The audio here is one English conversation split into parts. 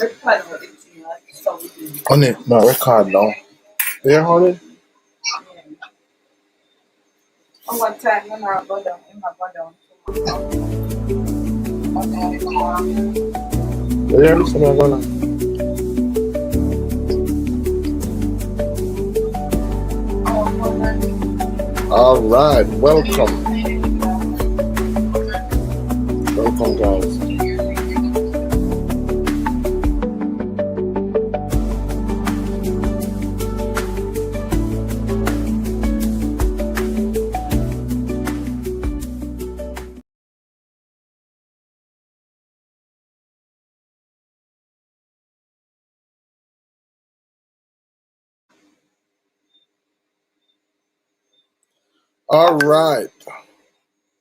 On it, my record now. Yeah, honey. One time when I go down, Yeah, listen, I'm gonna. All right, welcome, guys.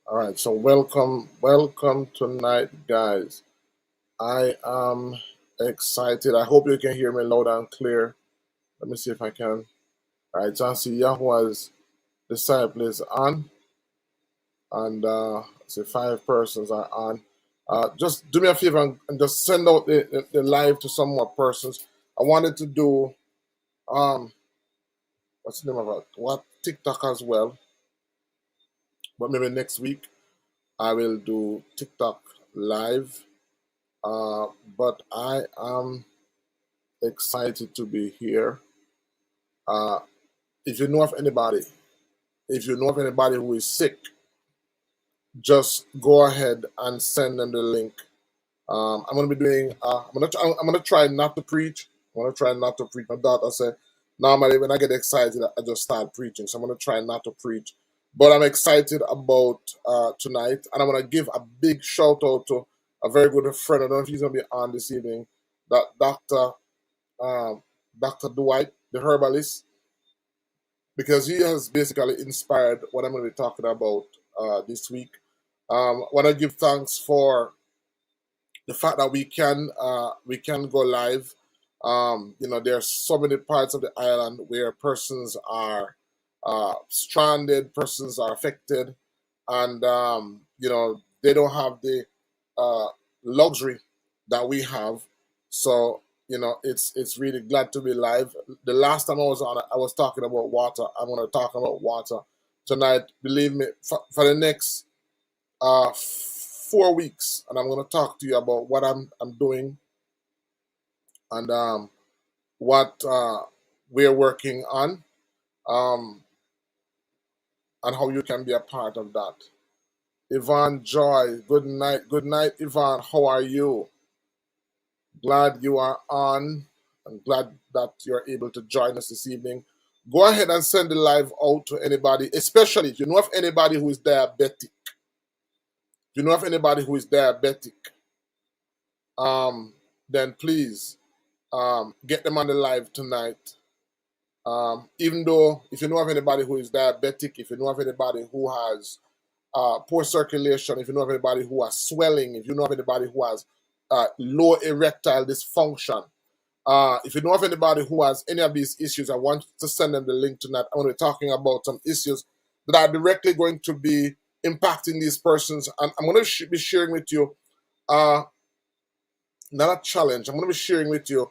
All right. So welcome tonight, guys. I am excited. I hope you can hear me loud and clear. Let me see if I can. All right, so I see Yahuwah's disciple is on, and say 5 persons are on. Just do me a favor and just send out the live to some more persons. I wanted to do what's the name of it? What TikTok as well, but maybe next week I will do TikTok live. But I am excited to be here. If you know of anybody who is sick, just go ahead and send them the link. I'm gonna be doing. I'm gonna try not to preach. My daughter said normally when I get excited, I just start preaching. So I'm gonna try not to preach. But I'm excited about tonight, and I'm gonna give a big shout out to a very good friend. I don't know if he's gonna be on this evening. That Dr. Dwight, the herbalist, because he has basically inspired what I'm going to be talking about this week. I want to give thanks for the fact that we can go live. There are so many parts of the island where persons are stranded, persons are affected, and they don't have the luxury that we have. So it's really glad to be live. The last time I was on, I was talking about water. I'm going to talk about water tonight. Believe me, for the next 4 weeks, and I'm going to talk to you about what I'm doing and what we're working on, and how you can be a part of that. Yvonne Joy, good night, Yvonne. How are you? Glad you are on. I'm glad that you're able to join us this evening. Go ahead and send the live out to anybody, especially if you know of anybody who is diabetic. Then please get them on the live tonight. Even though if you know of anybody who is diabetic, if you know of anybody who has poor circulation, if you know of anybody who has swelling, if you know of anybody who has low erectile dysfunction, if you know of anybody who has any of these issues, I want to send them the link tonight. I'm going to be talking about some issues that are directly going to be impacting these persons. And I'm going to be sharing with you, not a challenge, I'm going to be sharing with you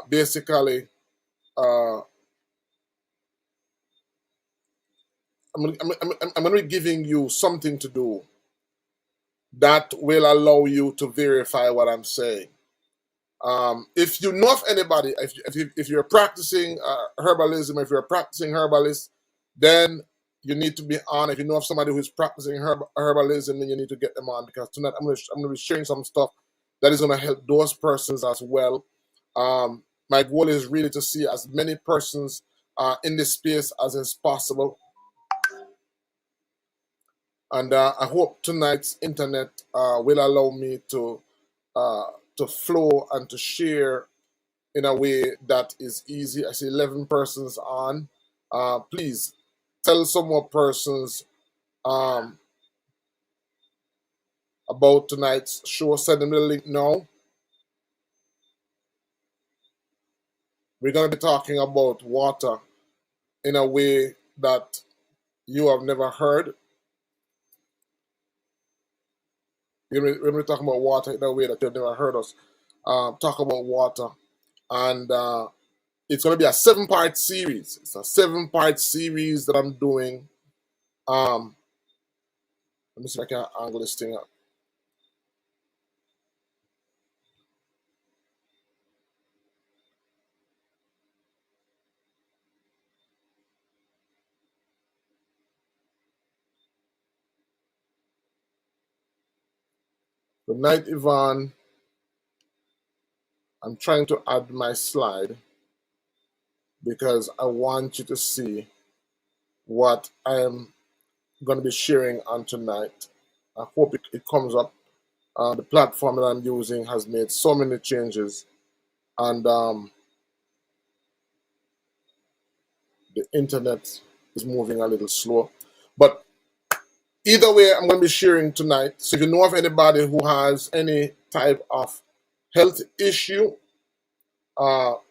basically, I'm going to be giving you something to do that will allow you to verify what I'm saying. If you know of anybody, if you're practicing herbalism, if you're a practicing herbalist, then you need to be on. If you know of somebody who's practicing herbalism, then you need to get them on, because tonight I'm going to be sharing some stuff that is going to help those persons as well. My goal is really to see as many persons in this space as is possible. And I hope tonight's internet will allow me to flow and to share in a way that is easy. I see 11 persons on. Please tell some more persons about tonight's show. Send them the link now. We're going to be talking about water in a way that you have never heard. When we're talking about water in a way that you've never heard us. talk about water. And it's going to be a 7-part series. It's a 7-part series that I'm doing. Let me see if I can angle this thing up. Good night, Yvonne. I'm trying to add my slide because I want you to see what I am going to be sharing on tonight. I hope it comes up. The platform that I'm using has made so many changes, and the internet is moving a little slow. But either way, I'm going to be sharing tonight. So if you know of anybody who has any type of health issue,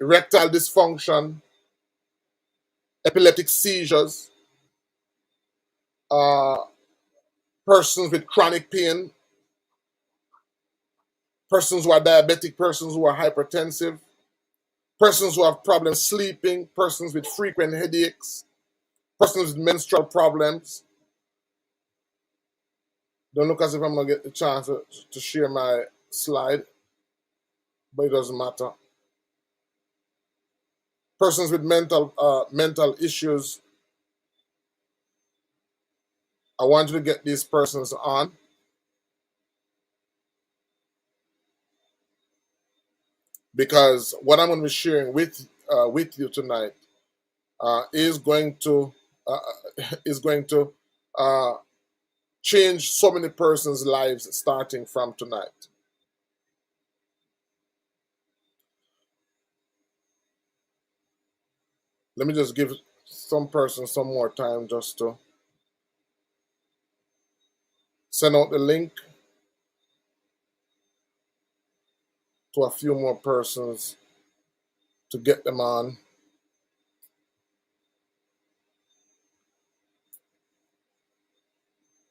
erectile dysfunction, epileptic seizures, uh, persons with chronic pain, persons who are diabetic, persons who are hypertensive, persons who have problems sleeping, persons with frequent headaches, persons with menstrual problems. Don't look as if I'm going to get the chance to share my slide, but it doesn't matter. Persons with mental issues, I want you to get these persons on, because what I'm going to be sharing with you tonight is going to uh, is going to uh, change so many persons' lives starting from tonight. Let me just give some persons some more time just to send out the link to a few more persons to get them on.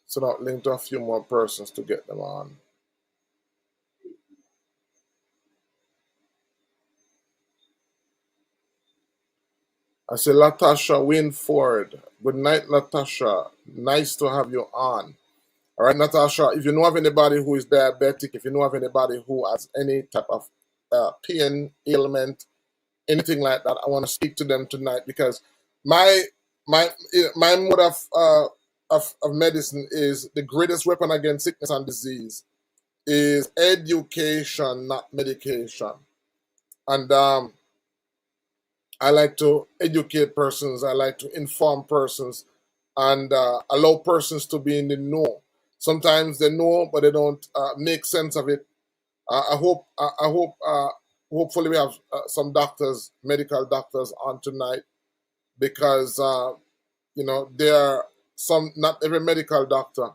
Send out link to a few more persons to get them on. I say, Latasha Winford. Good night, Latasha. Nice to have you on. All right, Natasha, if you know of anybody who is diabetic, if you know of anybody who has any type of pain, ailment, anything like that, I want to speak to them tonight, because my my my mode of medicine is the greatest weapon against sickness and disease is education, not medication. And I like to educate persons. I like to inform persons and allow persons to be in the know. Sometimes they know, but they don't make sense of it. I hope. Hopefully, we have some doctors, medical doctors, on tonight, because there are some. Not every medical doctor.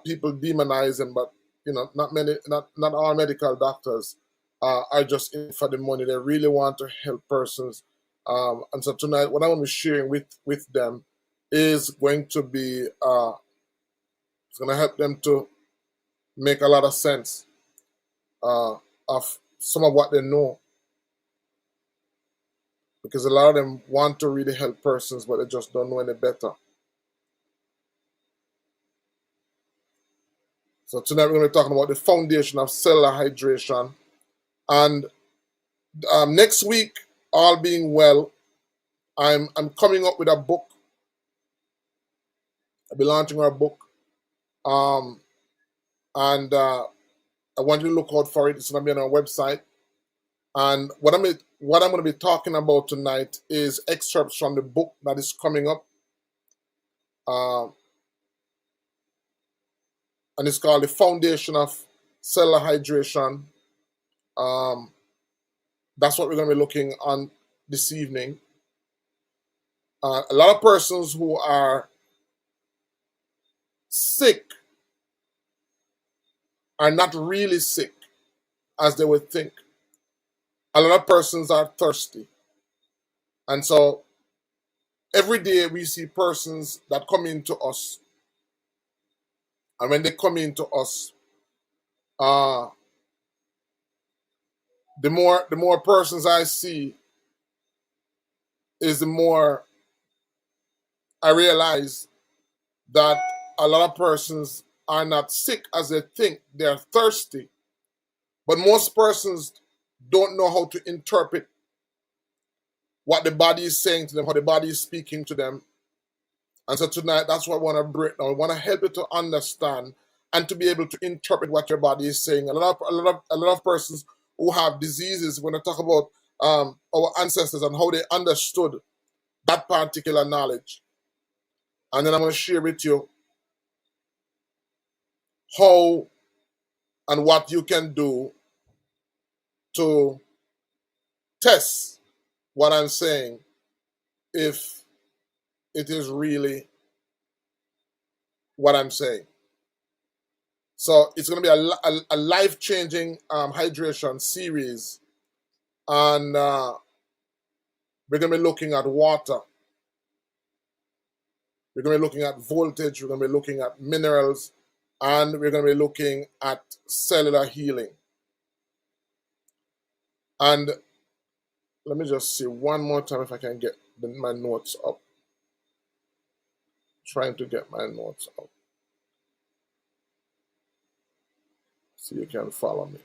People demonize them, but not all medical doctors are just in for the money. They really want to help persons, and so tonight, what I want to be sharing with them is going to be it's going to help them to make a lot of sense of some of what they know, because a lot of them want to really help persons, but they just don't know any better. So tonight, we're going to be talking about the foundation of cellular hydration, and next week, all being well, I'm coming up with a book. I'll be launching our book, um, and I want you to look out for it. It's going to be on our website. And what I'm going to be talking about tonight is excerpts from the book that is coming up, uh, and it's called "The Foundation of Cellular Hydration." Um, that's what we're going to be looking on this evening. A lot of persons who are sick are not really sick as they would think. A lot of persons are thirsty. And so every day we see persons that come into us. And when they come into us, uh, the more persons I see is the more I realize that a lot of persons are not sick as they think. They're thirsty. But most persons don't know how to interpret what the body is saying to them, how the body is speaking to them. And so tonight, that's what I want to break down. I want to help you to understand and to be able to interpret what your body is saying. A lot of persons who have diseases, when I talk about our ancestors and how they understood that particular knowledge. And then I'm going to share with you how and what you can do to test what I'm saying if it is really what I'm saying. So it's going to be a life-changing hydration series, and we're going to be looking at water. We're going to be looking at voltage. We're going to be looking at minerals, and we're going to be looking at cellular healing. And let me just see one more time if I can get my notes up. Trying to get my notes up so you can follow me.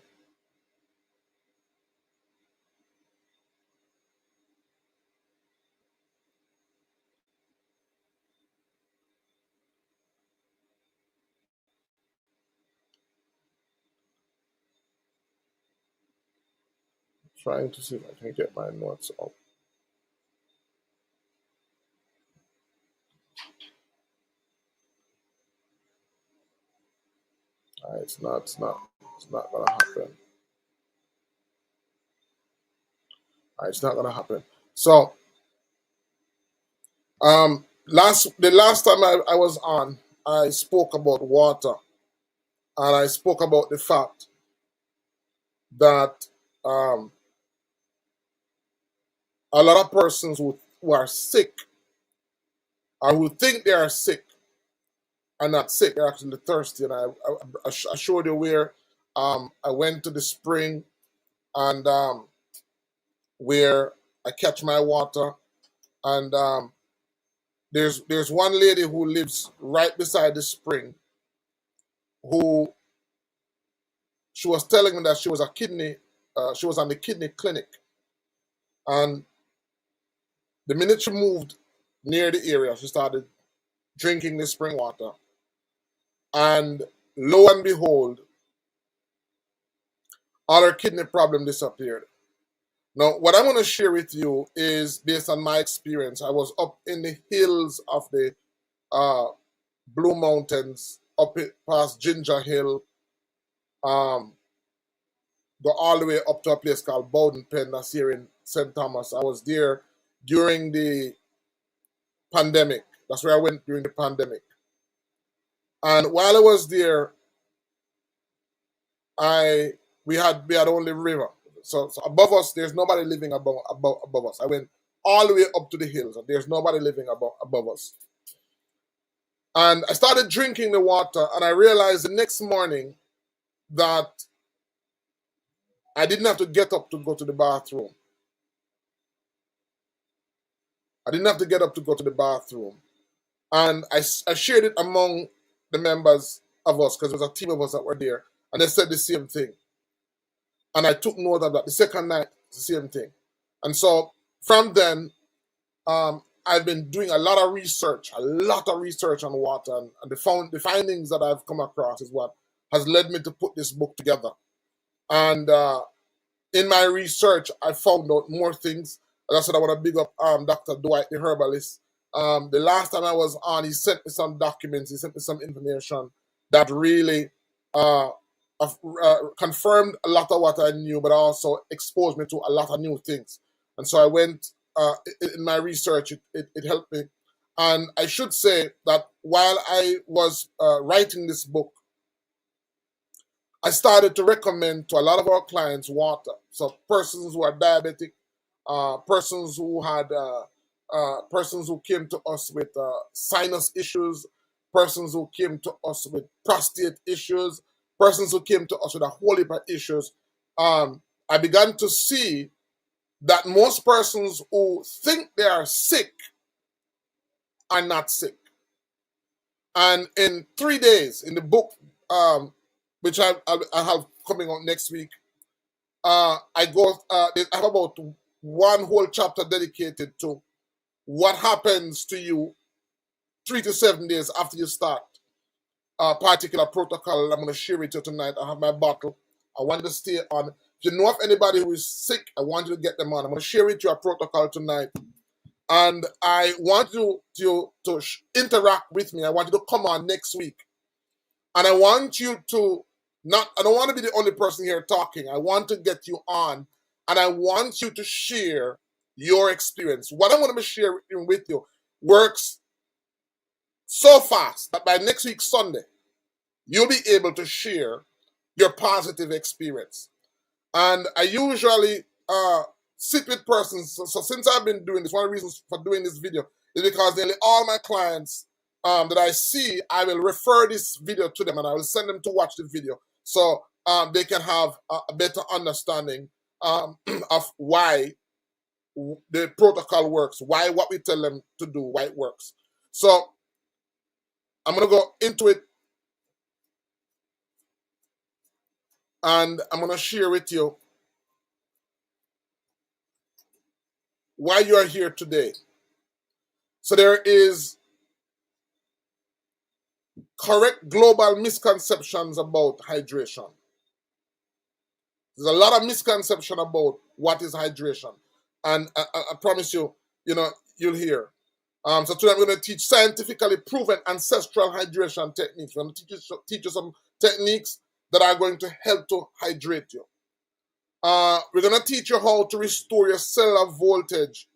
Trying to see if I can get my notes up. It's not gonna happen. It's not gonna happen. So the last time I was on, I spoke about water, and I spoke about the fact that a lot of persons who are sick or who think they are sick are not sick. They're actually thirsty. And I showed you where I went to the spring and where I catch my water, and there's one lady who lives right beside the spring who she was telling me that she was she was on the kidney clinic, and the minute she moved near the area, she started drinking the spring water, and lo and behold, all her kidney problem disappeared. Now, what I'm going to share with you is based on my experience. I was up in the hills of the uh, Blue Mountains, past Ginger Hill, um, go all the way up to a place called Bowden Pen, that's here in St. Thomas. I was there during the pandemic. That's where I went during the pandemic. And while I was there, I we had only river. So above us, there's nobody living above us. I went all the way up to the hills, and there's nobody living above us. And I started drinking the water, and I realized the next morning that I didn't have to get up to go to the bathroom. I didn't have to get up to go to the bathroom. And I shared it among the members of us because there was a team of us that were there, and they said the same thing. And I took note of that. The second night, the same thing. And so from then, I've been doing a lot of research on water, and the findings that I've come across is what has led me to put this book together. And in my research, I found out more things. As I said, I want to big up Dr. Dwight, the herbalist. The last time I was on, he sent me some documents, he sent me some information that really uh, confirmed a lot of what I knew, but also exposed me to a lot of new things. And so I went, in my research, it helped me. And I should say that while I was writing this book, I started to recommend to a lot of our clients water. So persons who are diabetic, persons who had, persons who came to us with sinus issues, persons who came to us with prostate issues, persons who came to us with a whole heap of issues. I began to see that most persons who think they are sick are not sick. And in 3 days, in the book, which I have coming out next week, I have about one whole chapter dedicated to what happens to you 3 to 7 days after you start a particular protocol. I'm going to share with you tonight. I have my bottle. I want you to stay on. If you know of anybody who is sick, I want you to get them on. I'm going to share with you a protocol tonight. And I want you to interact with me. I want you to come on next week. And I want you to I don't want to be the only person here talking. I want to get you on. And I want you to share your experience. What I'm going to be sharing with you works so fast that by next week, Sunday, you'll be able to share your positive experience. And I usually sit with persons. So since I've been doing this, one of the reasons for doing this video is because nearly all my clients that I see, I will refer this video to them and I will send them to watch the video so they can have a better understanding of why the protocol works, why what we tell them to do, why it works. So I'm going to go into it and I'm going to share with you why you are here today. So there is correct global misconceptions about hydration. There's a lot of misconception about what is hydration. And I promise you, you'll hear. So today I'm going to teach scientifically proven ancestral hydration techniques. I'm going to teach you some techniques that are going to help to hydrate you. We're going to teach you how to restore your cellular voltage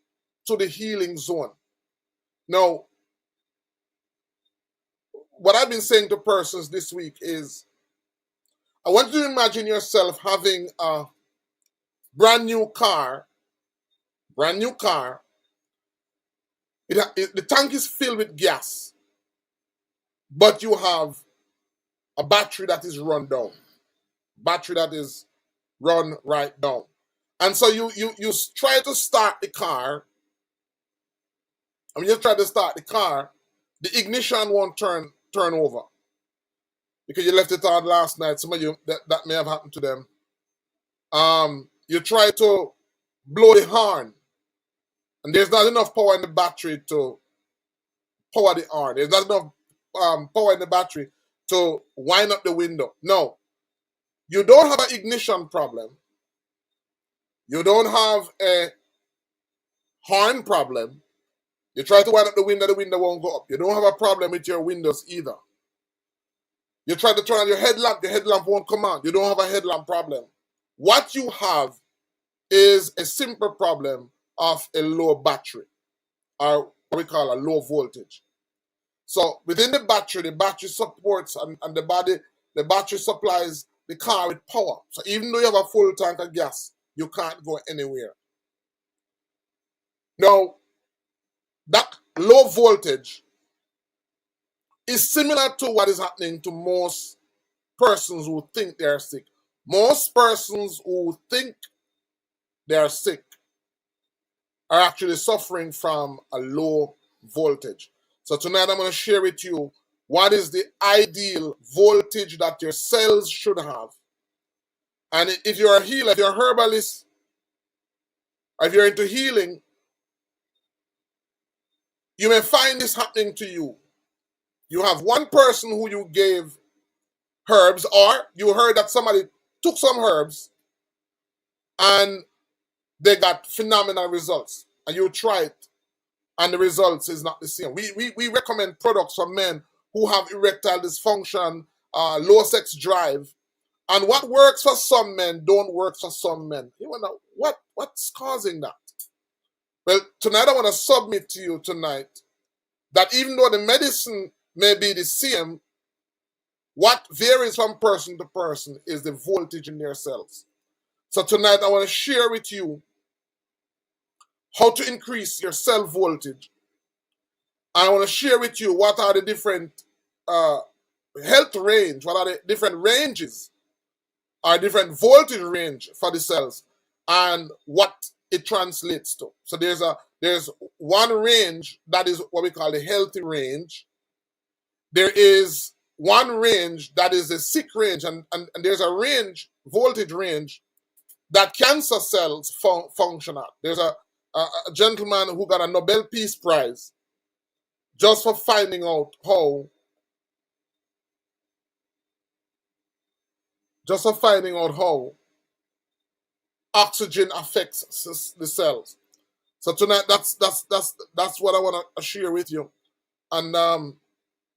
to the healing zone. Now, what I've been saying to persons this week is, I want you to imagine yourself having a brand new car. The tank is filled with gas, but you have a battery that is run down. Battery that is run right down. And so you try to start the car. And when you try to start the car, the ignition won't turn over. Because you left it on last night. Some of you, that may have happened to them. You try to blow the horn. And there's not enough power in the battery to power the horn. There's not enough power in the battery to wind up the window. No. You don't have an ignition problem. You don't have a horn problem. You try to wind up the window won't go up. You don't have a problem with your windows either. You try to turn on your headlamp won't come on. You don't have a headlamp problem. What you have is a simple problem of a low battery, or what we call a low voltage. So within the battery supports and the battery supplies the car with power. So even though you have a full tank of gas, you can't go anywhere. Now, that low voltage is similar to what is happening to most persons who think they are sick. Most persons who think they are sick are actually suffering from a low voltage. So tonight I'm going to share with you what is the ideal voltage that your cells should have. And if you're a healer, if you're a herbalist, or if you're into healing, you may find this happening to you. You have one person who you gave herbs, or you heard that somebody took some herbs and they got phenomenal results, and you try it and the results is not the same. We recommend products for men who have erectile dysfunction, low sex drive, and what works for some men don't work for some men. You wonder what's causing that? Well, tonight I want to submit to you tonight that even though the medicine may be the same, what varies from person to person is the voltage in their cells. So tonight I want to share with you how to increase your cell voltage. And I want to share with you what are the different health range, what are the different ranges, or different voltage range for the cells. and what it translates to. So there's one range that is what we call the healthy range. There is one range that is a sick range, and there's a range, voltage range, that cancer cells function at. There's a gentleman who got a Nobel Peace Prize just for finding out how oxygen affects the cells. So tonight, that's what I want to share with you, and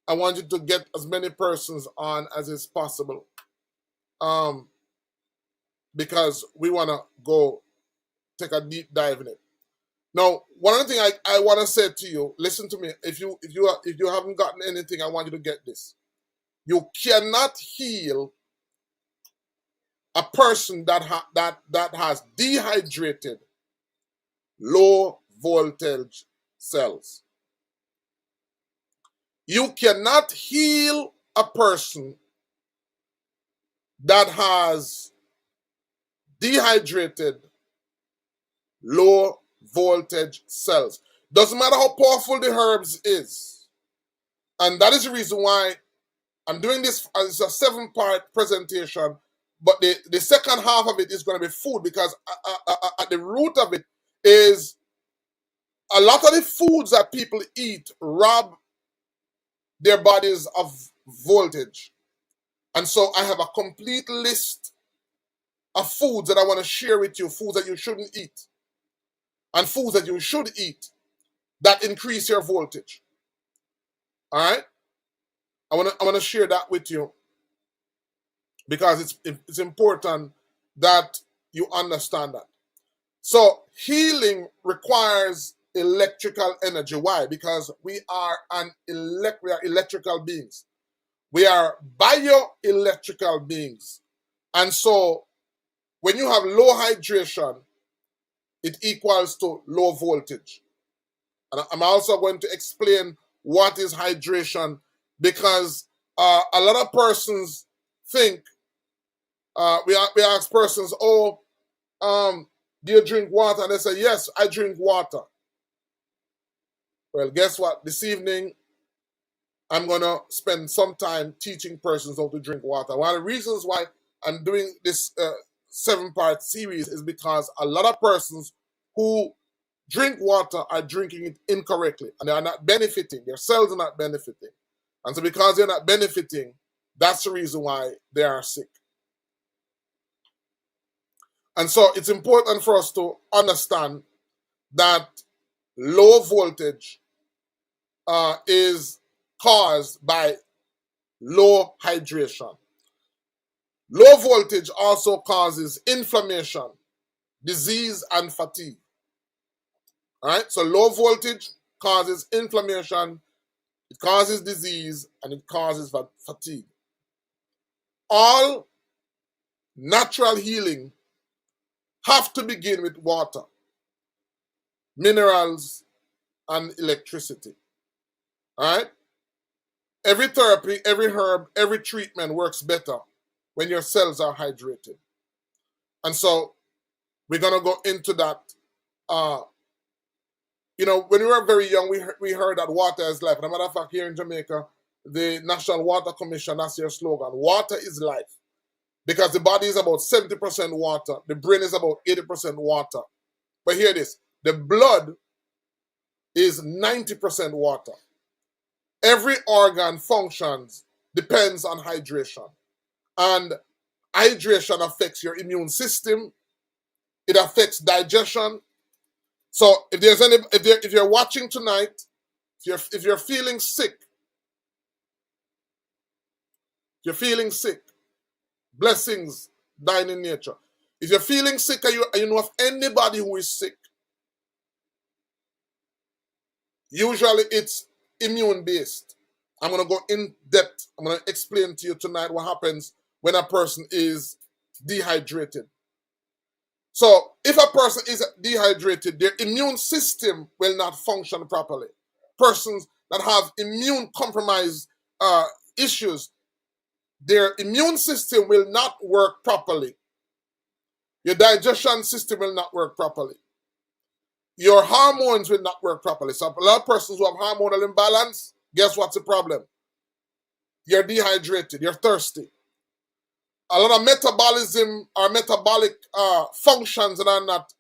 I want you to get as many persons on as is possible, because we want to go take a deep dive in it. Now, one of the things I want to say to you, listen to me. If you haven't gotten anything, I want you to get this. You cannot heal a person that has dehydrated, low voltage cells. You cannot heal a person that has dehydrated, low voltage cells. Doesn't matter how powerful the herbs is. And that is the reason why I'm doing this as a 7-part presentation, but the second half of it is going to be food, because at the root of it is a lot of the foods that people eat rob their bodies of voltage. And so I have a complete list of foods that I want to share with you, foods that you shouldn't eat, and foods that you should eat that increase your voltage. All right? I want to share that with you, because it's important that you understand that. So healing requires electrical energy. Why? Because we are electrical beings. We are bioelectrical beings. And so when you have low hydration, it equals to low voltage. And I'm also going to explain what is hydration, because a lot of persons think, we ask persons, do you drink water? And they say, yes, I drink water. Well, guess what? This evening, I'm going to spend some time teaching persons how to drink water. One of the reasons why I'm doing this 7-part series is because a lot of persons who drink water are drinking it incorrectly, and they are not benefiting. Their cells are not benefiting. And so because they're not benefiting, that's the reason why they are sick. And so it's important for us to understand that low voltage is caused by low hydration. Low voltage also causes inflammation, disease, and fatigue. All right, so low voltage causes inflammation, it causes disease, and it causes fatigue. All natural healing have to begin with water, minerals, and electricity. All right? Every therapy, every herb, every treatment works better when your cells are hydrated. And so we're going to go into that. When we were very young, we heard that water is life. And as a matter of fact, here in Jamaica, the National Water Commission, that's their slogan. Water is life. Because the body is about 70% water. The brain is about 80% water. But hear this. The blood is 90% water. Every organ functions depends on hydration. And hydration affects your immune system. It affects digestion. So if you're watching tonight, if you're feeling sick, blessings dying in nature. If you're feeling sick and you know of anybody who is sick, usually it's immune based. I'm going to go in depth. I'm going to explain to you tonight what happens when a person is dehydrated. So if a person is dehydrated, their immune system will not function properly. Persons that have immune compromised issues, their immune system will not work properly. Your digestion system will not work properly. Your hormones will not work properly. So a lot of persons who have hormonal imbalance, guess what's the problem? You're dehydrated, you're thirsty. A lot of metabolism or metabolic functions that are not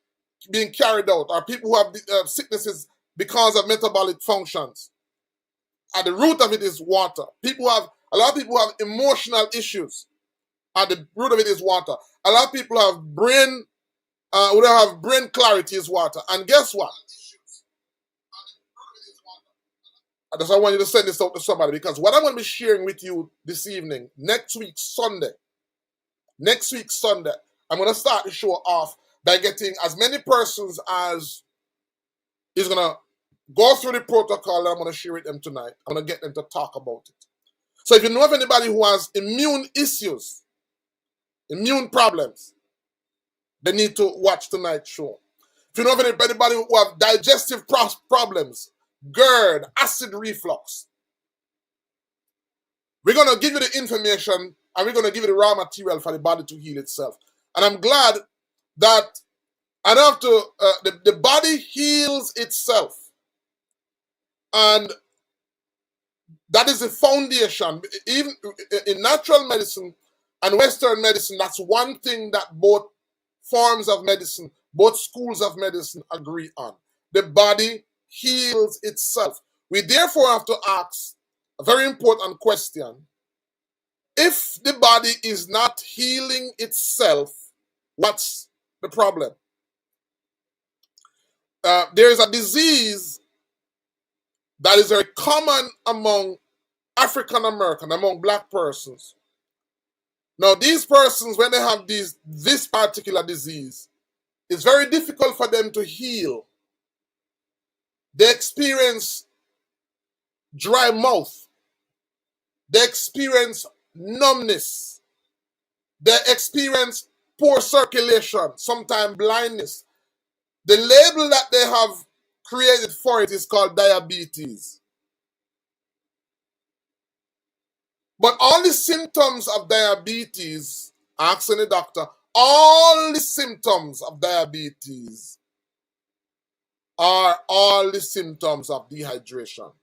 being carried out, or people who have sicknesses because of metabolic functions. At the root of it is water. A lot of people have emotional issues. At the root of it is water. A lot of people have brain clarity is water. And guess what? That's why I want you to send this out to somebody, because what I'm going to be sharing with you this evening, next week Sunday, I'm going to start the show off by getting as many persons as is going to go through the protocol that I'm going to share with them tonight. I'm going to get them to talk about it. So if you know of anybody who has immune issues, immune problems, they need to watch tonight's show. If you know of anybody who have digestive problems, GERD, acid reflux, we're going to give you the information and we're going to give you the raw material for the body to heal itself. And I'm glad that the body heals itself. And that is the foundation. Even in natural medicine and Western medicine, that's one thing that both forms of medicine, both schools of medicine agree on. The body heals itself. We therefore have to ask a very important question. If the body is not healing itself, what's the problem? There is a disease that is very common among African American, among black persons. Now, these persons, when they have this particular disease, it's very difficult for them to heal. They experience dry mouth. They experience numbness. They experience poor circulation, sometimes blindness. The label that they have created for it is called diabetes. But all the symptoms of diabetes, asking the doctor, all the symptoms of diabetes are all the symptoms of dehydration.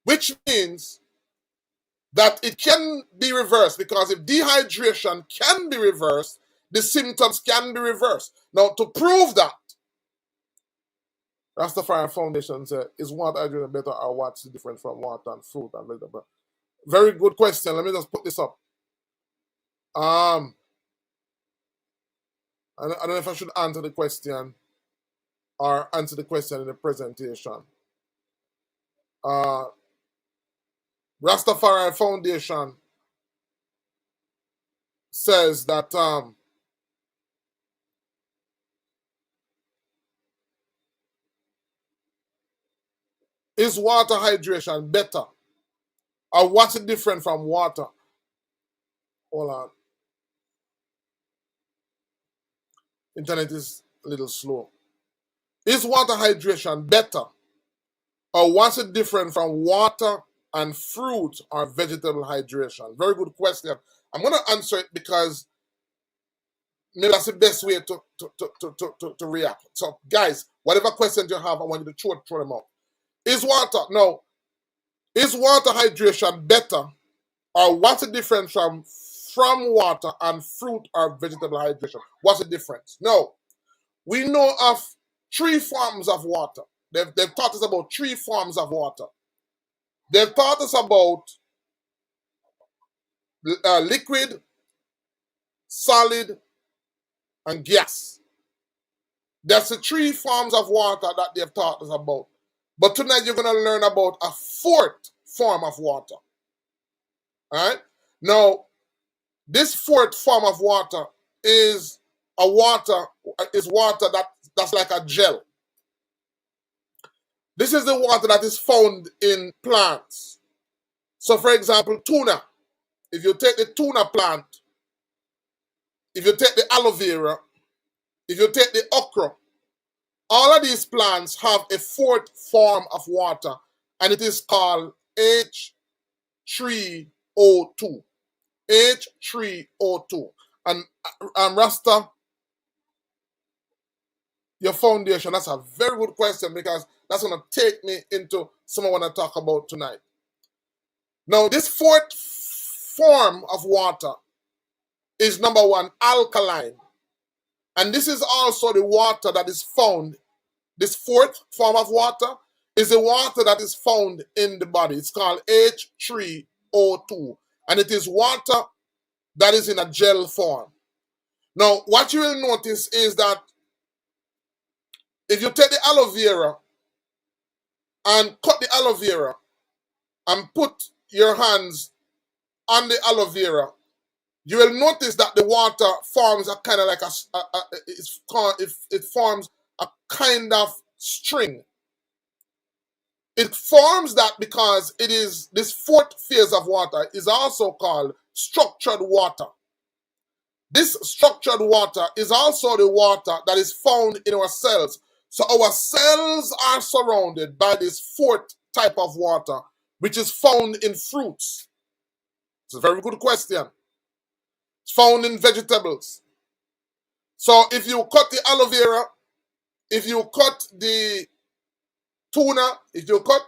Which means that it can be reversed, because if dehydration can be reversed, the symptoms can be reversed. Now, to prove that, Rastafari Foundation said, is water hydrated better, or what's different from water and fruit and vegetable? Very good question. Let me just put this up. I don't know if I should answer the question or answer the question in the presentation. Rastafari Foundation says that is water hydration better, or what's it different from water? Hold on. Internet is a little slow. Is water hydration better, or what's it different from water and fruit or vegetable hydration? Very good question. I'm going to answer it because maybe that's the best way to react. So, guys, whatever questions you have, I want you to throw them out. Is water hydration better, or what's the difference from water and fruit or vegetable hydration? What's the difference? No, we know of 3 forms of water. They've taught us about 3 forms of water. They've taught us about liquid, solid, and gas. That's the 3 forms of water that they've taught us about. But tonight you're going to learn about a 4th form of water. All right? Now, this 4th form of water is water that's like a gel. This is the water that is found in plants. So, for example, tuna. If you take the tuna plant, if you take the aloe vera, if you take the okra, all of these plants have a 4th form of water, and it is called H3O2. H3O2. And Rasta, your foundation, that's a very good question because that's going to take me into something I want to talk about tonight. Now, this fourth form of water is number one, alkaline. And this is also the water that is found. This fourth form of water is the water that is found in the body. It's called H3O2. And it is water that is in a gel form. Now, what you will notice is that if you take the aloe vera and cut the aloe vera and put your hands on the aloe vera, you will notice that the water forms a kind of like it forms a kind of string. It forms that because it is this fourth phase of water is also called structured water. This structured water is also the water that is found in our cells. So our cells are surrounded by this fourth type of water, which is found in fruits. It's a very good question. It's found in vegetables. So if you cut the aloe vera, if you cut the tuna, if you cut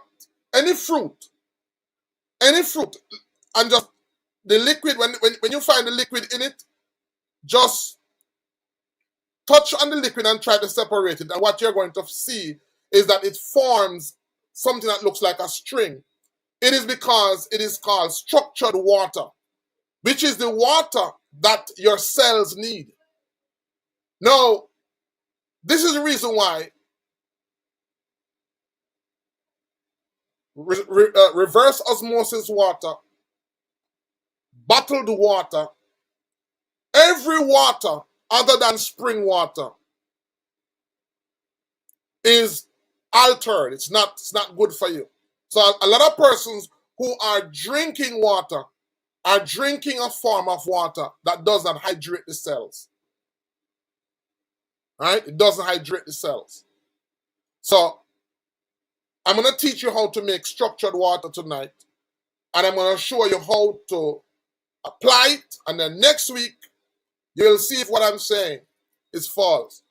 any fruit, and just the liquid, when you find the liquid in it, just touch on the liquid and try to separate it. And what you're going to see is that it forms something that looks like a string. It is because it is called structured water, which is the water that your cells need. Now, this is the reason why reverse osmosis water, bottled water, every water other than spring water is altered. It's not good for you. So a lot of persons who are drinking water are drinking a form of water that does not hydrate the cells. Right? It doesn't hydrate the cells. So I'm going to teach you how to make structured water tonight. And I'm going to show you how to apply it. And then next week, you'll see if what I'm saying is false.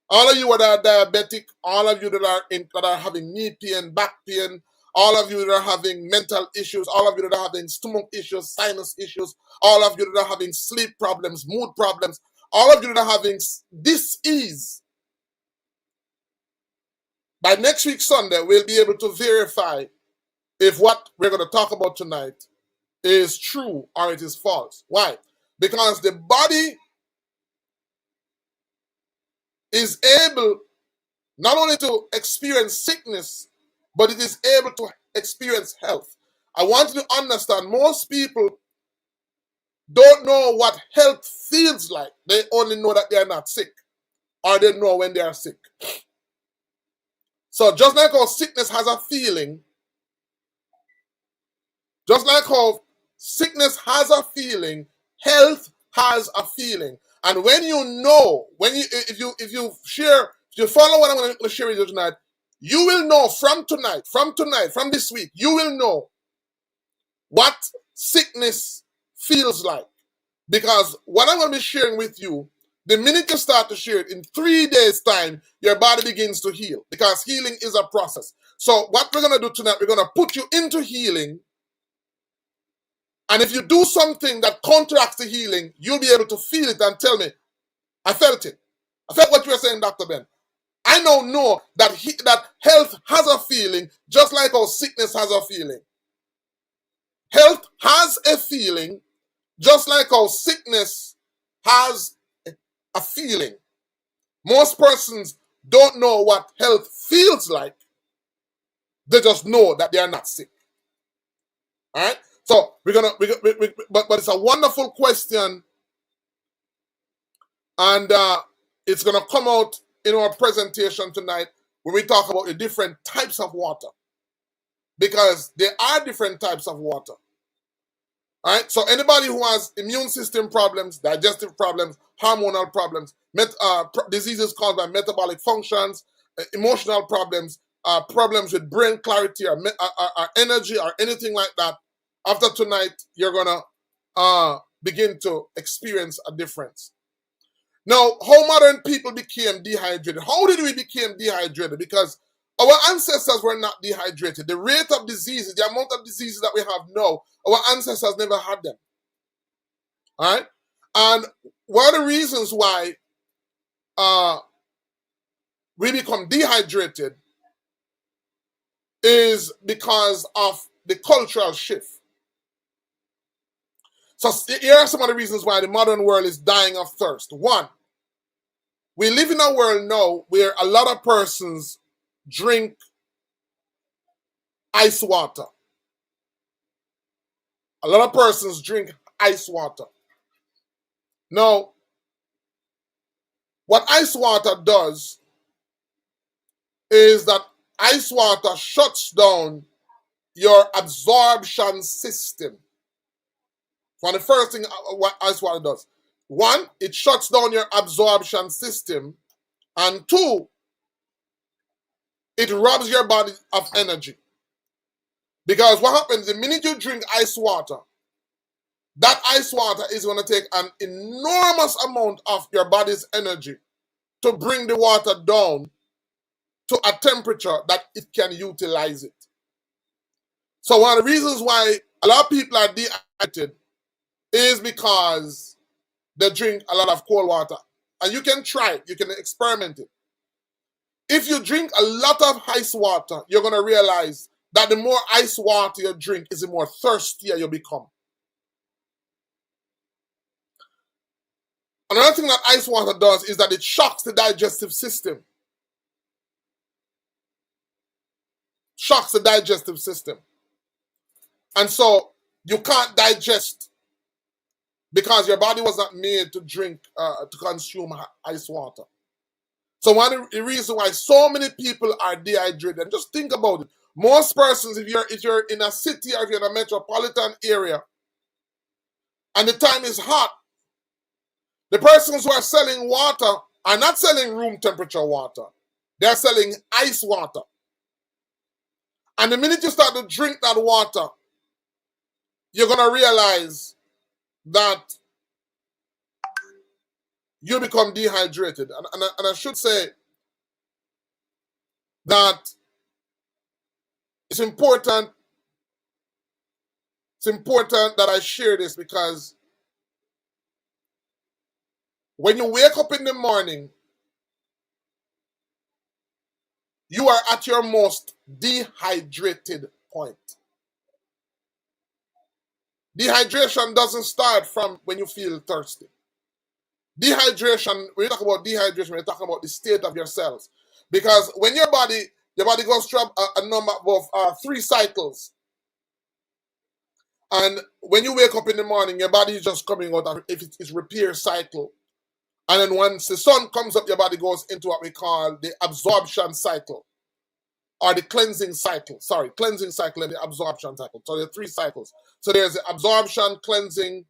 All of you that are diabetic, all of you that are having knee pain, back pain, all of you that are having mental issues, all of you that are having stomach issues, sinus issues, all of you that are having sleep problems, mood problems, all of you that are having dis-ease, by next week Sunday, we'll be able to verify if what we're going to talk about tonight is true or it is false. Why? Because the body is able not only to experience sickness, but it is able to experience health. I want you to understand, most people don't know what health feels like. They only know that they are not sick, or they know when they are sick. So just like how sickness has a feeling, just like how sickness has a feeling, health has a feeling. And when you know, if you follow what I'm going to share with you tonight, you will know from this week, you will know what sickness feels like. Because what I'm going to be sharing with you, the minute you start to share it, in 3 days' time, your body begins to heal. Because healing is a process. So what we're going to do tonight, we're going to put you into healing. And if you do something that counteracts the healing, you'll be able to feel it and tell me, I felt it. I felt what you were saying, Dr. Ben. I now know that that health has a feeling, just like how sickness has a feeling. Health has a feeling, just like how sickness has a feeling. Most persons don't know what health feels like. They just know that they are not sick. All right? So but it's a wonderful question, and it's gonna come out in our presentation tonight when we talk about the different types of water, because there are different types of water. All right. So anybody who has immune system problems, digestive problems, hormonal problems, diseases caused by metabolic functions, emotional problems, problems with brain clarity or energy or anything like that, after tonight, you're gonna begin to experience a difference. Now, how modern people became dehydrated? How did we become dehydrated? Because our ancestors were not dehydrated. The rate of diseases, the amount of diseases that we have now, our ancestors never had them. All right? And one of the reasons why we become dehydrated is because of the cultural shift. So here are some of the reasons why the modern world is dying of thirst. One, we live in a world now where a lot of persons drink ice water. A lot of persons drink ice water. Now, what ice water does is that ice water shuts down your absorption system. One of the first thing what ice water does. One, it shuts down your absorption system. And two, it robs your body of energy. Because what happens, the minute you drink ice water, that ice water is going to take an enormous amount of your body's energy to bring the water down to a temperature that it can utilize it. So one of the reasons why a lot of people are dehydrated is because they drink a lot of cold water. And you can try it, you can experiment it. If you drink a lot of ice water, you're going to realize that the more ice water you drink is the more thirstier you become. Another thing that ice water does is that it shocks the digestive system. Shocks the digestive system. And so you can't digest because your body was not made to drink, to consume ice water. So one of the reasons why so many people are dehydrated, and just think about it. Most persons, if you're in a city or if you're in a metropolitan area and the time is hot, the persons who are selling water are not selling room temperature water. They're selling ice water. And the minute you start to drink that water, you're going to realize that you become dehydrated. And I should say that it's important that I share this, because when you wake up in the morning, you are at your most dehydrated point. Dehydration doesn't start from when you feel thirsty. Dehydration, when you talk about dehydration, we're talking about the state of your cells. Because when your body goes through a number of 3 cycles. And when you wake up in the morning, your body is just coming out of its repair cycle. And then once the sun comes up, your body goes into what we call the absorption cycle. Or the cleansing cycle. Sorry, cleansing cycle and the absorption cycle. So there are 3 cycles. So there's the absorption, cleansing,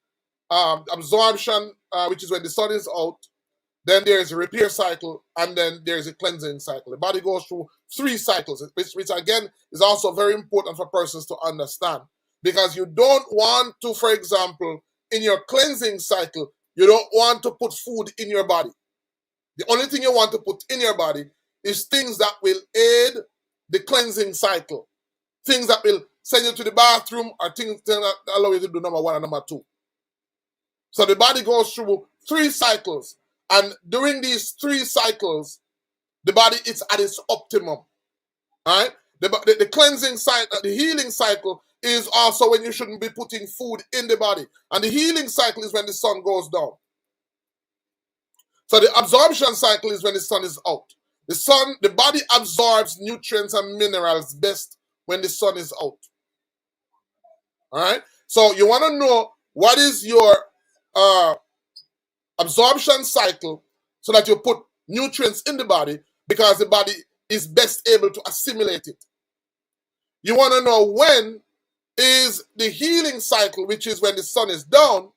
which is when the sun is out. Then there's a repair cycle, and then there's a cleansing cycle. The body goes through 3 cycles, which again is also very important for persons to understand. Because you don't want to, for example, in your cleansing cycle, you don't want to put food in your body. The only thing you want to put in your body is things that will aid the cleansing cycle. Things that will send you to the bathroom, or things that allow you to do number 1 and number 2. So the body goes through 3 cycles. And during these 3 cycles, the body is at its optimum. All right? The cleansing cycle, the healing cycle is also when you shouldn't be putting food in the body. And the healing cycle is when the sun goes down. So the absorption cycle is when the sun is out. The body absorbs nutrients and minerals best when the sun is out. All right? So you want to know what is your absorption cycle so that you put nutrients in the body, because the body is best able to assimilate it. You want to know when is the healing cycle, which is when the sun is down,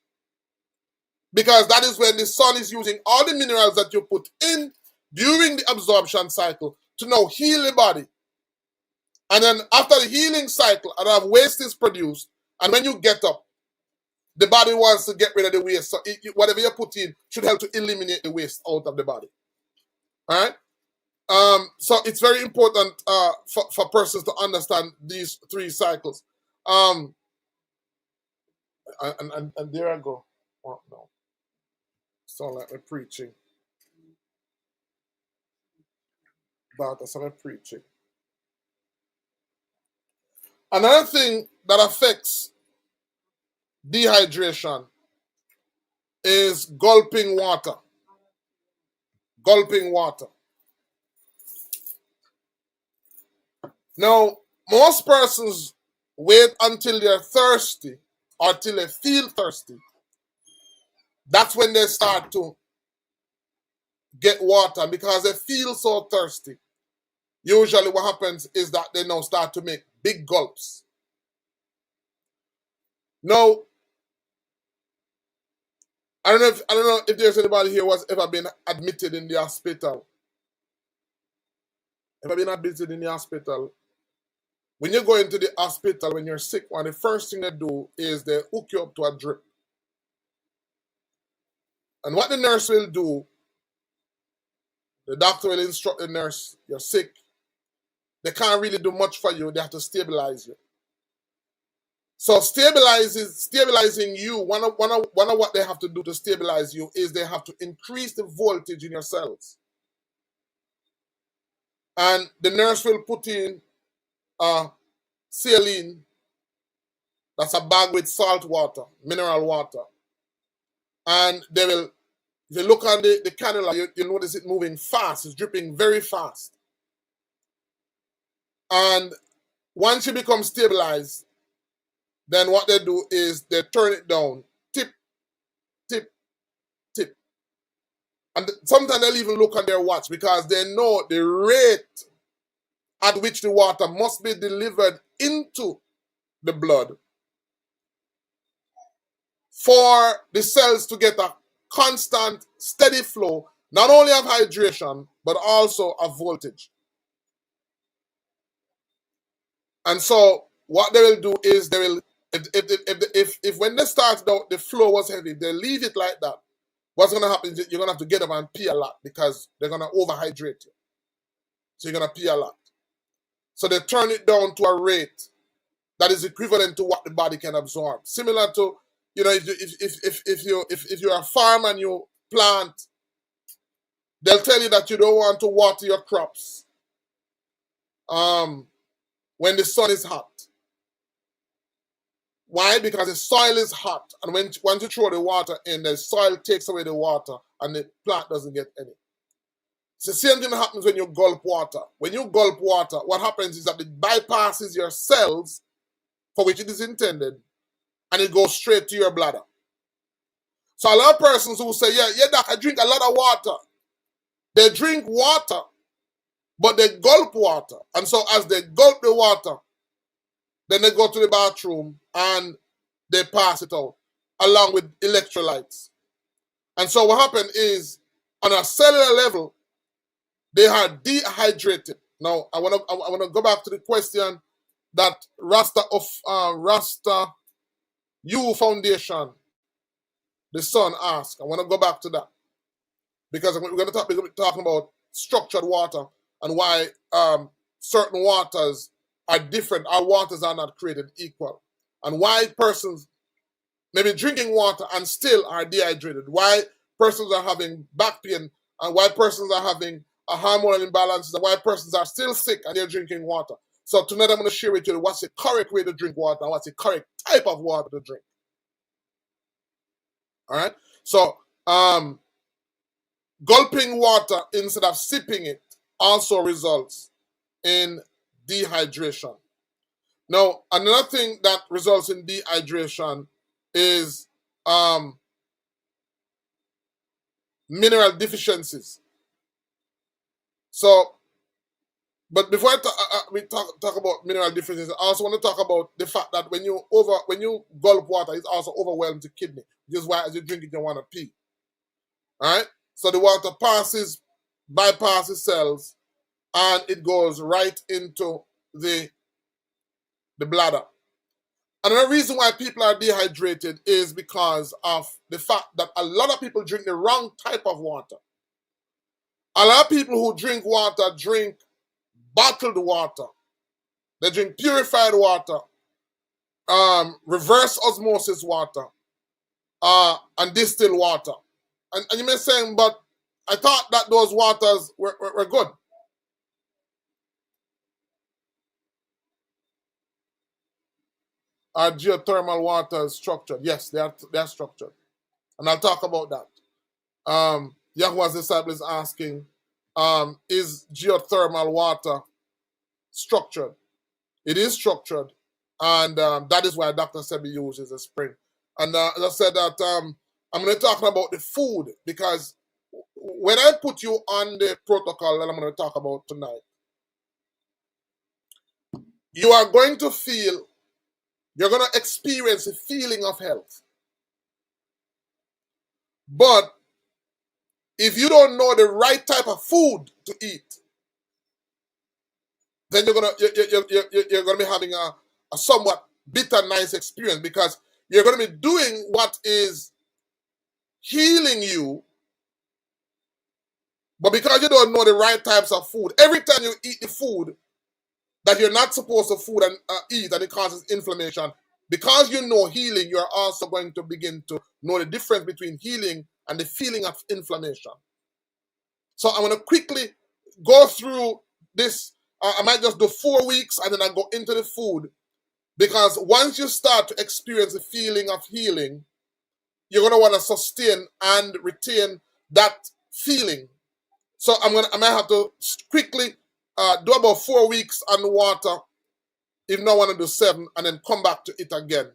because that is when the sun is using all the minerals that you put in during the absorption cycle to now heal the body. And then after the healing cycle, a lot of waste is produced, and when you get up, the body wants to get rid of the waste. So whatever you put in should help to eliminate the waste out of the body. All right. So it's very important for persons to understand these 3 cycles. And there I go. Oh, no. Sound like I'm preaching. But that's I'm preaching. Another thing that affects dehydration is gulping water. Gulping water. Now, most persons wait until they're thirsty or till they feel thirsty. That's when they start to get water because they feel so thirsty. Usually what happens is that they now start to make big gulps. Now, I don't know if there's anybody here who has ever been admitted in the hospital. Ever been admitted in the hospital? When you go into the hospital when you're sick, one of the first thing they do is they hook you up to a drip. And what the nurse will do, the doctor will instruct the nurse, you're sick. They can't really do much for you. They have to stabilize you. So stabilizing you, one of what they have to do to stabilize you is they have to increase the voltage in your cells. And the nurse will put in saline, that's a bag with salt water, mineral water. And they will, if you look on the cannula, you'll notice it moving fast. It's dripping very fast. And once you become stabilized, then what they do is they turn it down, tip, tip, tip. And sometimes they'll even look on their watch because they know the rate at which the water must be delivered into the blood for the cells to get a constant, steady flow, not only of hydration, but also of voltage. And so what they will do is they will, if when they start out, the flow was heavy, they leave it like that. What's going to happen is you're going to have to get up and pee a lot because they're going to overhydrate you. So you're going to pee a lot. So they turn it down to a rate that is equivalent to what the body can absorb. Similar to, you know, if you're a farm and you plant, they'll tell you that you don't want to water your crops when the sun is hot. Why? Because the soil is hot, and once you throw the water in, the soil takes away the water, and the plant doesn't get any. It's the same thing that happens when you gulp water. When you gulp water, what happens is that it bypasses your cells for which it is intended, and it goes straight to your bladder. So a lot of persons who say, yeah, doc, I drink a lot of water. They drink water, but they gulp water. And so as they gulp the water, then they go to the bathroom and they pass it out along with electrolytes. And so what happened is, on a cellular level, they are dehydrated. Now, I want to go back to the question that Rasta U Foundation, the son, asked. I want to go back to that because we're going to be talking about structured water and why certain waters are different. Our waters are not created equal. And why persons may be drinking water and still are dehydrated. Why persons are having back pain and why persons are having a hormonal imbalances and why persons are still sick and they're drinking water. So tonight I'm going to share with you what's the correct way to drink water and what's the correct type of water to drink. All right? So gulping water instead of sipping it also results in dehydration. Now, another thing that results in dehydration is mineral deficiencies. So, but before we talk about mineral deficiencies, I also want to talk about the fact that when you gulp water, it also overwhelms the kidney, which is why as you drink it, you want to pee. All right? So the water bypasses cells, and it goes right into the bladder. Another reason why people are dehydrated is because of the fact that a lot of people drink the wrong type of water. A lot of people who drink water drink bottled water. They drink purified water, reverse osmosis water, and distilled water. And you may say, but I thought that those waters were good. Are geothermal waters structured? Yes, they are structured. And I'll talk about that. Yahuwah's disciple is asking, is geothermal water structured? It is structured, and that is why Dr. Sebi uses a spring. And as I said that I'm going to talk about the food, because when I put you on the protocol that I'm going to talk about tonight, you are going to feel, you're going to experience a feeling of health. But if you don't know the right type of food to eat, then you're gonna be having a somewhat bitter nice experience, because you're gonna be doing what is healing you, but because you don't know the right types of food, every time you eat the food that you're not supposed to eat and it causes inflammation, because you know healing, you're also going to begin to know the difference between healing and the feeling of inflammation. So I'm going to quickly go through this. I might just do 4 weeks and then I go into the food, because once you start to experience the feeling of healing, you're going to want to sustain and retain that feeling. So I might have to quickly do about 4 weeks on water, if not want to do 7, and then come back to it again.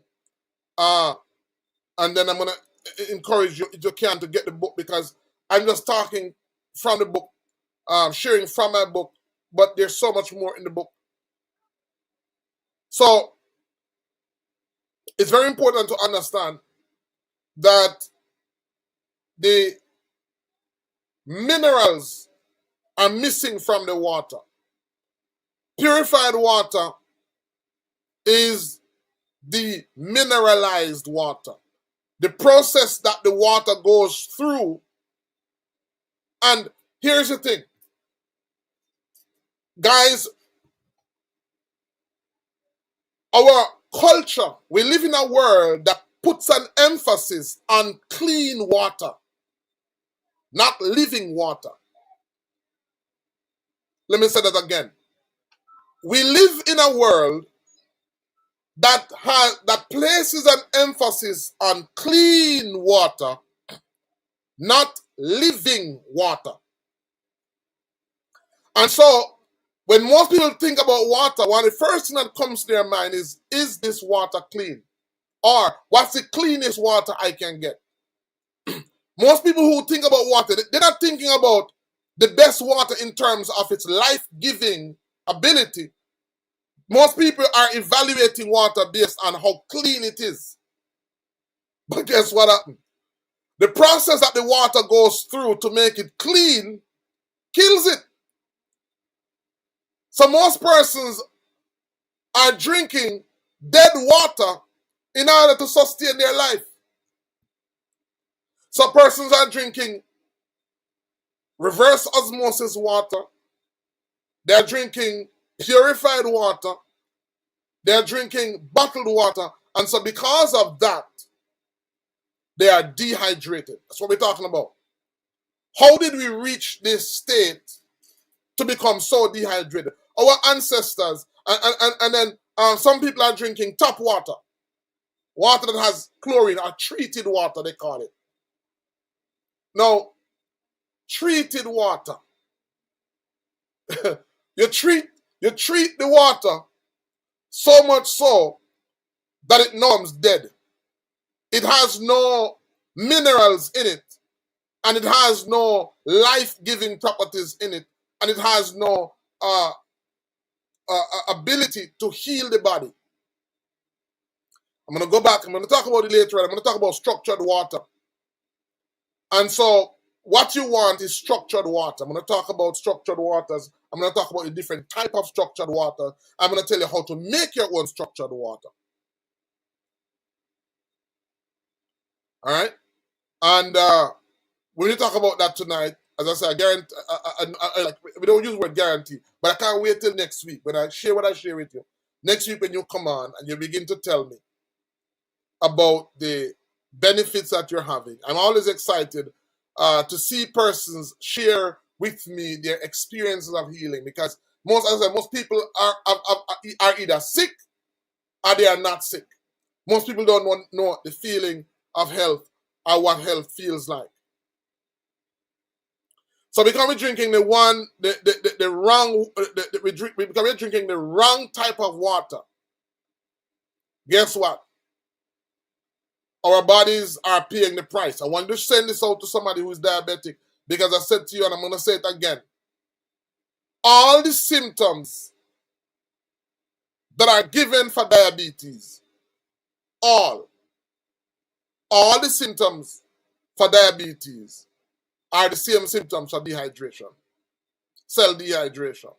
And then I'm going to encourage you, if you can, to get the book, because I'm just talking from the book, sharing from my book, but there's so much more in the book. So it's very important to understand that the minerals are missing from the water. Purified water is the mineralized water. The process that the water goes through. And here's the thing. Guys, our culture, we live in a world that puts an emphasis on clean water, not living water. Let me say that again. We live in a world that places an emphasis on clean water, not living water. And so, when most people think about water, one of the first thing that comes to their mind is this water clean? Or, what's the cleanest water I can get? Most people who think about water, they're not thinking about the best water in terms of its life-giving ability. Most people are evaluating water based on how clean it is. But guess what happened? The process that the water goes through to make it clean kills it. So most persons are drinking dead water in order to sustain their life. So persons are drinking reverse osmosis water. They're drinking purified water. They're drinking bottled water. And so because of that, they are dehydrated. That's what we're talking about. How did we reach this state to become so dehydrated? Our ancestors, and then some people are drinking tap water. Water that has chlorine, or treated water, they call it. Now, treated water. you treat the water so much so that it becomes dead. It has no minerals in it, and it has no life-giving properties in it, and it has no ability to heal the body. I'm going to go back. I'm going to talk about it later. I'm going to talk about structured water. And so what you want is structured water. I'm going to talk about structured waters. I'm going to talk about the different type of structured water. I'm going to tell you how to make your own structured water. All right? And when you talk about that tonight, as I said, I guarantee, like, we don't use the word guarantee, but I can't wait till next week when I share what I share with you. Next week when you come on and you begin to tell me about the benefits that you're having. I'm always excited to see persons share with me their experiences of healing, because most, as I said, most people are either sick or they are not sick. Most people don't know the feeling of health or what health feels like. So because we're drinking the wrong, because we're drinking the wrong type of water, guess what? Our bodies are paying the price. I want to send this out to somebody who is diabetic, because I said to you, and I'm going to say it again, all the symptoms that are given for diabetes, all the symptoms for diabetes are the same symptoms for dehydration, cell dehydration.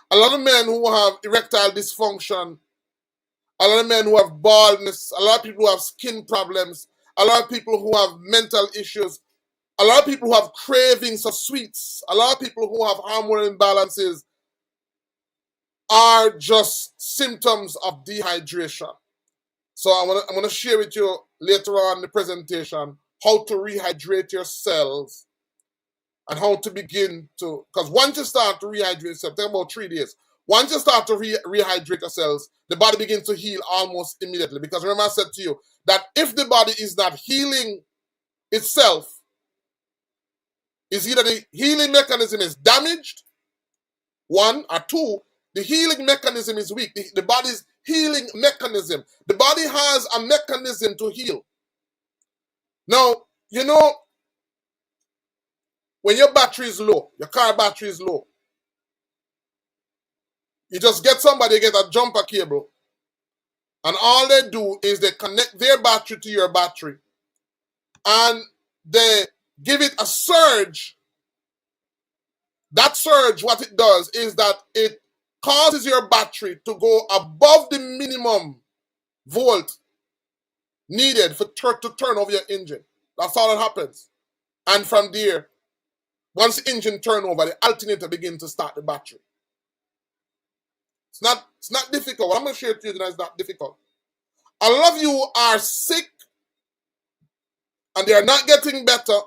A lot of men who have erectile dysfunction, a lot of men who have baldness, a lot of people who have skin problems, a lot of people who have mental issues, a lot of people who have cravings of sweets, a lot of people who have hormonal imbalances are just symptoms of dehydration. So I'm going to share with you later on in the presentation how to rehydrate your cells and how to begin to, because once you start to rehydrate yourself, take about 3 days. Once you start to rehydrate your cells, the body begins to heal almost immediately. Because remember I said to you that if the body is not healing itself, is either the healing mechanism is damaged, one, or two, the healing mechanism is weak. The body's healing mechanism. The body has a mechanism to heal. Now, you know, when your battery is low, your car battery is low, you just get somebody, get a jumper cable, and all they do is they connect their battery to your battery, and they give it a surge. That surge, what it does is that it causes your battery to go above the minimum volt needed to turn over your engine. That's all that happens. And from there, once the engine turn over, the alternator begins to start the battery. It's not difficult. What I'm going to share with you tonight is not difficult. A lot of you are sick and they are not getting better.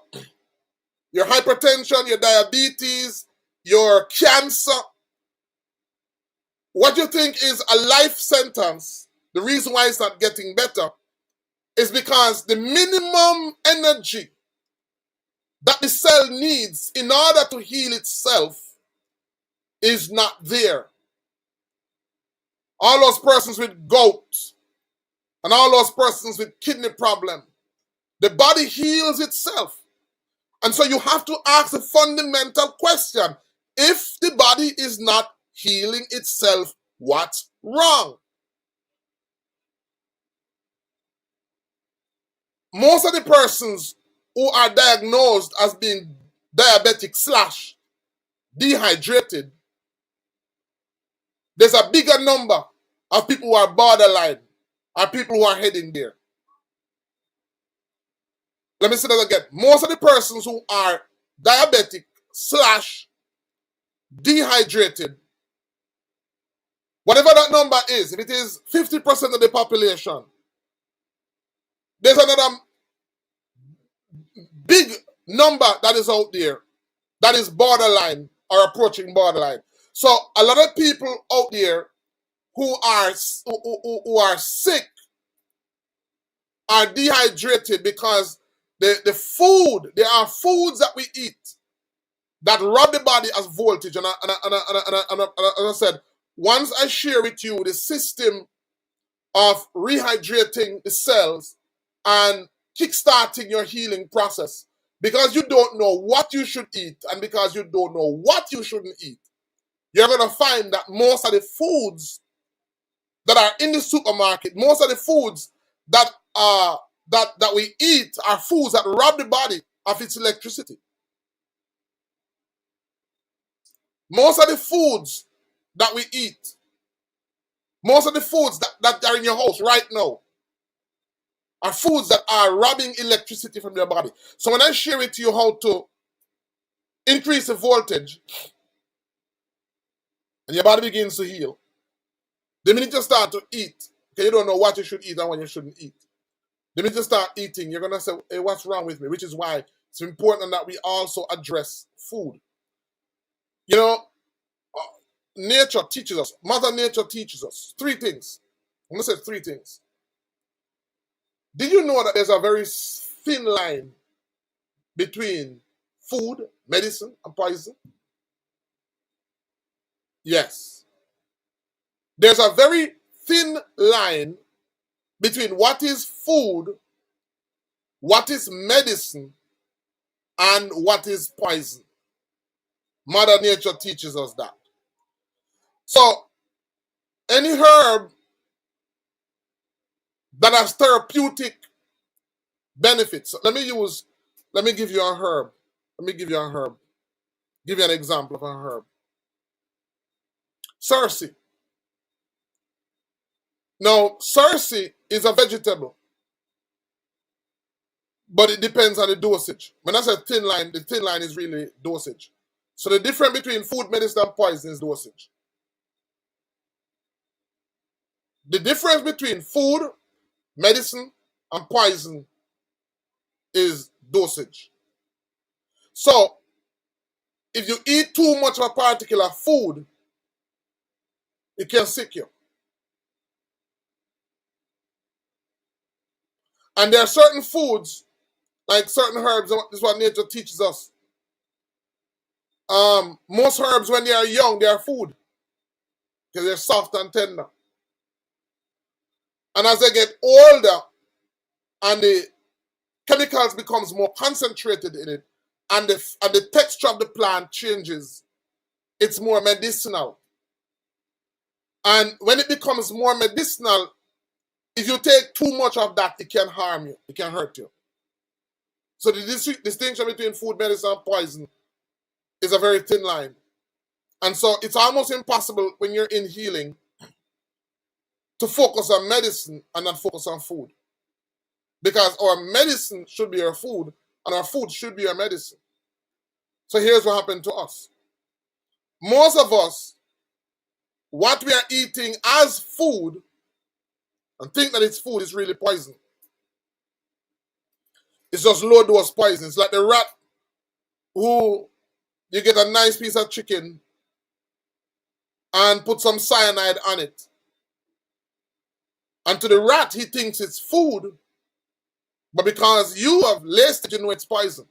Your hypertension, your diabetes, your cancer. What you think is a life sentence, the reason why it's not getting better is because the minimum energy that the cell needs in order to heal itself is not there. All those persons with gout and all those persons with kidney problem, the body heals itself. And so you have to ask the fundamental question. If the body is not healing itself, what's wrong? Most of the persons who are diagnosed as being diabetic / dehydrated, there's a bigger number of people who are borderline, or people who are heading there. Let me say that again. Most of the persons who are diabetic / dehydrated, whatever that number is, if it is 50% of the population, there's another big number that is out there that is borderline or approaching borderline. So a lot of people out there who are sick are dehydrated because the food, there are foods that we eat that rob the body as voltage. And I said, once I share with you the system of rehydrating the cells and kickstarting your healing process, because you don't know what you should eat and because you don't know what you shouldn't eat, you're going to find that most of the foods that are in the supermarket, most of the foods that we eat are foods that rob the body of its electricity. Most of the foods that we eat, most of the foods that are in your house right now, are foods that are robbing electricity from your body. So when I share with you how to increase the voltage and your body begins to heal, the minute you start to eat, okay, you don't know what you should eat and what you shouldn't eat. The minute you start eating, you're going to say, hey, what's wrong with me? Which is why it's important that we also address food. You know, nature teaches us, Mother Nature teaches us three things. I'm going to say three things. Did you know that there's a very thin line between food, medicine, and poison? Yes. There's a very thin line between what is food, what is medicine, and what is poison. Mother Nature teaches us that. So, any herb that has therapeutic benefits. Let me give you a herb. Give you an example of a herb. Cerci. Now, cerci is a vegetable, but it depends on the dosage. When I say thin line, the thin line is really dosage. So the difference between food, medicine, and poison is dosage. The difference between food, medicine, and poison is dosage. So, if you eat too much of a particular food, it can sick you. And there are certain foods, like certain herbs, this is what nature teaches us. Most herbs, when they are young, they are food because they're soft and tender. And as they get older and the chemicals becomes more concentrated in it, and the texture of the plant changes, it's more medicinal. And when it becomes more medicinal, if you take too much of that, it can harm you. It can hurt you. So the distinction between food, medicine, and poison is a very thin line. And so it's almost impossible when you're in healing to focus on medicine and not focus on food. Because our medicine should be our food, and our food should be our medicine. So here's what happened to us. Most of us, what we are eating as food and think that it's food is really poison. It's just low dose poison. It's like the rat who you get a nice piece of chicken and put some cyanide on it. And to the rat, he thinks it's food, but because you have laced it, you know it's poison.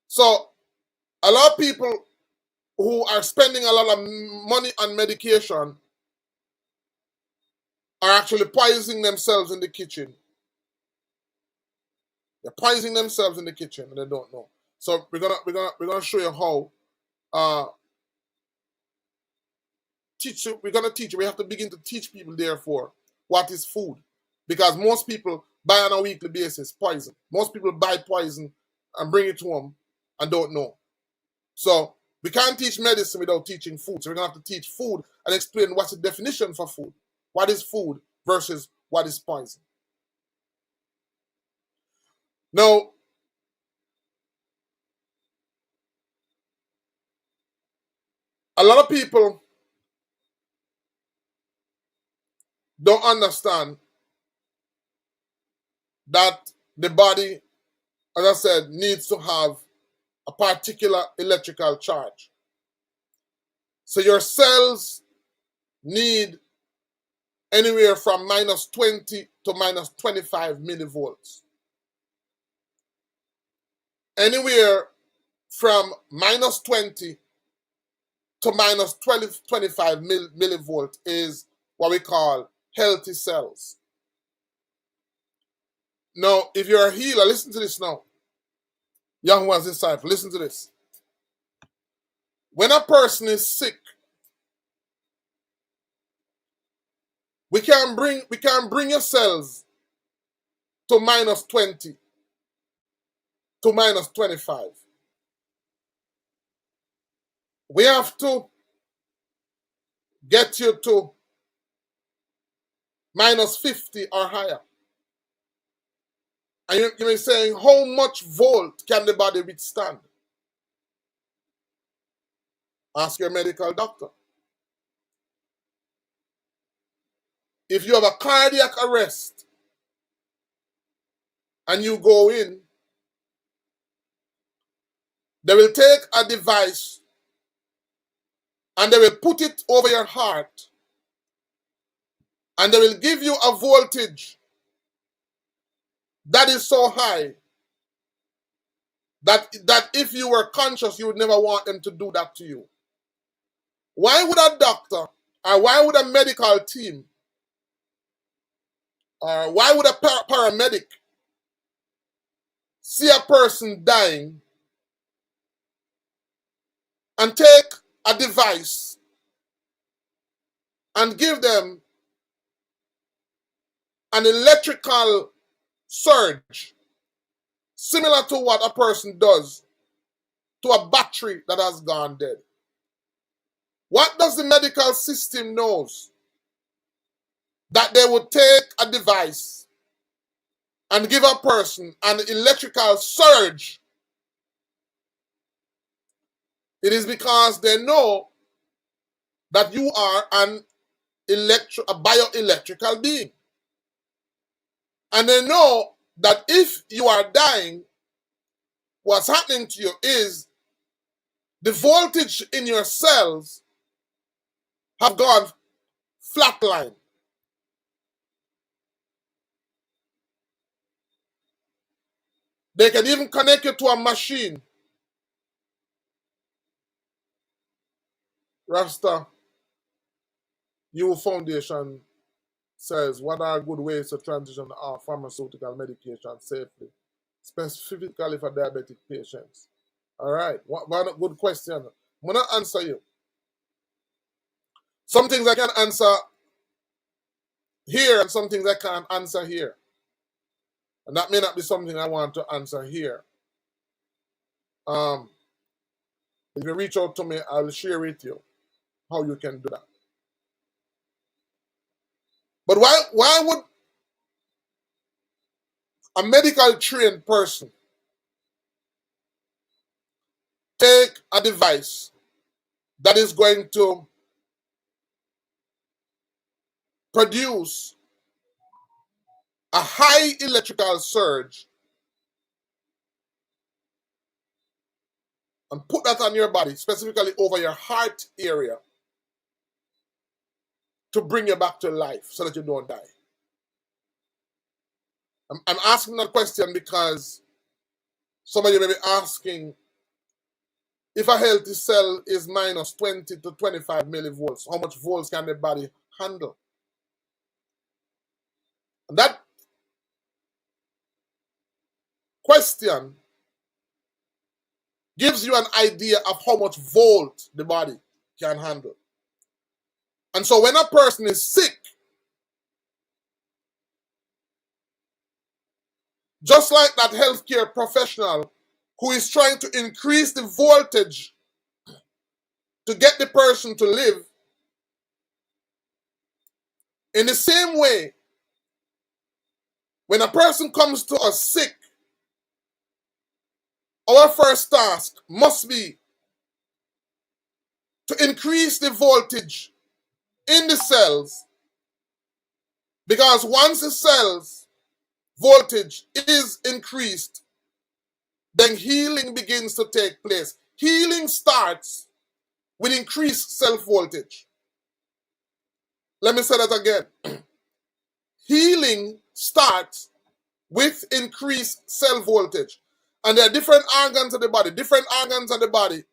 So a lot of people who are spending a lot of money on medication are actually poisoning themselves in the kitchen. They're poisoning themselves in the kitchen and they don't know. So we're gonna show you how we're gonna teach you. We have to begin to teach people, therefore, what is food. Because most people buy on a weekly basis poison. Most people buy poison and bring it to them and don't know. So we can't teach medicine without teaching food. So we're gonna have to teach food and explain what's the definition for food. What is food versus what is poison? Now, a lot of people don't understand that the body, as I said, needs to have a particular electrical charge. So your cells need anywhere from minus 20 to minus 25 millivolts. Anywhere from minus 20 to minus 25 millivolt is what we call healthy cells. Now, if you're a healer, listen to this now. Young one's disciple, listen to this. When a person is sick, we can bring your cells to minus 20 to minus 25. We have to get you to minus 50 or higher. And you may be saying, how much volt can the body withstand? Ask your medical doctor. If you have a cardiac arrest and you go in, they will take a device and they will put it over your heart and they will give you a voltage that is so high that if you were conscious, you would never want them to do that to you. Why would a doctor, or why would a medical team, or why would a paramedic see a person dying and take a device and give them an electrical surge similar to what a person does to a battery that has gone dead? What does the medical system knows? That they would take a device and give a person an electrical surge. It is because they know that you are a bioelectrical being. And they know that if you are dying, what's happening to you is the voltage in your cells have gone flatline. They can even connect you to a machine. Rasta U Foundation says, what are good ways to transition our pharmaceutical medication safely, specifically for diabetic patients? All right, one good question. I'm going to answer you. Some things I can answer here and some things I can't answer here. And that may not be something I want to answer here. If you reach out to me, I'll share with you how you can do that. But why would a medical trained person take a device that is going to produce a high electrical surge and put that on your body, specifically over your heart area, to bring you back to life so that you don't die? I'm asking that question because some of you may be asking, if a healthy cell is minus 20 to 25 millivolts, how much volts can the body handle? And that question gives you an idea of how much volt the body can handle. And so when a person is sick, just like that healthcare professional who is trying to increase the voltage to get the person to live, in the same way, when a person comes to us sick, our first task must be to increase the voltage in the cells, because once the cells voltage is increased, then healing begins to take place. Healing starts with increased cell voltage. Let me say that again. Healing starts with increased cell voltage. And there are different organs of the body. Different organs of the body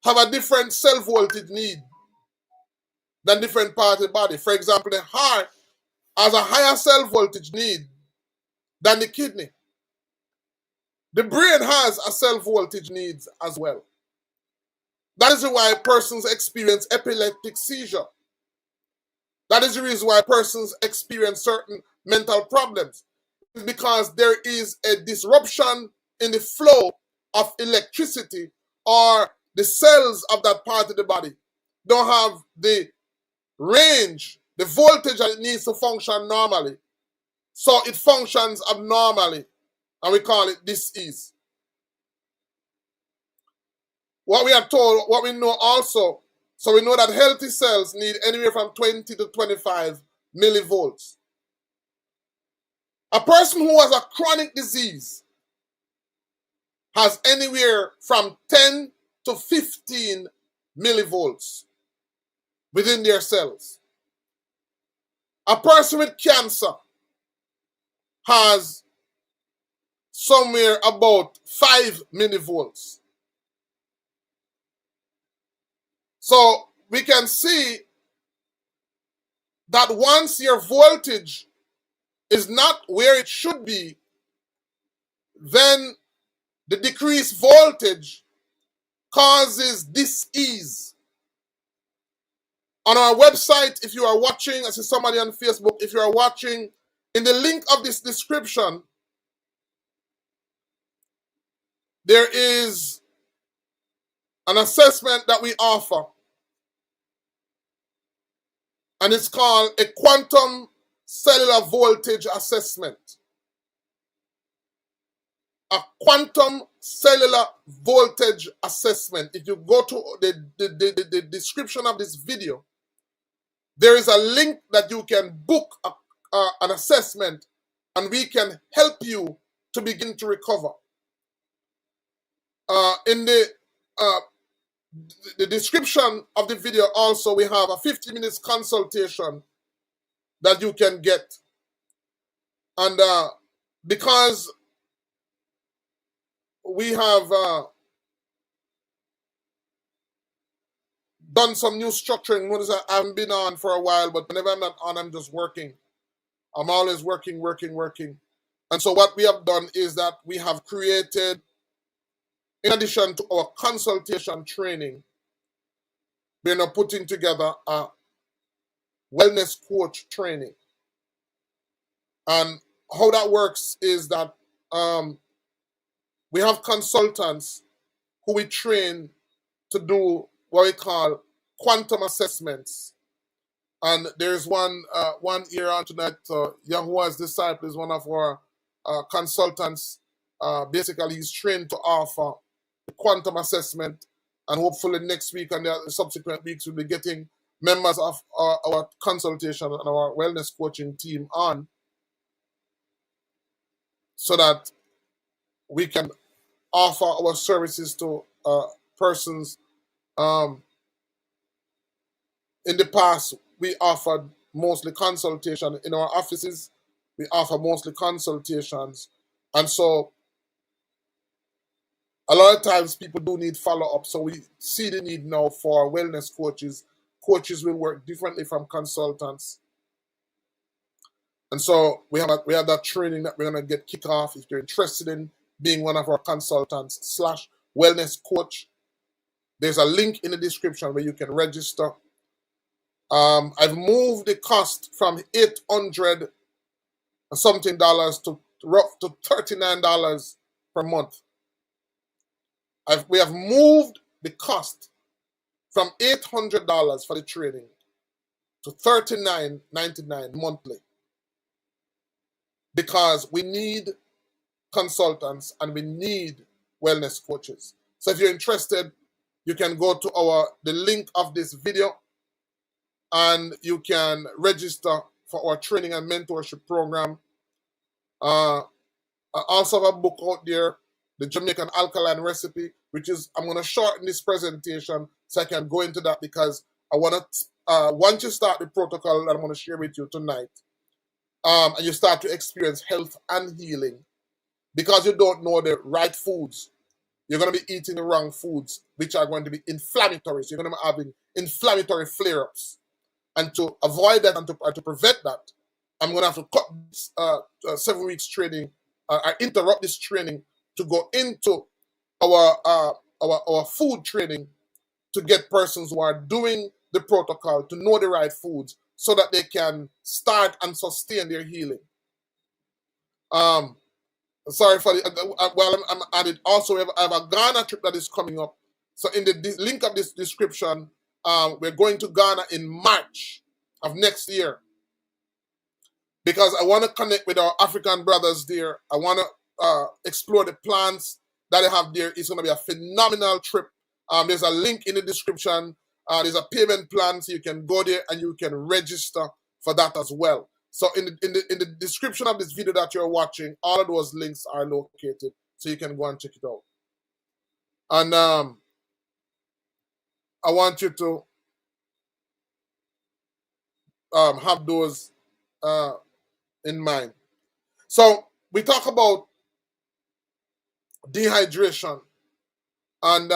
have a different cell voltage need than different parts of the body. For example, the heart has a higher cell voltage need than the kidney. The brain has a cell voltage needs as well. That is why persons experience epileptic seizure. That is the reason why persons experience certain mental problems. It's because there is a disruption in the flow of electricity, or the cells of that part of the body don't have the range the voltage that it needs to function normally. So it functions abnormally, and we call it dis-ease. What we are told, what we know also, so we know that healthy cells need anywhere from 20 to 25 millivolts. A person who has a chronic disease has anywhere from 10 to 15 millivolts within their cells. A person with cancer has somewhere about 5 millivolts. So we can see that once your voltage is not where it should be, then the decreased voltage causes dis-ease. On our website, if you are watching, I see somebody on Facebook, if you are watching, in the link of this description, there is an assessment that we offer, and it's called a quantum cellular voltage assessment. A quantum cellular voltage assessment. If you go to the description of this video, there is a link that you can book an assessment, and we can help you to begin to recover. In the description of the video also, we have a 50 minutes consultation that you can get. And because we have done some new structuring, notice I haven't been on for a while, but whenever I'm not on, I'm just working. I'm always working. And so what we have done is that we have created, in addition to our consultation training, we're now putting together a wellness coach training. And how that works is that we have consultants who we train to do what we call quantum assessments. And there's one here on tonight, Yahuwah's disciple is one of our consultants. Basically, he's trained to offer the quantum assessment, and hopefully next week and the subsequent weeks we'll be getting members of our consultation and our wellness coaching team on, so that we can offer our services to persons. In the past, we offered mostly consultation in our offices. We offer mostly consultations, and so a lot of times people do need follow-up. So we see the need now for wellness coaches. Coaches will work differently from consultants, and so we have that training that we're going to get kick off. If you're interested in being one of our consultants / wellness coach, there's a link in the description where you can register. I've moved the cost from $800 and something dollars to $39 per month. We have moved the cost from $800 for the training to $39.99 monthly, because we need consultants and we need wellness coaches. So if you're interested, you can go to the link of this video, and you can register for our training and mentorship program. I also have a book out there, the Jamaican Alkaline recipe, which is, I'm going to shorten this presentation so I can go into that, because I want to, once you start the protocol that I'm going to share with you tonight, and you start to experience health and healing, because you don't know the right foods, you're going to be eating the wrong foods, which are going to be inflammatory. So you're going to be having inflammatory flare-ups. And to avoid that and to prevent that, I'm going to have to cut this 7 weeks training, I interrupt this training to go into our food training, to get persons who are doing the protocol to know the right foods so that they can start and sustain their healing. Sorry for while I'm at it, also I have a Ghana trip that is coming up. So in the link of this description, we're going to Ghana in March. of next year, because I want to connect with our African brothers there. I want to explore the plans that they have there. It's going to be a phenomenal trip. There's a link in the description. There's a payment plan, so you can go there and you can register for that as well. So in the description of this video that you're watching, all of those links are located, so you can go and check it out. And I want you to have those in mind. So we talk about dehydration, and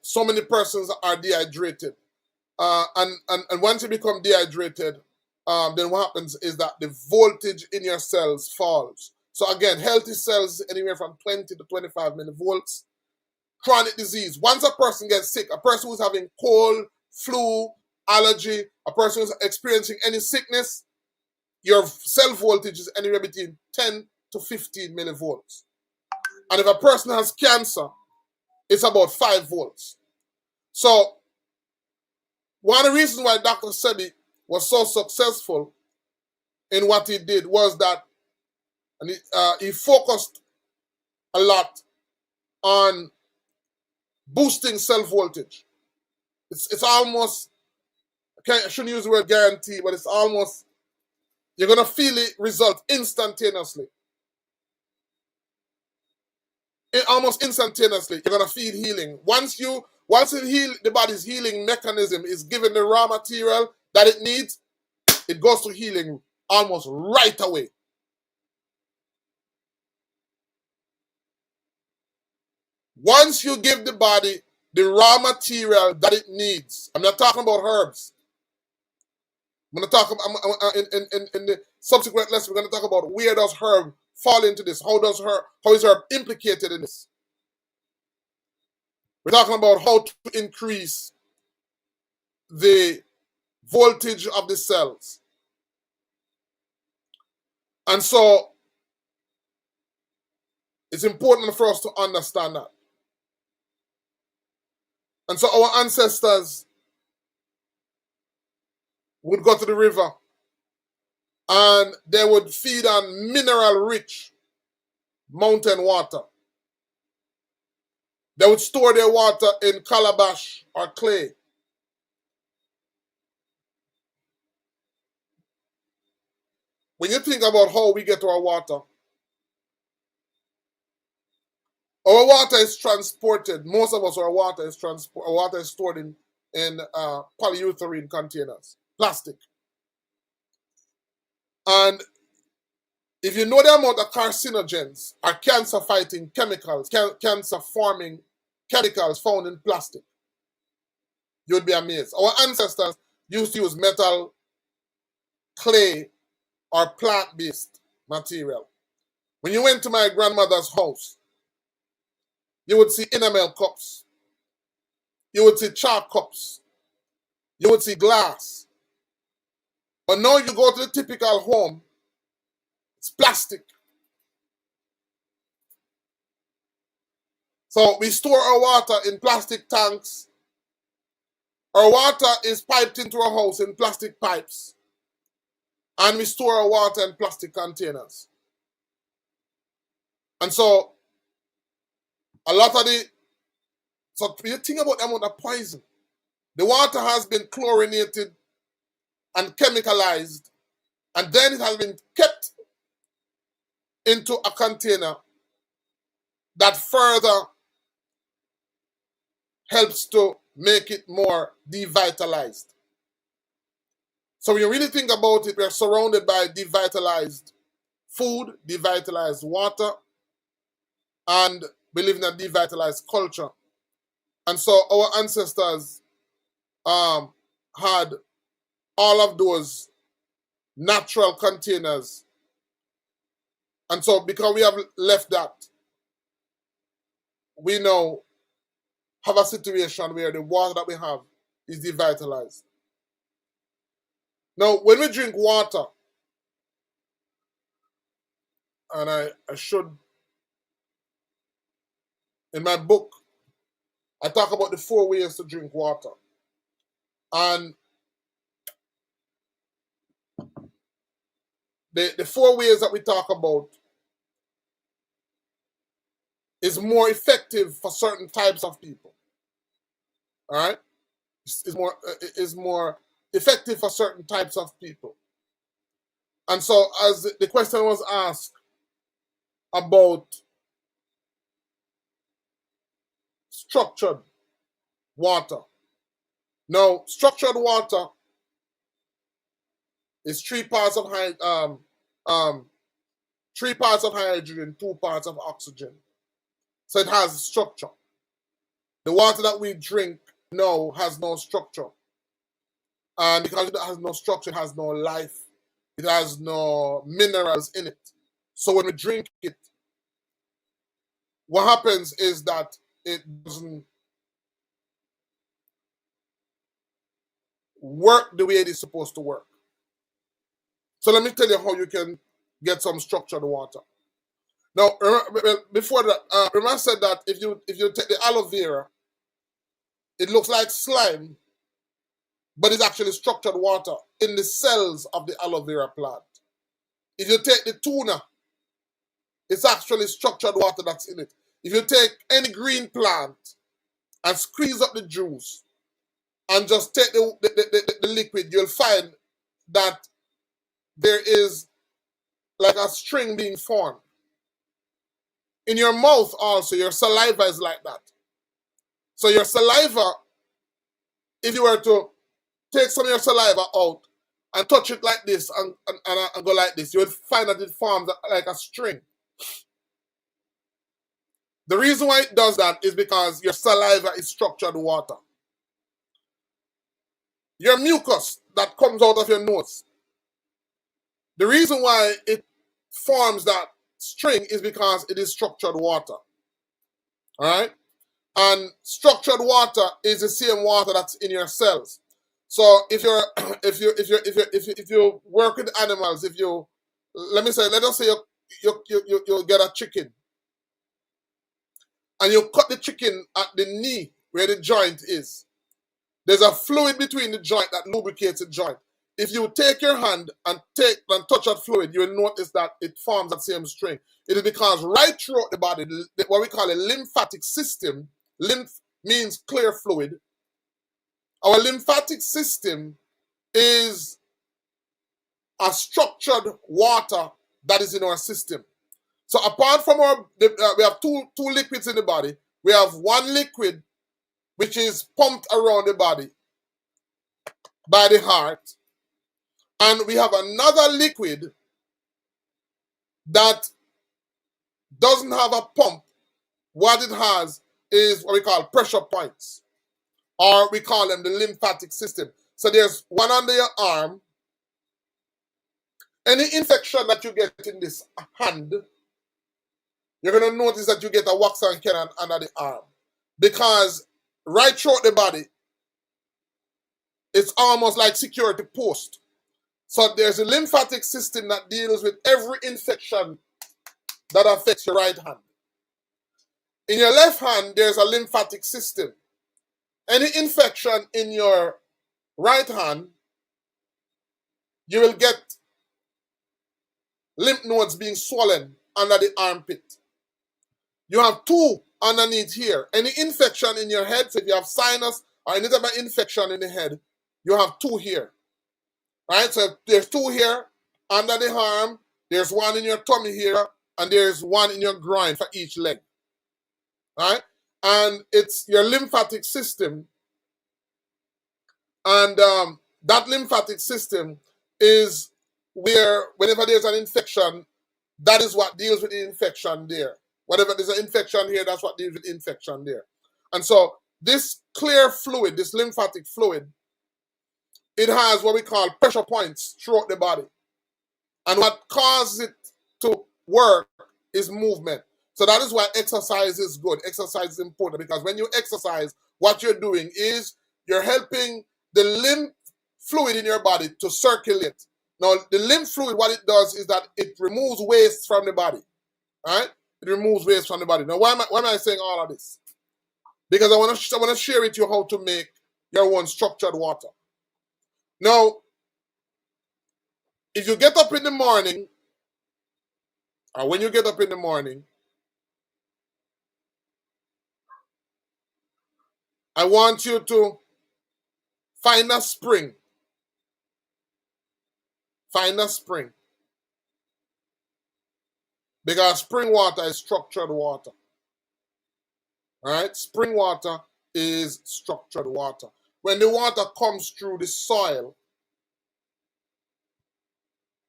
so many persons are dehydrated. And once you become dehydrated, then what happens is that the voltage in your cells falls. So again, healthy cells anywhere from 20 to 25 millivolts. Chronic disease. Once a person gets sick, a person who's having cold, flu, allergy, a person who's experiencing any sickness, your cell voltage is anywhere between 10 to 15 millivolts. And if a person has cancer, it's about 5 volts. So one of the reasons why Dr. Sebi was so successful in what he did was that he focused a lot on boosting cell voltage. It's almost, I shouldn't use the word guarantee, but it's almost, you're going to feel it result instantaneously. Almost instantaneously, you're going to feel healing. Once the body's healing mechanism is given the raw material that it needs, it goes to healing almost right away. Once you give the body the raw material that it needs, I'm not talking about herbs. I'm going to talk about, in the subsequent lesson, we're going to talk about where does herb fall into this? How is herb implicated in this? We're talking about how to increase the voltage of the cells. And so it's important for us to understand that. And so our ancestors would go to the river and they would feed on mineral-rich mountain water. They would store their water in calabash or clay. When you think about how we get our water is transported. Most of us, our water is stored in polyurethane containers, plastic. And if you know the amount of carcinogens or cancer-fighting chemicals, cancer-forming chemicals found in plastic, you would be amazed. Our ancestors used to use metal, clay, or plant-based material. When you went to my grandmother's house, you would see enamel cups. You would see chalk cups. You would see glass. But now you go to the typical home, it's plastic. So we store our water in plastic tanks. Our water is piped into our house in plastic pipes. And we store our water in plastic containers. And so a lot of so you think about the amount of poison. The water has been chlorinated and chemicalized, and then it has been kept into a container that further helps to make it more devitalized. So when you really think about it, we're surrounded by devitalized food, devitalized water, and we live in a devitalized culture. And so our ancestors had all of those natural containers. And so because we have left that, we now have a situation where the water that we have is devitalized. Now, when we drink water, and I should, in my book, I talk about the 4 ways to drink water. And the 4 ways that we talk about is more effective for certain types of people. All right, is more effective for certain types of people. And so, as the question was asked about structured water. Now, structured water is 3 parts of 3 parts of hydrogen, 2 parts of oxygen. So it has structure. The water that we drink now has no structure. And because it has no structure, it has no life. It has no minerals in it. So when we drink it, what happens is that it doesn't work the way it is supposed to work. So let me tell you how you can get some structured water. Now, before that, remember I said that if you take the aloe vera, it looks like slime, but it's actually structured water in the cells of the aloe vera plant. If you take the tuna, it's actually structured water that's in it. If you take any green plant and squeeze up the juice and just take the liquid, you'll find that there is like a string being formed. In your mouth also, your saliva is like that. So your saliva, if you were to take some of your saliva out and touch it like this and go like this, you would find that it forms like a string. The reason why it does that is because your saliva is structured water. Your mucus that comes out of your nose, the reason why it forms that string is because it is structured water. All right? And structured water is the same water that's in your cells. So if you work with animals, let us say you get a chicken and you cut the chicken at the knee where the joint is. There's a fluid between the joint that lubricates the joint. If you take your hand and touch that fluid, you will notice that it forms that same string. It is because right throughout the body, what we call a lymphatic system, lymph means clear fluid. Our lymphatic system is a structured water that is in our system. So apart from we have two liquids in the body. We have one liquid which is pumped around the body by the heart. And we have another liquid that doesn't have a pump. What it has is what we call pressure points, or we call them the lymphatic system. So there's one under your arm. Any infection that you get in this hand, you're going to notice that you get a wax and cannon under the arm. Because right throughout the body, it's almost like security post. So there's a lymphatic system that deals with every infection that affects your right hand. In your left hand, there's a lymphatic system. Any infection in your right hand, you will get lymph nodes being swollen under the armpit. You have 2 underneath here. Any infection in your head, so if you have sinus or any type of infection in the head, you have 2 here. Right? So there's 2 here under the arm, there's 1 in your tummy here, and there's 1 in your groin for each leg. Right? And it's your lymphatic system. And that lymphatic system is where, whenever there's an infection, that is what deals with the infection there. Whenever there's an infection here, that's what deals with the infection there. And so this clear fluid, this lymphatic fluid, it has what we call pressure points throughout the body. And what causes it to work is movement. So that is why exercise is good. Exercise is important because when you exercise, what you're doing is you're helping the lymph fluid in your body to circulate. Now, the lymph fluid, what it does is that it removes waste from the body. All right? It removes waste from the body. Now, why am I saying all of this? Because I want to share with you how to make your own structured water. Now, if you get up in the morning, or when you get up in the morning, I want you to find a spring. Find a spring. Because spring water is structured water. All right? Spring water is structured water. When the water comes through the soil,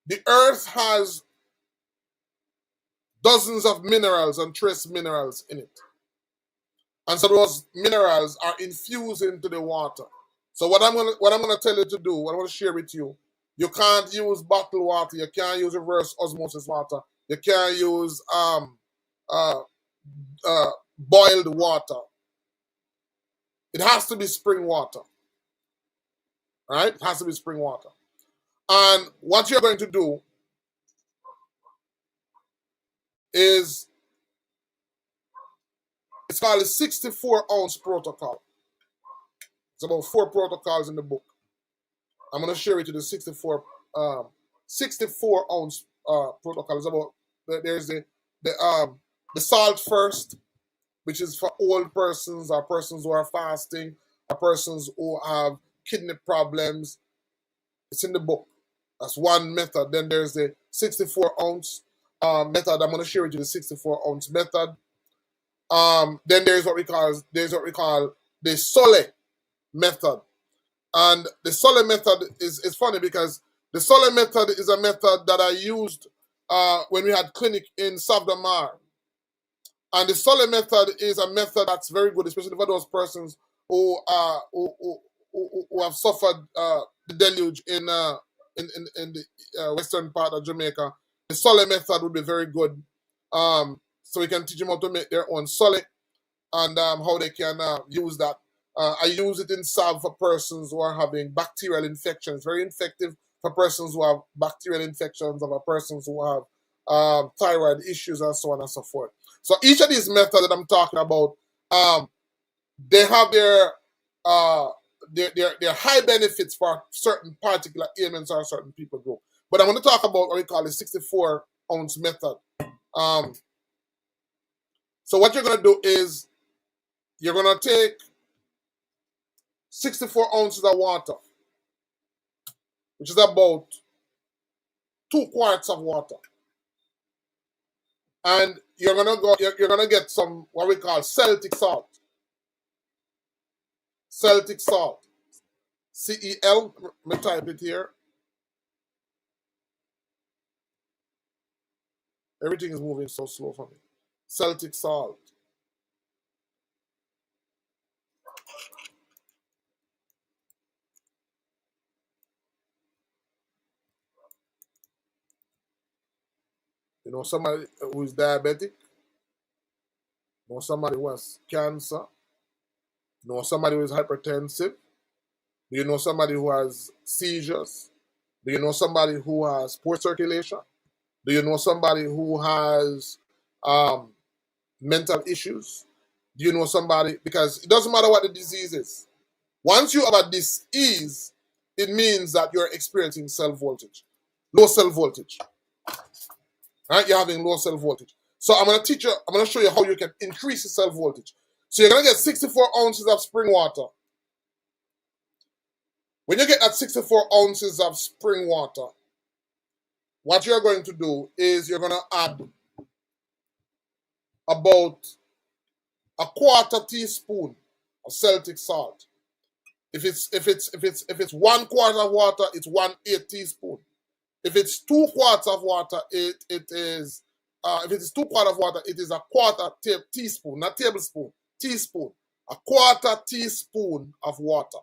the earth has dozens of minerals and trace minerals in it. And so those minerals are infused into the water. So what I'm gonna tell you to do, what I'm gonna share with you, you can't use bottled water, you can't use reverse osmosis water, you can't use uh, boiled water. It has to be spring water. Right? It has to be spring water. And what you're going to do is, it's called a 64-ounce protocol. It's about 4 protocols in the book. I'm going to share it to the 64-ounce protocol. It's about, there's the salt first, which is for old persons or persons who are fasting or persons who have kidney problems. It's in the book. That's one method. Then there's the 64-ounce method. I'm going to share with you the 64-ounce method. Then there's what we call the Sole method. And the Sole method is funny because the Sole method is a method that I used when we had clinic in Savdamar. And the Sole method is a method that's very good, especially for those persons who have suffered the deluge in the western part of Jamaica. The Sole method would be very good. So we can teach them how to make their own Sole and how they can use that. I use it in salve for persons who are having bacterial infections. Very effective for persons who have bacterial infections, or for persons who have thyroid issues, and so on and so forth. So each of these methods that I'm talking about, they have their high benefits for certain particular ailments or certain people group. But I want to talk about what we call the 64-ounce method. So what you're going to do is you're going to take 64 ounces of water, which is about 2 quarts of water. And you're gonna get some what we call Celtic salt. Celtic salt. CEL, let me type it here. Everything is moving so slow for me. Celtic salt. You know somebody who is diabetic? You know somebody who has cancer? You know somebody who is hypertensive? Do you know somebody who has seizures? Do you know somebody who has poor circulation? Do you know somebody who has mental issues? Do you know somebody? Because it doesn't matter what the disease is. Once you have a disease, it means that you're experiencing cell voltage, low cell voltage. Right? You're having low cell voltage. So I'm going to show you how you can increase the cell voltage. So you're going to get 64 ounces of spring water. When you get that 64 ounces of spring water, what you're going to do is you're going to add about a quarter teaspoon of Celtic salt. If it's 1 quart of water, it's 1/8 teaspoon. If it's 2 quarts of water, it is if it is 2 quarts of water, it is a quarter teaspoon, not tablespoon, teaspoon. A quarter teaspoon of water.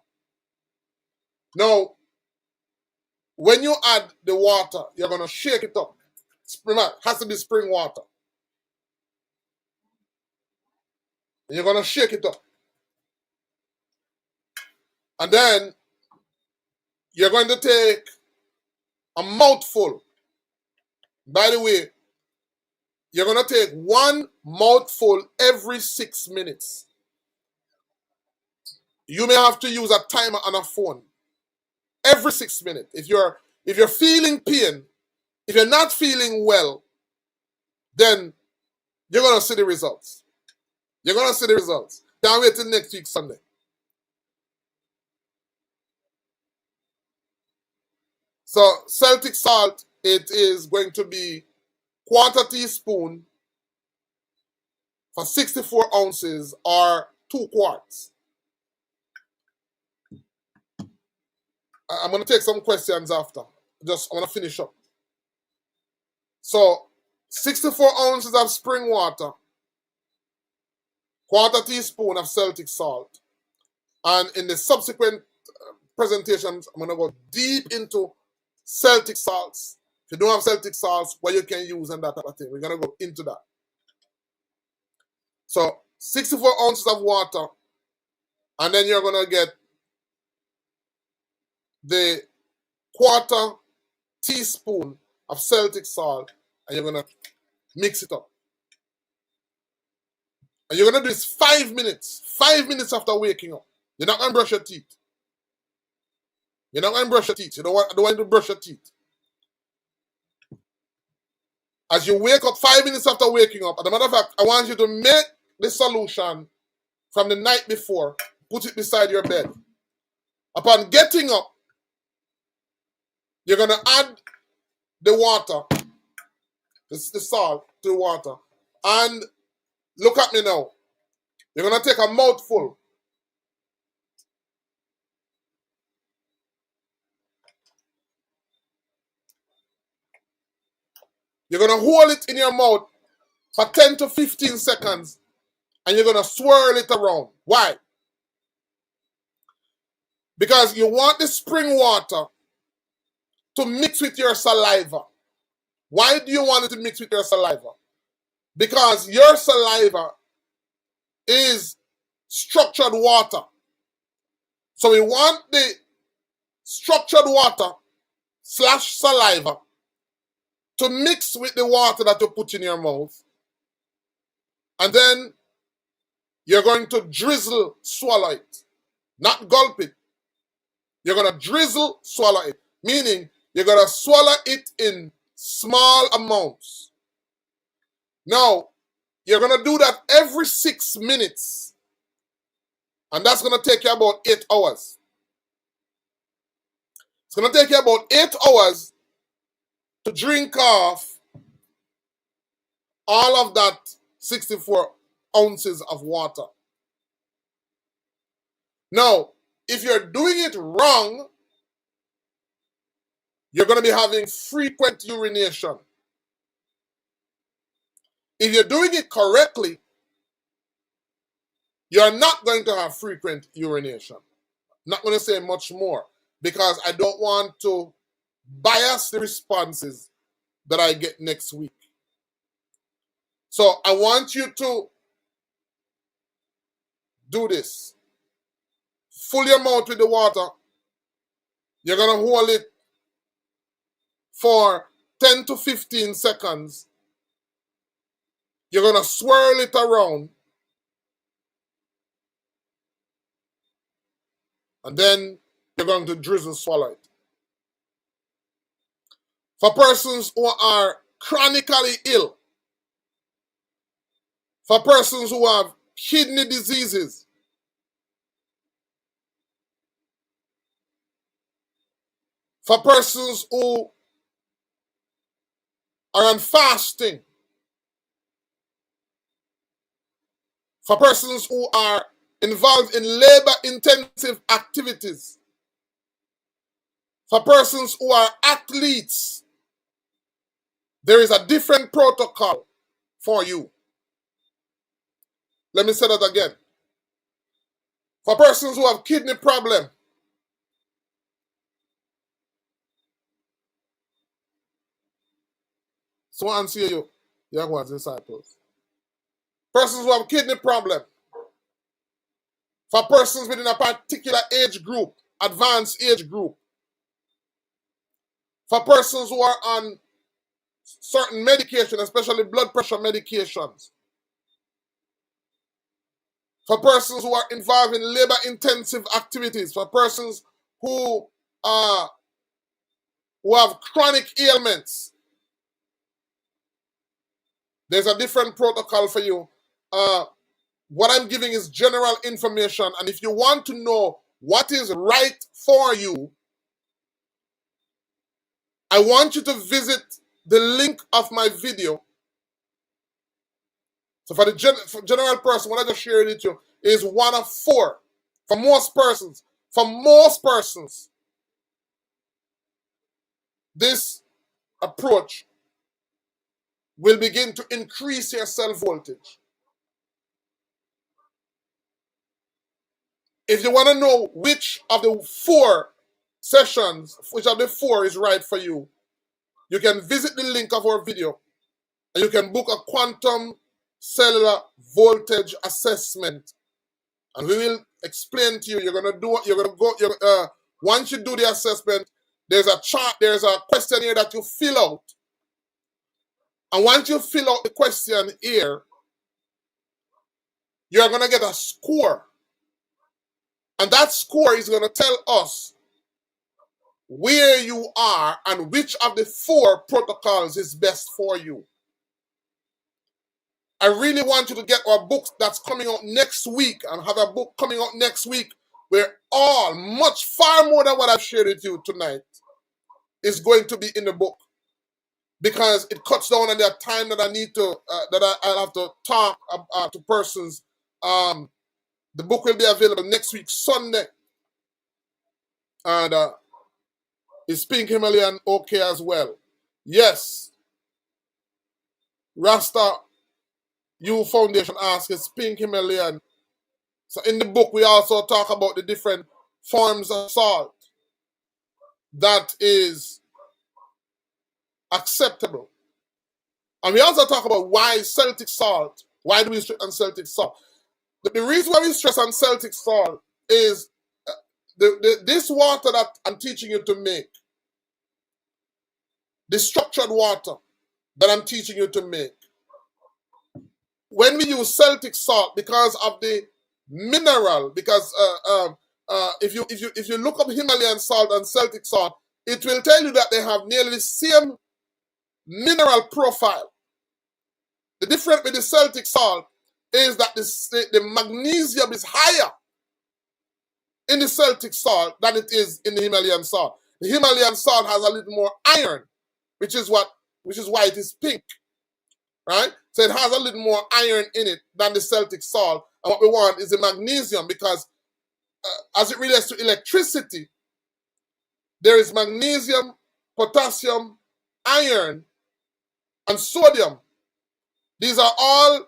Now, when you add the water, you're gonna shake it up. It has to be spring water. And you're gonna shake it up. And then you're going to take a mouthful. By the way, you're going to take 1 mouthful every 6 minutes. You may have to use a timer on a phone every 6 minutes. If you're If you're feeling pain, if you're not feeling well, then you're going to see the results. You're going to see the results. Can't wait till next week, Sunday. So Celtic salt, it is going to be 1/4 teaspoon for 64 ounces or 2 quarts. I'm going to take some questions after. I want to finish up. So 64 ounces of spring water, 1/4 teaspoon of Celtic salt. And in the subsequent presentations, I'm going to go deep into Celtic salts. If you don't have Celtic salts, what you can use and that type of thing. We're going to go into that. So 64 ounces of water, and then you're going to get the 1/4 teaspoon of Celtic salt, and you're going to mix it up. And you're going to do this 5 minutes. 5 minutes after waking up. You're not going to brush your teeth. You're not going to brush your teeth. You don't want you to brush your teeth. As you wake up 5 minutes after waking up, as a matter of fact, I want you to make the solution from the night before, put it beside your bed. Upon getting up, you're going to add the water, the salt to the water. And look at me now. You're going to take a mouthful. You're going to hold it in your mouth for 10 to 15 seconds, and you're going to swirl it around. Why? Because you want the spring water to mix with your saliva. Why do you want it to mix with your saliva? Because your saliva is structured water. So we want the structured water / saliva to mix with the water that you put in your mouth. And then you're going to drizzle, swallow it. Not gulp it. You're going to drizzle, swallow it. Meaning, you're going to swallow it in small amounts. Now, you're going to do that every 6 minutes. And that's going to take you about 8 hours. It's going to take you about 8 hours to drink off all of that 64 ounces of water. Now, if you're doing it wrong, you're going to be having frequent urination. If you're doing it correctly, you're not going to have frequent urination. I'm not going to say much more because I don't want to bias the responses that I get next week. So I want you to do this. Fill your mouth with the water. You're going to hold it for 10 to 15 seconds. You're going to swirl it around. And then you're going to drizzle, swallow it. For persons who are chronically ill, for persons who have kidney diseases, for persons who are on fasting, for persons who are involved in labor-intensive activities, for persons who are athletes, there is a different protocol for you. Let me say that again. For persons who have kidney problem, so I answer you, young ones, disciples. Persons who have kidney problem, for persons within a particular age group, advanced age group, for persons who are on certain medication, especially blood pressure medications, for persons who are involved in labor-intensive activities, for persons who who have chronic ailments, there's a different protocol for you. What I'm giving is general information, and if you want to know what is right for you, I want you to visit the link of my video. So for the general person, what I just shared with you is one of four. For most persons, this approach will begin to increase your cell voltage. If you want to know which of the four sessions, which of the four is right for you, you can visit the link of our video and you can book a quantum cellular voltage assessment. And we will explain to you, once you do the assessment, there's a chart, there's a questionnaire that you fill out. And once you fill out the questionnaire, you're going to get a score. And that score is going to tell us where you are and which of the four protocols is best for you. I really want you to get our book that's coming out next week, and have a book coming out next week where far more than what I've shared with you tonight is going to be in the book, because it cuts down on the time that I need to, I'll have to talk to persons. The book will be available next week, Sunday. And is Pink Himalayan okay as well? Yes. Rasta U Foundation asks, is Pink Himalayan? So in the book, we also talk about the different forms of salt that is acceptable. And we also talk about why Celtic salt. Why do we stress on Celtic salt? The reason why we stress on Celtic salt is this water that I'm teaching you to make, the structured water that I'm teaching you to make, when we use Celtic salt, because of the mineral, because if you look up Himalayan salt and Celtic salt, it will tell you that they have nearly the same mineral profile. The difference with the Celtic salt is that the magnesium is higher in the Celtic salt than it is in the Himalayan salt. The Himalayan salt has a little more iron, which is why it is pink, right? So it has a little more iron in it than the Celtic salt. And what we want is the magnesium, because as it relates to electricity, there is magnesium, potassium, iron, and sodium. These are all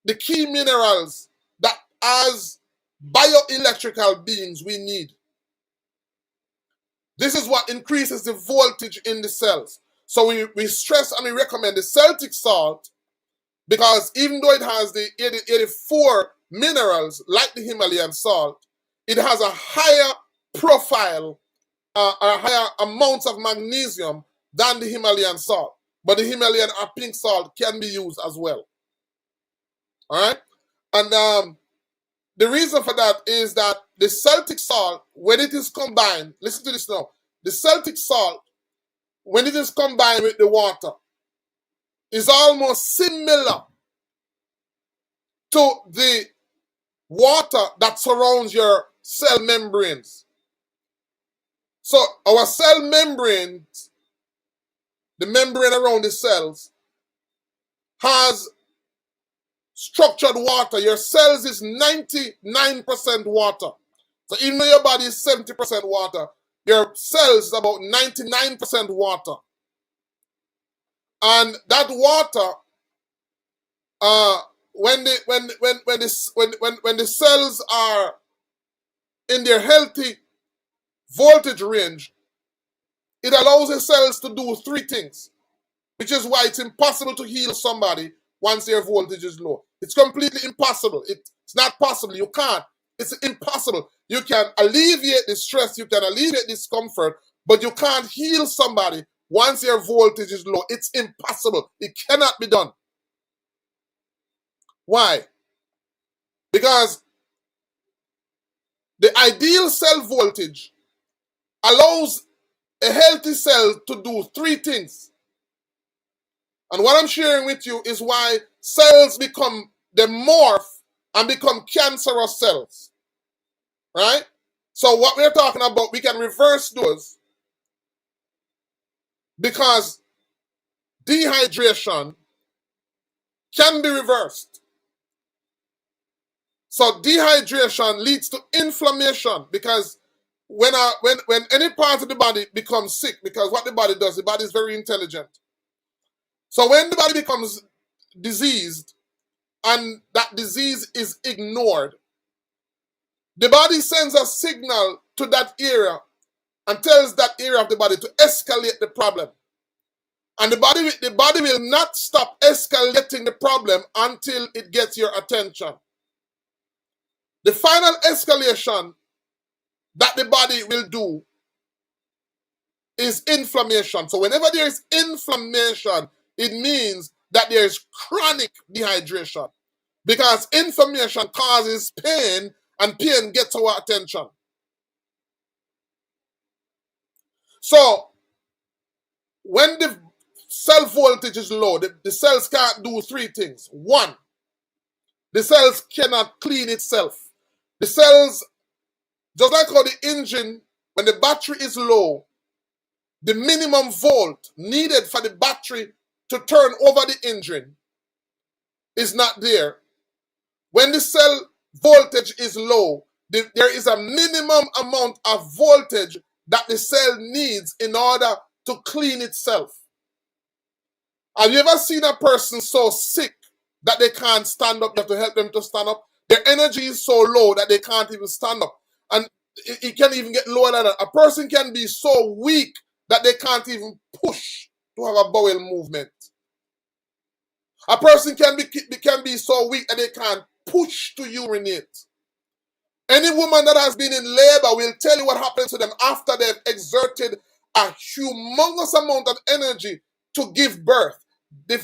the key minerals that as bioelectrical beings we need. This is what increases the voltage in the cells. So we stress and we recommend the Celtic salt, because even though it has the 84 minerals like the Himalayan salt, it has a higher profile, a higher amounts of magnesium than the Himalayan salt. But the Himalayan or pink salt can be used as well. All right? And the reason for that is that the Celtic salt, when it is combined, listen to this now, the Celtic salt, when it is combined with the water, is almost similar to the water that surrounds your cell membranes. So our cell membranes, the membrane around the cells, has structured water. Your cells is 99% water. So even though your body is 70% water, your cells is about 99% water. And that water, when the cells are in their healthy voltage range, it allows the cells to do three things, which is why it's impossible to heal somebody once their voltage is low. It's completely impossible. It's not possible. You can't. It's impossible. You can alleviate the stress, you can alleviate discomfort, but you can't heal somebody once their voltage is low. It's impossible. It cannot be done. Why? Because the ideal cell voltage allows a healthy cell to do three things. And what I'm sharing with you is why cells they morph and become cancerous cells. Right? So what we're talking about, we can reverse those because dehydration can be reversed. So dehydration leads to inflammation because when any part of the body becomes sick, because what the body does, the body is very intelligent. So when the body becomes diseased and that disease is ignored, the body sends a signal to that area and tells that area of the body to escalate the problem. And the body will not stop escalating the problem until it gets your attention. The final escalation that the body will do is inflammation. So whenever there is inflammation, it means that there is chronic dehydration. Because inflammation causes pain, and pain gets our attention. So when the cell voltage is low, the cells can't do three things. One, the cells cannot clean itself. The cells, just like how the engine, when the battery is low, the minimum volt needed for the battery to turn over the engine is not there. When the cell voltage is low, there is a minimum amount of voltage that the cell needs in order to clean itself. Have you ever seen a person so sick that they can't stand up? You have to help them to stand up. Their energy is so low that they can't even stand up. And it can't even get lower than that. A person can be so weak that they can't even push to have a bowel movement. A person can be so weak that they can't push to urinate. Any woman that has been in labor will tell you what happens to them after they've exerted a humongous amount of energy to give birth.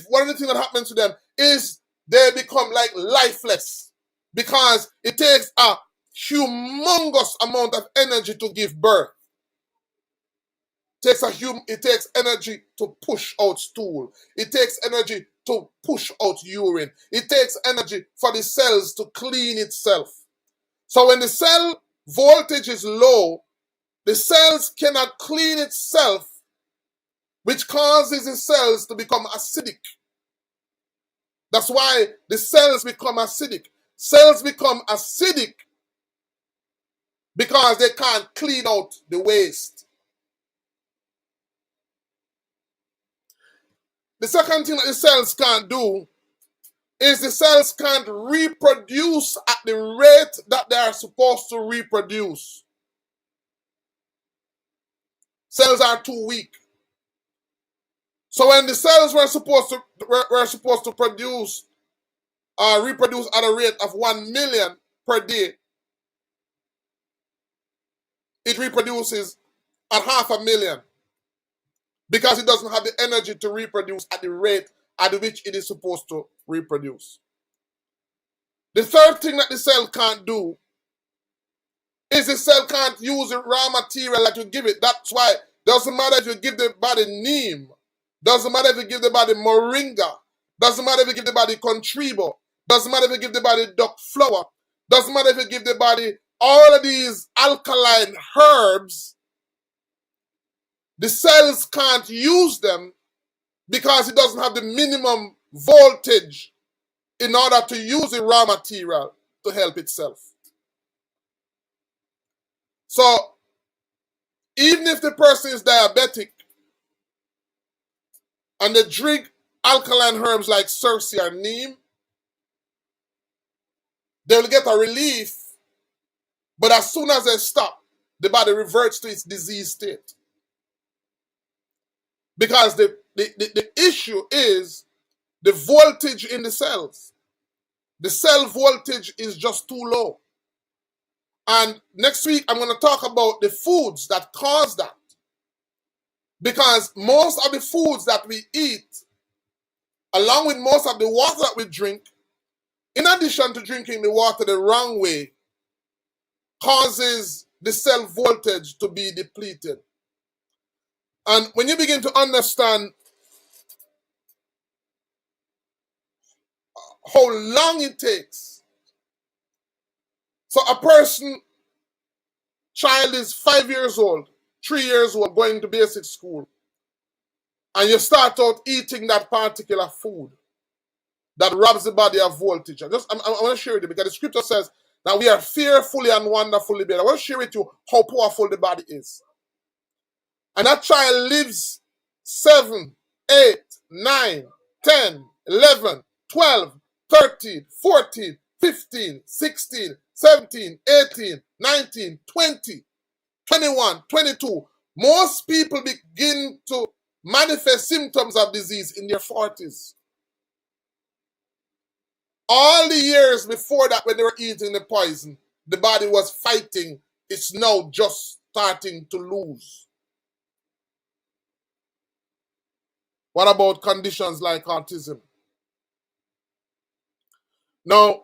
One of the things that happens to them is they become like lifeless because it takes a humongous amount of energy to give birth. It takes energy to push out stool. It takes energy to push out urine. It takes energy for the cells to clean itself. So when the cell voltage is low, the cells cannot clean itself, which causes the cells to become acidic. That's why the cells become acidic. Cells become acidic because they can't clean out the waste. The second thing that the cells can't do is the cells can't reproduce at the rate that they are supposed to reproduce. Cells are too weak. So when the cells were supposed to reproduce at a rate of 1 million per day, it reproduces at 500,000 because it doesn't have the energy to reproduce at the rate at which it is supposed to reproduce. The third thing that the cell can't do is the cell can't use the raw material that you give it. That's why it doesn't matter if you give the body neem, doesn't matter if you give the body moringa, doesn't matter if you give the body contribo, doesn't matter if you give the body duck flower, doesn't matter if you give the body all of these alkaline herbs, the cells can't use them because it doesn't have the minimum voltage in order to use the raw material to help itself. So even if the person is diabetic and they drink alkaline herbs like cerci or neem, they will get a relief, but as soon as they stop, the body reverts to its disease state. Because the issue is the voltage in the cells. The cell voltage is just too low. And next week, I'm going to talk about the foods that cause that. Because most of the foods that we eat, along with most of the water that we drink, in addition to drinking the water the wrong way, causes the cell voltage to be depleted. And when you begin to understand how long it takes, so a person, child is 5 years old, 3 years old, going to basic school, and you start out eating that particular food that robs the body of voltage. I want to share with you because the scripture says that we are fearfully and wonderfully made. I want to share with you how powerful the body is. And that child lives 7, 8, 9, 10, 11, 12, 13, 14, 15, 16, 17, 18, 19, 20, 21, 22. Most people begin to manifest symptoms of disease in their 40s. All the years before that, when they were eating the poison, the body was fighting. It's now just starting to lose. What about conditions like autism? Now,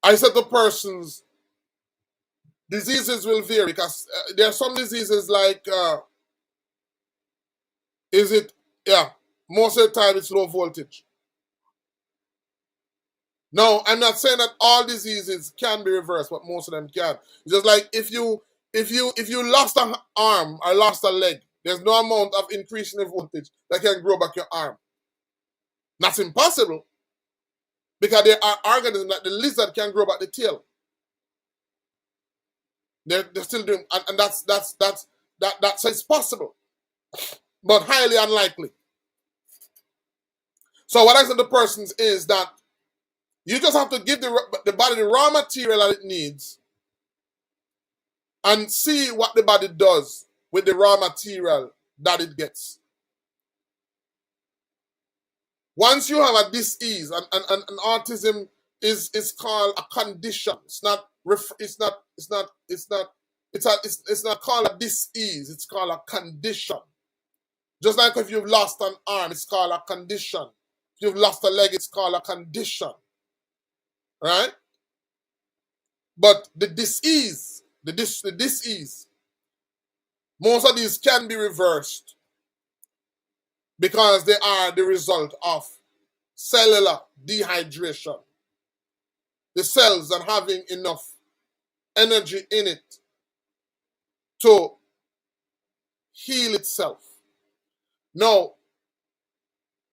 I said to persons, diseases will vary because there are some diseases like, most of the time it's low voltage. No, I'm not saying that all diseases can be reversed, but most of them can. It's just like if you lost an arm or lost a leg, there's no amount of increase in the voltage that can grow back your arm. That's impossible because there are organisms like the lizard can grow back the tail. They're still doing, and that's it's possible, but highly unlikely. So what I said to persons is that you just have to give the body the raw material that it needs and see what the body does with the raw material that it gets. Once you have a disease, and autism is called a condition. It's not called a disease. It's called a condition. Just like if you've lost an arm, it's called a condition. If you've lost a leg, it's called a condition. Right? But the disease, most of these can be reversed because they are the result of cellular dehydration. The cells are having enough energy in it to heal itself. Now,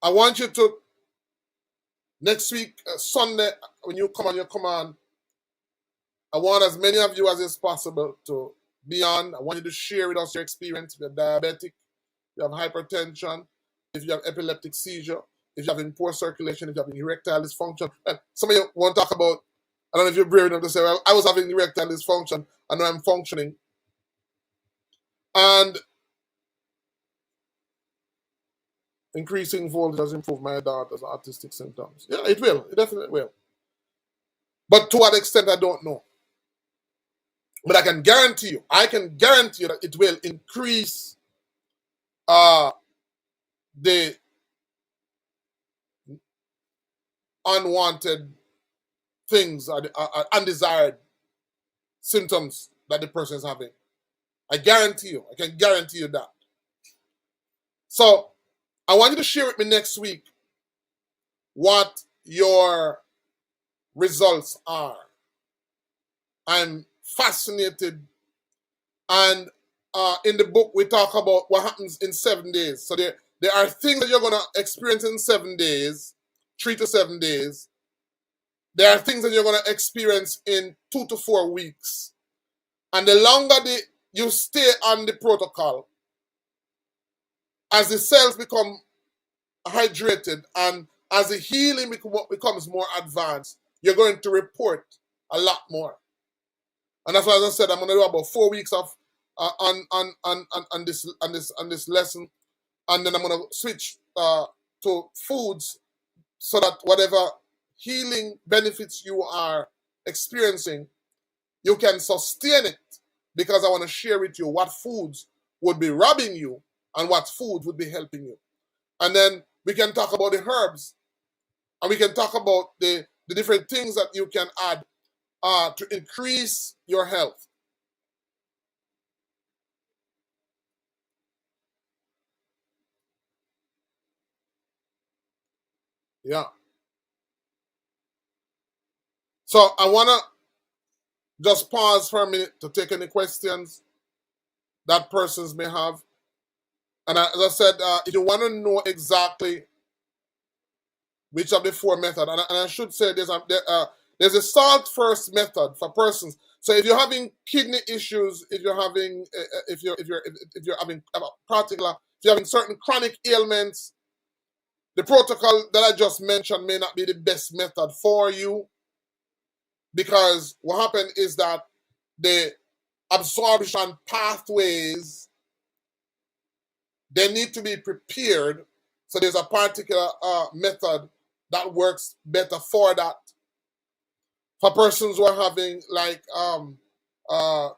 I want you to, next week, Sunday, when you come on your command, I want as many of you as is possible to be on. I want you to share with us your experience. If you're diabetic, if you have hypertension, if you have epileptic seizure, if you're having poor circulation, if you're having erectile dysfunction. And some of you want to talk about, I don't know if you're brave enough to say, well, I was having erectile dysfunction, and now I'm functioning. And increasing voltage has improved my daughter's autistic symptoms. Yeah, it will. It definitely will. But to what extent, I don't know. But I can guarantee you that it will increase the unwanted things or the undesired symptoms that the person is having. I guarantee you. I can guarantee you that. So I want you to share with me next week what your results are. I'm fascinated. And in the book, we talk about what happens in 7 days. So there are things that you're going to experience in 7 days, 3 to 7 days. There are things that you're going to experience in 2 to 4 weeks. And the longer you stay on the protocol, as the cells become hydrated and as the healing becomes more advanced, you're going to report a lot more. And that's why, as I said, I'm going to do about 4 weeks of on this lesson, and then I'm going to switch to foods so that whatever healing benefits you are experiencing, you can sustain it, because I want to share with you what foods would be robbing you and what food would be helping you. And then we can talk about the herbs, and we can talk about the different things that you can add to increase your health. Yeah. So I want to just pause for a minute to take any questions that persons may have. And as I said, if you want to know exactly which of the four methods, and I should say there's a salt first method for persons. So if you're having kidney issues, if you're having if you're having particular, if you're having certain chronic ailments, the protocol that I just mentioned may not be the best method for you, because what happened is that the absorption pathways, they need to be prepared. So there's a particular method that works better for that. For persons who are having like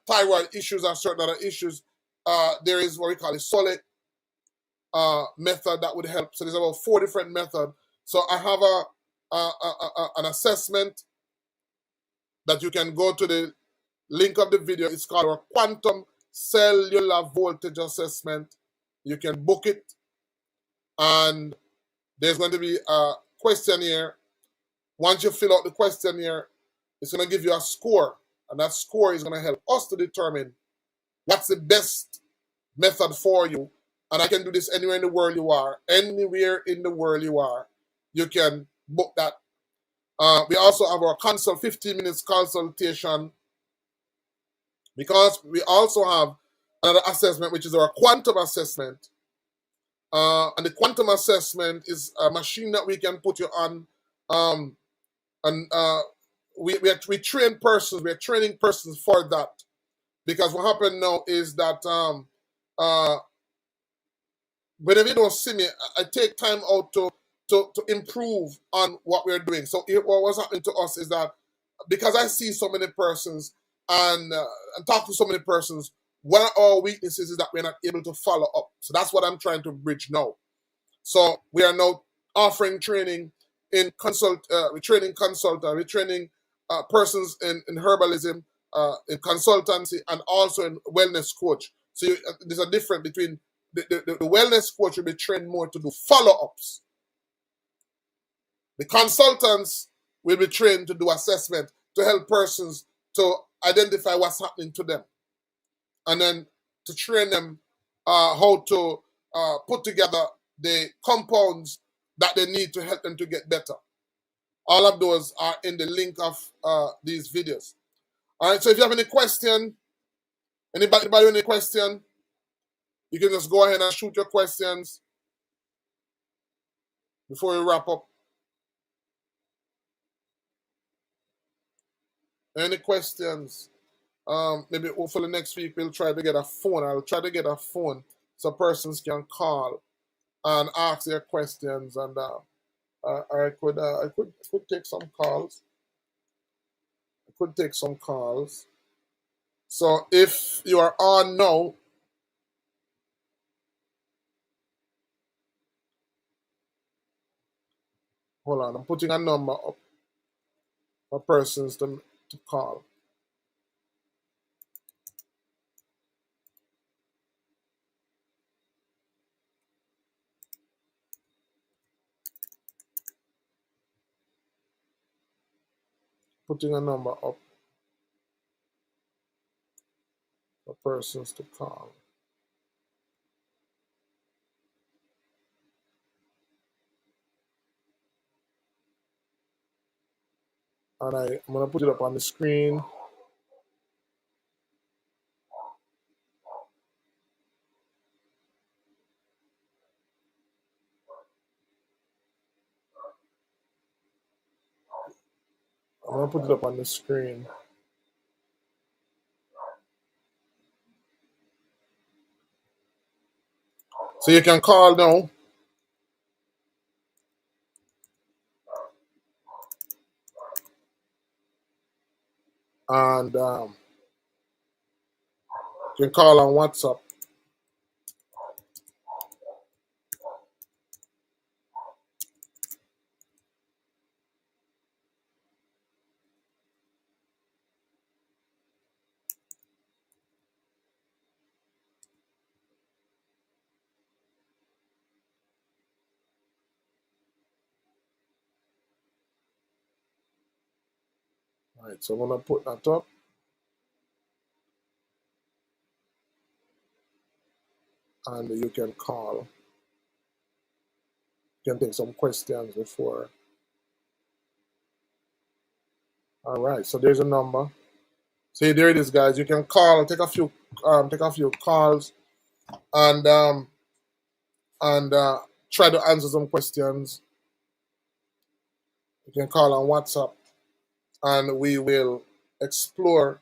thyroid issues and certain other issues, there is what we call a solid method that would help. So there's about 4 different methods. So I have an assessment that you can go to the link of the video. It's called our quantum cellular voltage assessment. You can book it, and there's going to be a questionnaire. Once you fill out the questionnaire, it's going to give you a score, and that score is going to help us to determine what's the best method for you. And I can do this anywhere in the world you are. Anywhere in the world you are, you can book that. We also have our 15 minutes consultation, because we also have another assessment, which is our quantum assessment. And the quantum assessment is a machine that we can put you on. And we train persons, we're training persons for that. Because what happened now is that whenever you don't see me, I take time out to improve on what we're doing. So what was happening to us is that because I see so many persons and talk to so many persons, one of our weaknesses is that we're not able to follow up. So that's what I'm trying to bridge now. So we are now offering training in we're training consultant, we're training persons in herbalism, in consultancy, and also in wellness coach. So there's a difference between the wellness coach will be trained more to do follow-ups. The consultants will be trained to do assessment, to help persons to identify what's happening to them, and then to train them how to put together the compounds that they need to help them to get better. All of those are in the link of these videos. All right, so if you have any question, anybody with any question, you can just go ahead and shoot your questions before we wrap up. Any questions? Maybe hopefully next week we'll try to get a phone. I'll try to get a phone so persons can call and ask their questions, and I could take some calls. I could take some calls. So if you are on now, hold on, I'm putting a number up for persons to call. Putting a number up for persons to call. And I'm going to put it up on the screen. I'm going to put it up on the screen. So you can call now. And you can call on WhatsApp. All right, so I'm gonna put that up. And you can call. You can take some questions before. All right, so there's a number. See, there it is, guys. You can call, take a few calls, and try to answer some questions. You can call on WhatsApp, and we will explore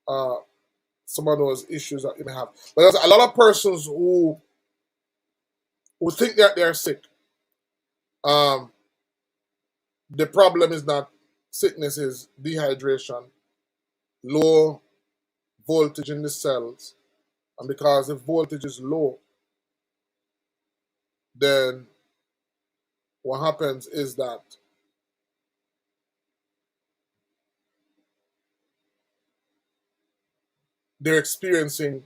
some of those issues that you may have. But there's a lot of persons who think that they're sick. The problem is not sickness, is dehydration, low voltage in the cells, and because the voltage is low, then what happens is that they're experiencing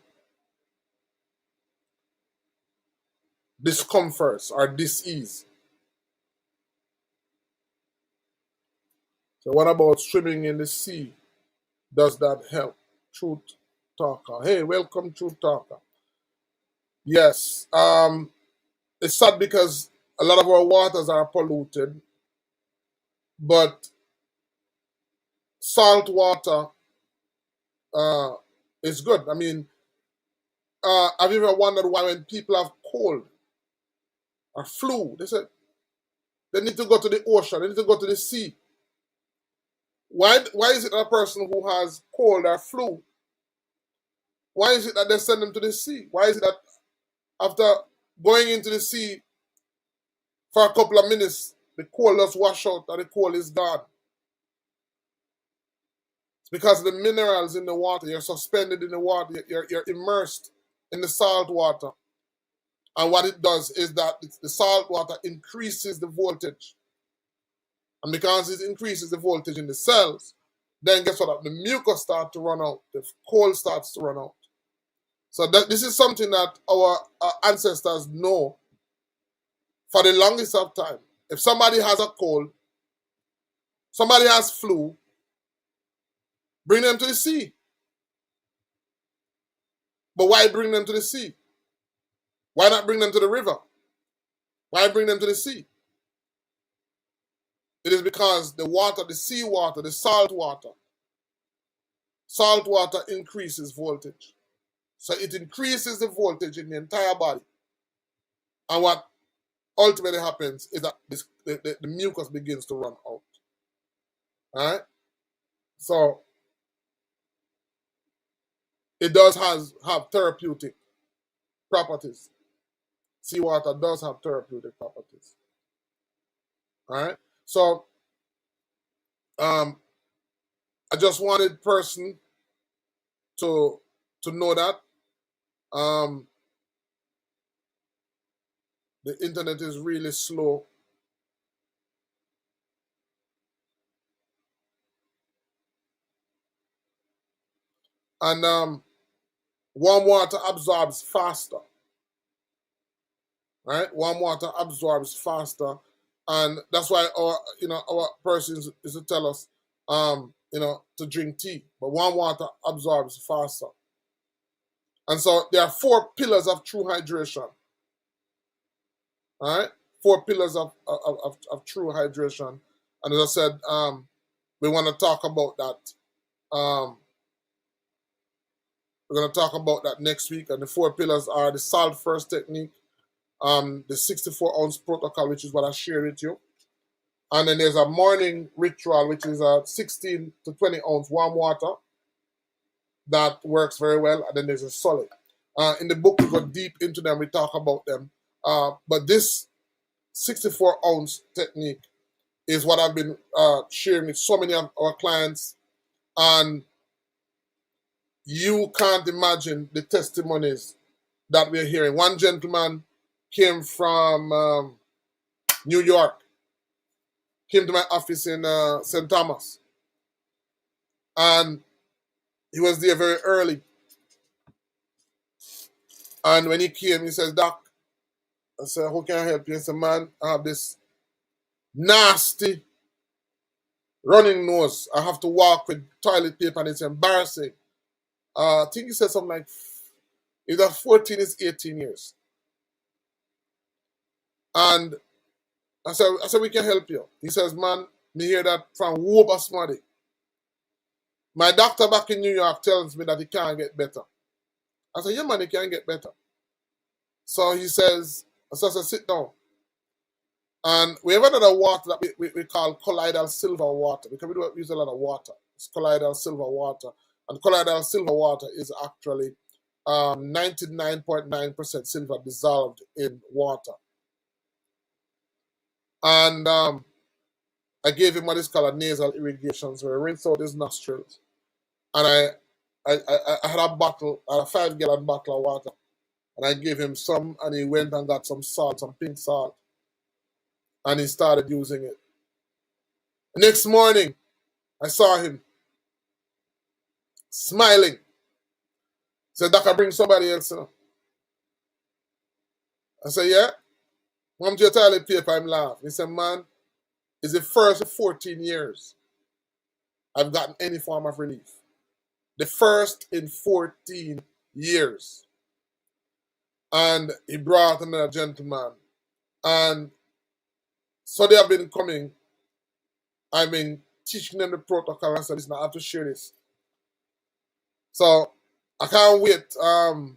discomforts or dis-ease. So what about swimming in the sea? Does that help? Truth Talker. Hey, welcome, Truth Talker. Yes. It's sad because a lot of our waters are polluted, but salt water is good. I mean, have you ever wondered why when people have cold or flu, they say they need to go to the ocean, they need to go to the sea? Why is it that a person who has cold or flu, why is it that they send them to the sea? Why is it that after going into the sea for a couple of minutes, the cold just wash out and the cold is gone? It's because of the minerals in the water. You're suspended in the water. You're immersed in the salt water. And what it does is that the salt water increases the voltage. And because it increases the voltage in the cells, then guess what? The mucus starts to run out. The cold starts to run out. So this is something that our ancestors know for the longest of time. If somebody has a cold, somebody has flu, bring them to the sea. But why bring them to the sea? Why not bring them to the river? Why bring them to the sea? It is because the water, the sea water, the salt water increases voltage. So it increases the voltage in the entire body. And what ultimately happens is that the mucus begins to run out. All right? So it does have therapeutic properties. Seawater does have therapeutic properties. All right? So I just wanted person to know that the internet is really slow. And warm water absorbs faster. Right? Warm water absorbs faster. And that's why our persons is to tell us to drink tea. But warm water absorbs faster. And so there are 4 pillars of true hydration. All right? 4 pillars of true hydration. And as I said, we want to talk about that. We're going to talk about that next week. And the 4 pillars are the salt first technique, the 64-ounce protocol, which is what I shared with you. And then there's a morning ritual, which is a 16 to 20 ounce warm water that works very well. And then there's a solid. In the book, we go deep into them. We talk about them. But this 64-ounce technique is what I've been sharing with so many of our clients. And you can't imagine the testimonies that we're hearing. One gentleman came from New York, came to my office in St. Thomas. And he was there very early. And when he came, he says, "Doc," I said, "how can I help you?" He said, "Man, I have this nasty running nose. I have to walk with toilet paper and it's embarrassing. I think he said something like, either 14 is 18 years. And I said, we can help you. He says, man, me hear that from Woba Smuddy. My doctor back in New York tells me that he can't get better. I said, yeah, man, he can't get better. So he says, I said, sit down. And we have another water that we call colloidal silver water, because we don't use a lot of water. It's colloidal silver water. And colloidal silver water is actually 99.9% silver dissolved in water. And I gave him what is called a nasal irrigation, so I rinsed out his nostrils. And I had a 5-gallon bottle of water. And I gave him some, and he went and got some salt, some pink salt. And he started using it. The next morning, I saw him smiling. Said, Doc, I bring somebody else, you know. I said, yeah. Come to your toilet paper, I'm laughing. He said, man, it's the first 14 years I've gotten any form of relief. The first in 14 years. And he brought another gentleman. And so they have been coming. I've been teaching them the protocol. I said, listen, I have to share this. So I can't wait. And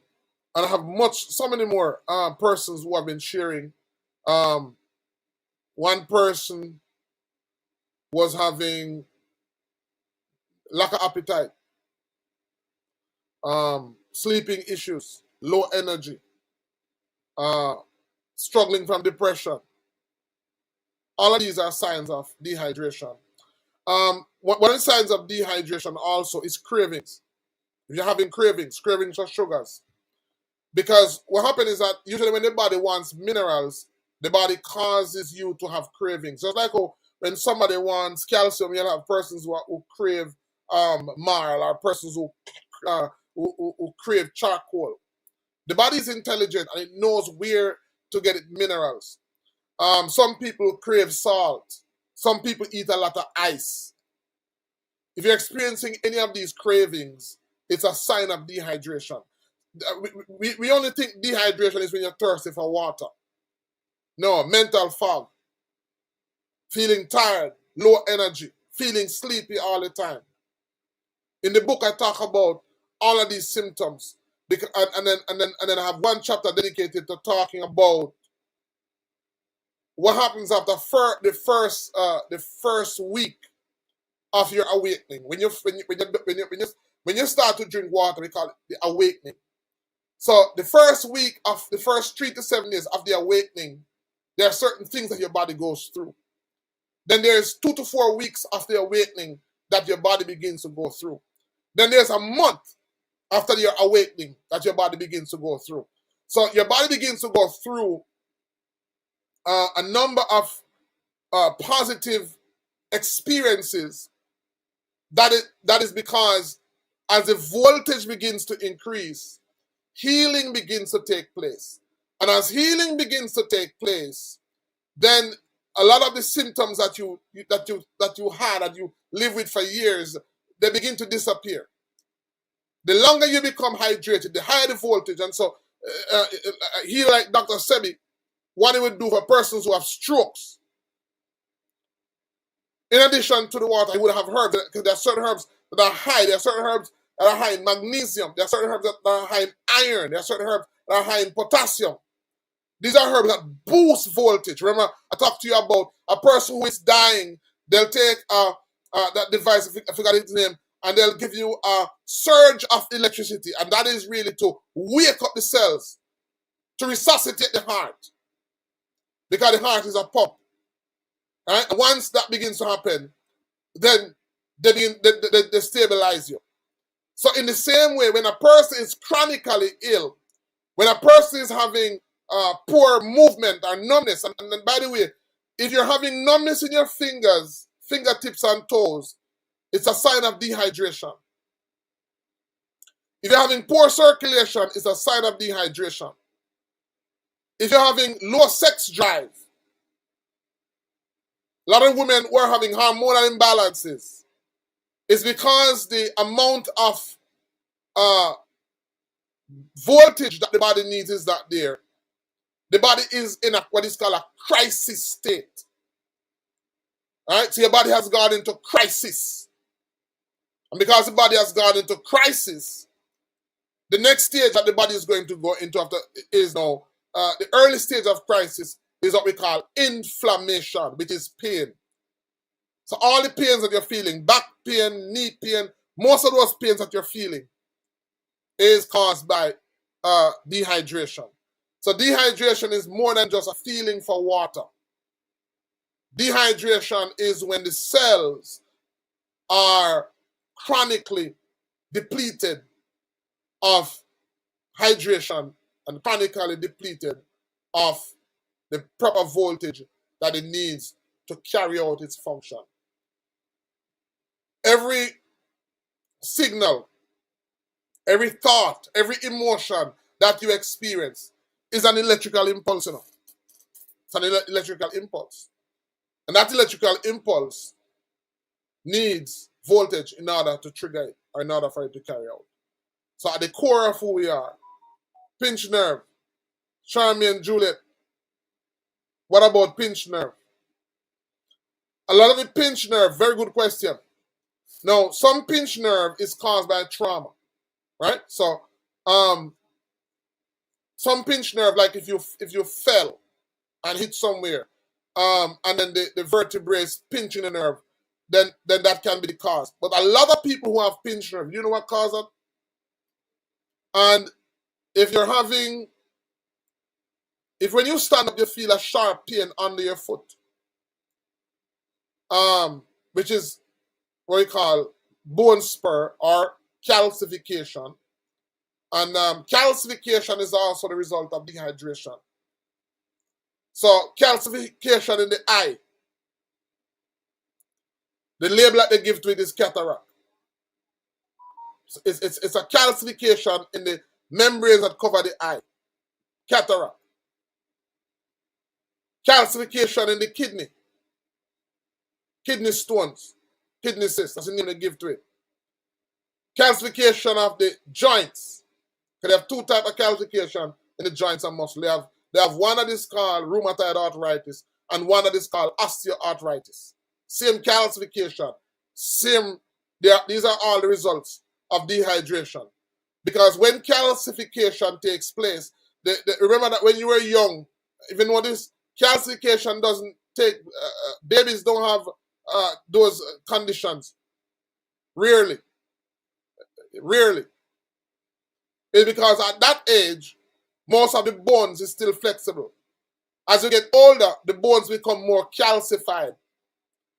I have so many more persons who have been sharing. One person was having lack of appetite, sleeping issues, low energy, struggling from depression. All of these are signs of dehydration. One of the signs of dehydration also is cravings. If you're having cravings for sugars. Because what happens is that usually when the body wants minerals, the body causes you to have cravings. So it's like when somebody wants calcium, you'll have persons who crave marl, or persons who crave charcoal. The body is intelligent and it knows where to get its minerals. Some people crave salt. Some people eat a lot of ice. If you're experiencing any of these cravings, it's a sign of dehydration. We only think dehydration is when you're thirsty for water. No, mental fog, feeling tired, low energy, feeling sleepy all the time. In the book, I talk about all of these symptoms, because, and then I have one chapter dedicated to talking about what happens after the first week of your awakening. When you start to drink water, we call it the awakening. So the first 3 to 7 days of the awakening, there are certain things that your body goes through. Then there's 2 to 4 weeks of the awakening that your body begins to go through. Then there's a month after your awakening that your body begins to go through. So your body begins to go through a number of positive experiences. That is because as the voltage begins to increase, healing begins to take place. And as healing begins to take place, then a lot of the symptoms that you had, that you live with for years, they begin to disappear. The longer you become hydrated, the higher the voltage. And so he, like Dr. Sebi, what he would do for persons who have strokes, in addition to the water, he would have herbs, because there are certain herbs that are high. There are certain herbs that are high in magnesium. There are certain herbs that are high in iron. There are certain herbs that are high in potassium. These are herbs that boost voltage. Remember, I talked to you about a person who is dying. They'll take that device, I forgot its name, and they'll give you a surge of electricity. And that is really to wake up the cells, to resuscitate the heart. Because the heart is a pump. Right? And once that begins to happen, then they stabilize you. So in the same way, when a person is chronically ill, when a person is having poor movement or numbness, and by the way, if you're having numbness in your fingers, fingertips and toes, it's a sign of dehydration. If you're having poor circulation, it's a sign of dehydration. If you're having low sex drive, A lot of women who are having hormonal imbalances is because the amount of voltage that the body needs is not there. The body is in what is called a crisis state. All right, so your body has gone into crisis. And because the body has gone into crisis, the next stage that the body is going to go into after is now, the early stage of crisis is what we call inflammation, which is pain. So all the pains that you're feeling, back pain, knee pain, most of those pains that you're feeling is caused by dehydration. So dehydration is more than just a feeling for water. Dehydration is when the cells are chronically depleted of hydration and chronically depleted of the proper voltage that it needs to carry out its function. Every signal, every thought, every emotion that you experience is an electrical impulse. It's an electrical impulse. And that electrical impulse needs voltage in order to trigger it, or in order for it to carry out. So at the core of who we are, pinched nerve, Charmian, Juliet, what about pinched nerve? A lot of the pinched nerve, very good question. Now, some pinched nerve is caused by trauma, right? So, some pinched nerve, like if you fell and hit somewhere, and then the vertebrae is pinching the nerve, then that can be the cause. But a lot of people who have pinched nerve, you know what causes it? And if when you stand up, you feel a sharp pain under your foot, which is what we call bone spur or calcification. And calcification is also the result of dehydration. So calcification in the eye, the label that they give to it is cataract. So it's a calcification in the membranes that cover the eye. Cataract. Calcification in the kidney. Kidney stones. Kidney cysts. That's the name they give to it. Calcification of the joints. They have two types of calcification in the joints and muscle. They have one that is called rheumatoid arthritis and one that is called osteoarthritis. Same calcification. Same. These are all the results of dehydration. Because when calcification takes place, remember that when you were young, even though this calcification doesn't take, babies don't have those conditions. Rarely. It's because at that age, most of the bones is still flexible. As you get older, the bones become more calcified.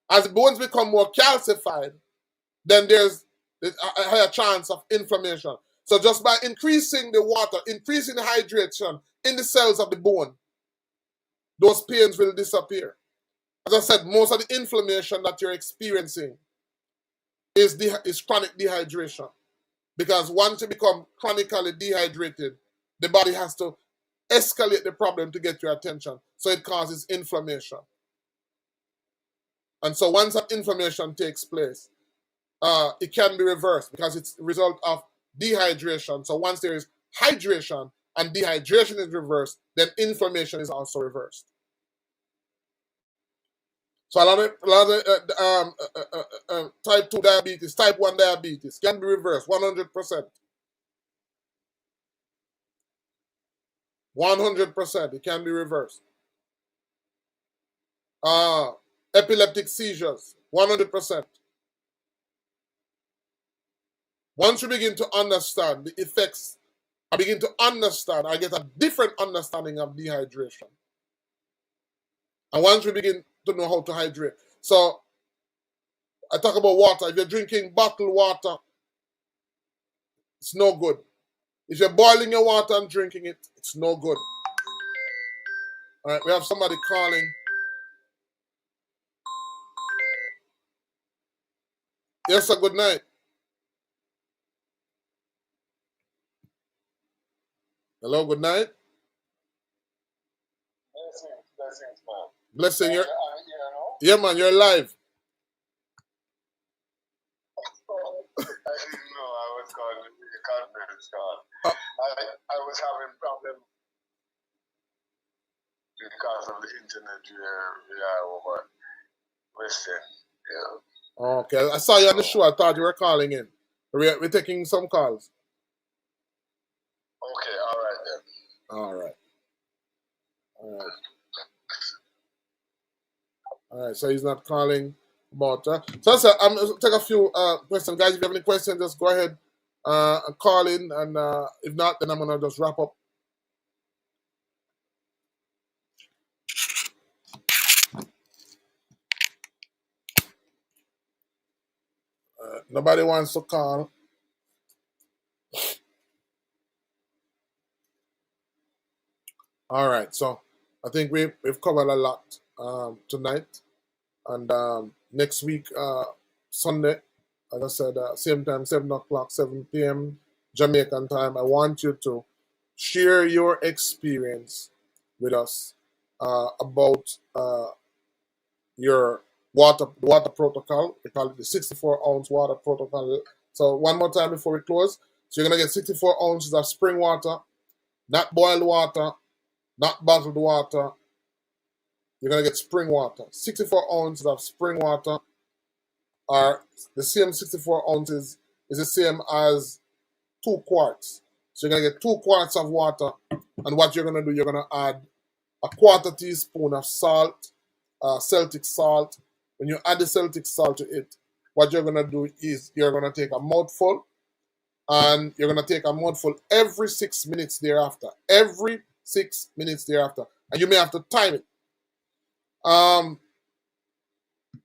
As the bones become more calcified, then there's a higher chance of inflammation. So just by increasing the water, increasing the hydration in the cells of the bone, those pains will disappear. As I said, most of the inflammation that you're experiencing is chronic dehydration. Because once you become chronically dehydrated, the body has to escalate the problem to get your attention. So it causes inflammation. And so once that inflammation takes place, it can be reversed because it's a result of dehydration. So once there is hydration and dehydration is reversed, then inflammation is also reversed. So a lot of type 2 diabetes, type 1 diabetes can be reversed 100%. 100%, it can be reversed. Epileptic seizures, 100%. Once you begin to understand the effects, I get a different understanding of dehydration. And once we begin to know how to hydrate. So, I talk about water. If you're drinking bottled water, it's no good. If you're boiling your water and drinking it, it's no good. All right, we have somebody calling. Yes, sir, good night. Hello, good night. Blessings, man. Blessing, You your know? Yeah, man, you're live. I didn't know I was calling the conference call. Uh, I was having problem because of the internet we are over Western. Yeah. okay, I saw you on the show. I thought you were calling in. We're taking some calls. Okay, all right then. All right. All right. So he's not calling about. So I'm take a few questions, guys. If you have any questions, just go ahead and call in, and if not, then I'm gonna just wrap up. Nobody wants to call. All right. So I think we've covered a lot tonight, and next week, Sunday, as I said, same time, 7 o'clock, 7 p.m. Jamaican time. I want you to share your experience with us about your water protocol. We call it the 64-ounce water protocol. So one more time before we close. So you're gonna get 64 ounces of spring water, not boiled water, not bottled water. You're gonna get spring water. 64 ounces of spring water are the same 64 ounces is the same as 2 quarts. So you're gonna get 2 quarts of water, and what you're gonna do, you're gonna add a quarter teaspoon of salt, Celtic salt. When you add the Celtic salt to it, what you're gonna do is you're gonna take a mouthful, and you're gonna take a mouthful every 6 minutes thereafter. Every 6 minutes thereafter, and you may have to time it.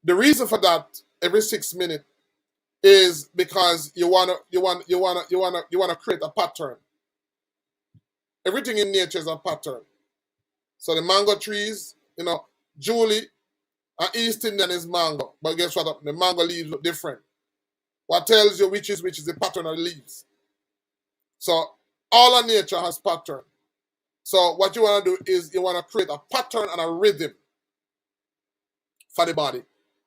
The reason for that every 6 minutes is because you wanna create a pattern. Everything in nature is a pattern. So the mango trees, Julie, East Indian is mango, but guess what? The mango leaves look different. What tells you which is the pattern of the leaves. So all of nature has pattern. So what you want to do is you want to create a pattern and a rhythm for the body.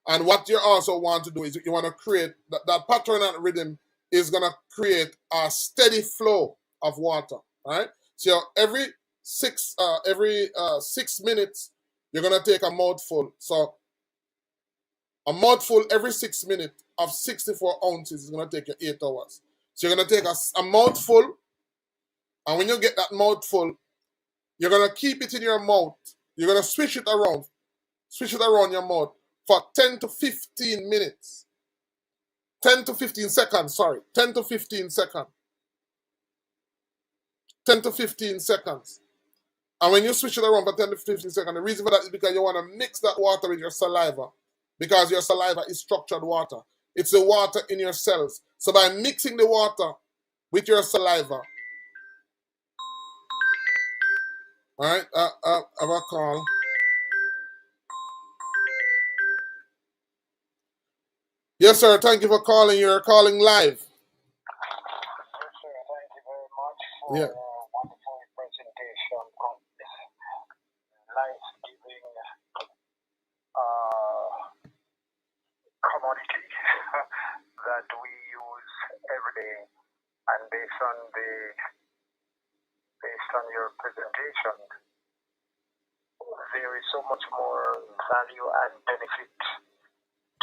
And what you also want to do is you want to create that pattern and rhythm is going to create a steady flow of water. All right. So every 6 minutes, you're going to take a mouthful. So a mouthful every 6 minutes of 64 ounces is going to take you 8 hours. So you're going to take a mouthful, and when you get that mouthful, you're going to keep it in your mouth. You're going to switch it around your mouth for 10 to 15 minutes. 10 to 15 seconds, sorry. 10 to 15 seconds. 10 to 15 seconds. And when you switch it around for 10 to 15 seconds, the reason for that is because you want to mix that water with your saliva, because your saliva is structured water. It's the water in your cells. So by mixing the water with your saliva, all right, I have a call. Yes, sir. Thank you for calling. You're calling live. Yes, sir. Thank you very much for Yeah. a wonderful presentation on this life-giving commodity that we use every day. And based on your presentation, there is so much more value and benefit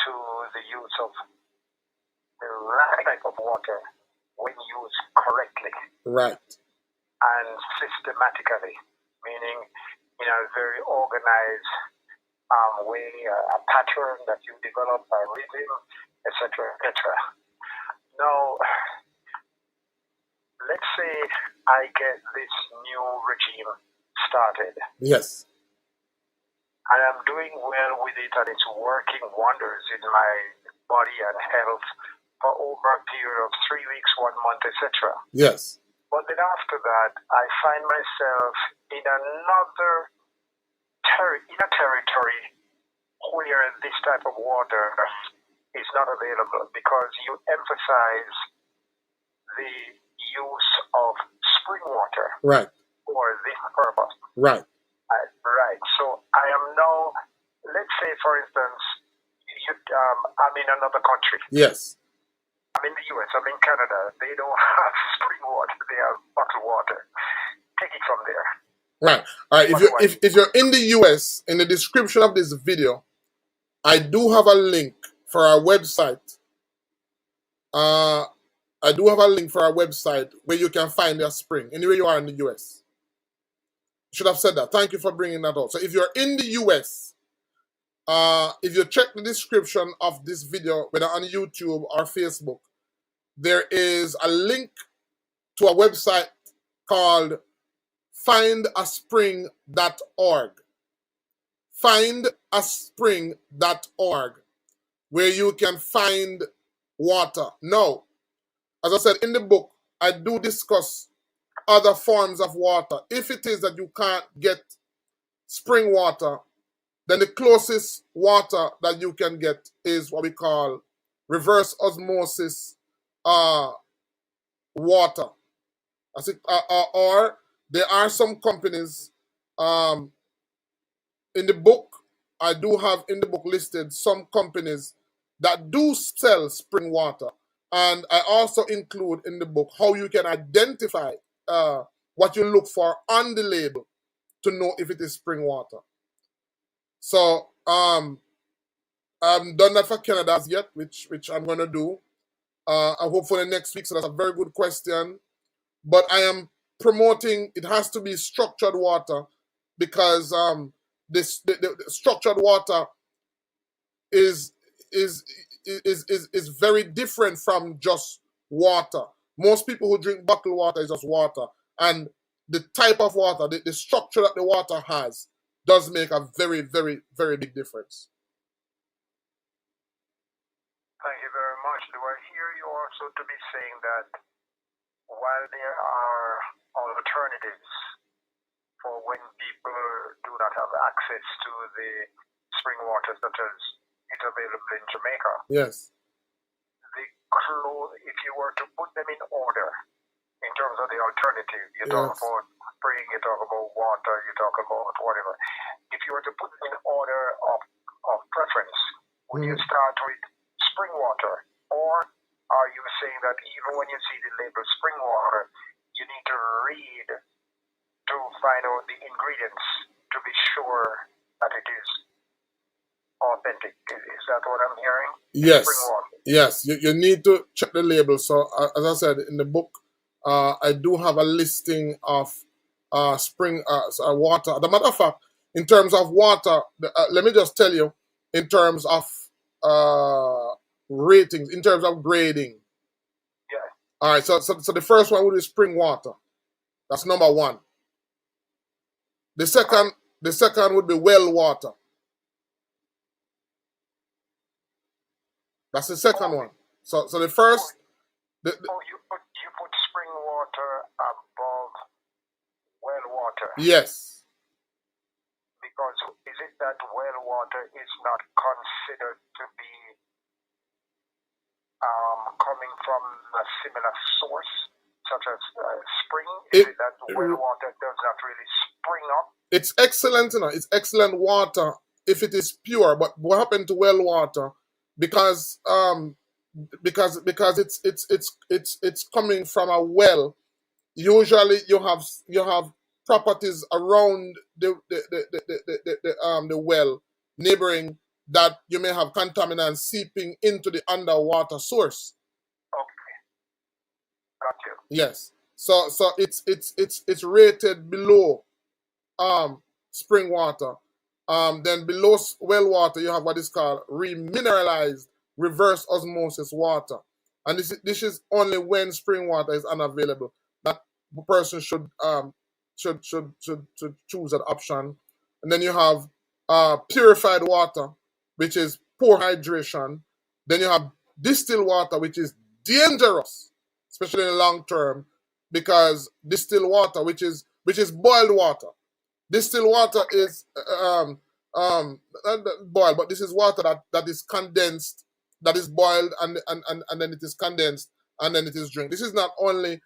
to the use of the right type of water when used correctly Right. and systematically, meaning in a very organized way, a pattern that you develop, a rhythm, etc., etc. Now, let's say I get this new regime started. Yes. And I'm doing well with it, and it's working wonders in my body and health for over a period of 3 weeks, 1 month, etc. Yes. But then after that, I find myself in another territory where this type of water is not available, because you emphasize the use of spring water Right. for this purpose. Right. Right. So I am now, let's say, for instance, I'm in another country. Yes. I'm in the US, I'm in Canada. They don't have spring water, they have bottled water. Take it from there. Right. All right. If you're in the US, in the description of this video, I do have a link for our website. I do have a link for our website where you can find your spring anywhere you are in the US. Should have said that. Thank you for bringing that out. So if you're in the US, if you check the description of this video, whether on YouTube or Facebook, there is a link to a website called findaspring.org. Findaspring.org, where you can find water. Now, as I said in the book, I do discuss other forms of water. If it is that you can't get spring water, then the closest water that you can get is what we call reverse osmosis water. Or there are some companies in the book, I do have in the book listed some companies that do sell spring water. And I also include in the book how you can identify what you look for on the label to know if it is spring water. So I haven't done that for Canada as yet, which I'm going to do. I hope for the next week. So that's a very good question. But I am promoting it has to be structured water because the structured water is very different from just water. Most people who drink bottled water is just water, and the type of water, the structure that the water has, does make a very, very, very big difference. Thank you very much. Do I hear you also to be saying that while there are alternatives for when people do not have access to the spring water, such as it's available in Jamaica? Yes. If you were to put them in order in terms of the alternative, you talk about spring, you talk about water, you talk about whatever. If you were to put them in order of preference, would you start with spring water? Or are you saying that even when you see the label spring water, you need to read to find out the ingredients to be sure that it is authentic? Is that what I'm hearing? Yes. Spring water. Yes. You need to check the label. So as I said in the book, I do have a listing of spring water. As a matter of fact, in terms of water, let me just tell you, in terms of ratings, in terms of grading. Yeah. All right. So the first one would be spring water. That's number one. The second would be well water. That's the second one. So the first. You put spring water above well water. Yes. Because is it that well water is not considered to be coming from a similar source, such as spring? Is it that well water does not really spring up? It's excellent, it's excellent water if it is pure. But what happened to well water? Because it's coming from a well. Usually you have properties around the well, neighboring, that you may have contaminants seeping into the underwater source. Okay. Got you. Yes. So it's rated below spring water. Then below well water you have what is called remineralized reverse osmosis water. And this is only when spring water is unavailable. That person should choose that option. And then you have purified water, which is poor hydration. Then you have distilled water, which is dangerous, especially in the long term, because distilled water, which is boiled water. Distilled water is not boiled, but this is water that is condensed, that is boiled, and then it is condensed, and then it is drink. This is not only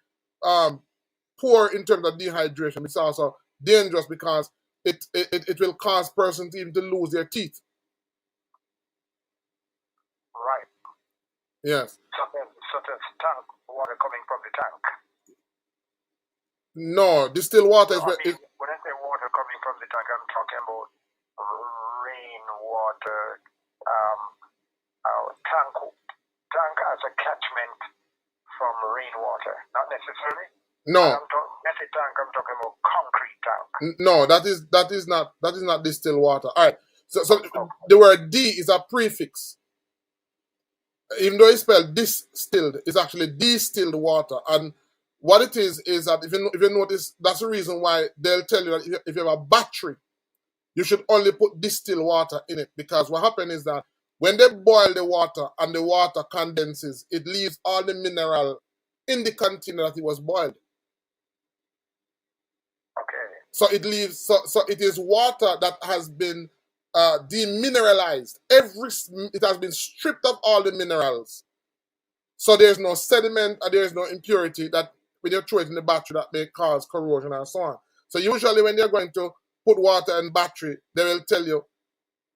poor in terms of dehydration, it's also dangerous because it will cause person to even to lose their teeth. Yes. Such as tank water coming from the tank. No, distilled water So, is. when I say water coming from the tank, I'm talking about rainwater, tank as a catchment from rainwater, not necessarily. No. When I say tank, I'm talking about concrete tank. No, that is not distilled water. All right. So the word D is a prefix. Even though it's spelled distilled, it's actually distilled water. And what it is that if you notice, that's the reason why they'll tell you that if you have a battery, you should only put distilled water in it, because what happens is that when they boil the water and the water condenses, it leaves all the mineral in the container that it was boiled. Okay. So it leaves. So it is water that has been demineralized. It has been stripped of all the minerals. So there's no sediment and there's no impurity that when you throw it in the battery that may cause corrosion and so on. So usually when you're going to put water in battery, they will tell you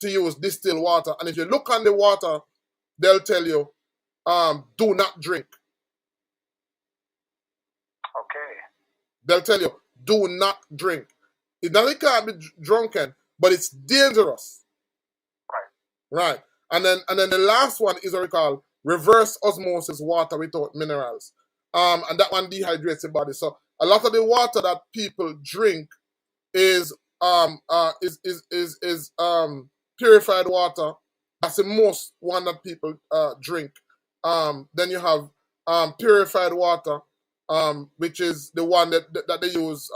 to use distilled water. And if you look on the water, they'll tell you, do not drink. Okay. They'll tell you, do not drink. It doesn't can't be drunken, but it's dangerous. Right. And then the last one is what we call reverse osmosis water without minerals. And that one dehydrates the body. So a lot of the water that people drink is purified water. That's the most one that people drink. Then you have purified water, which is the one that they use.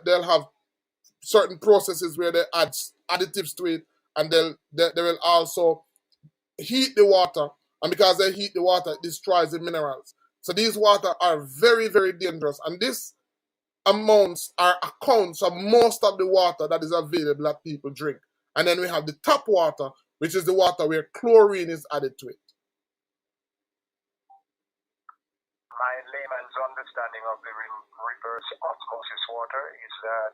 They'll have certain processes where they add additives to it, and they will also heat the water, and because they heat the water, it destroys the minerals. So these water are very, very dangerous, and this amounts or accounts of most of the water that is available that people drink. And then we have the tap water, which is the water where chlorine is added to it. My layman's understanding of the reverse osmosis water is that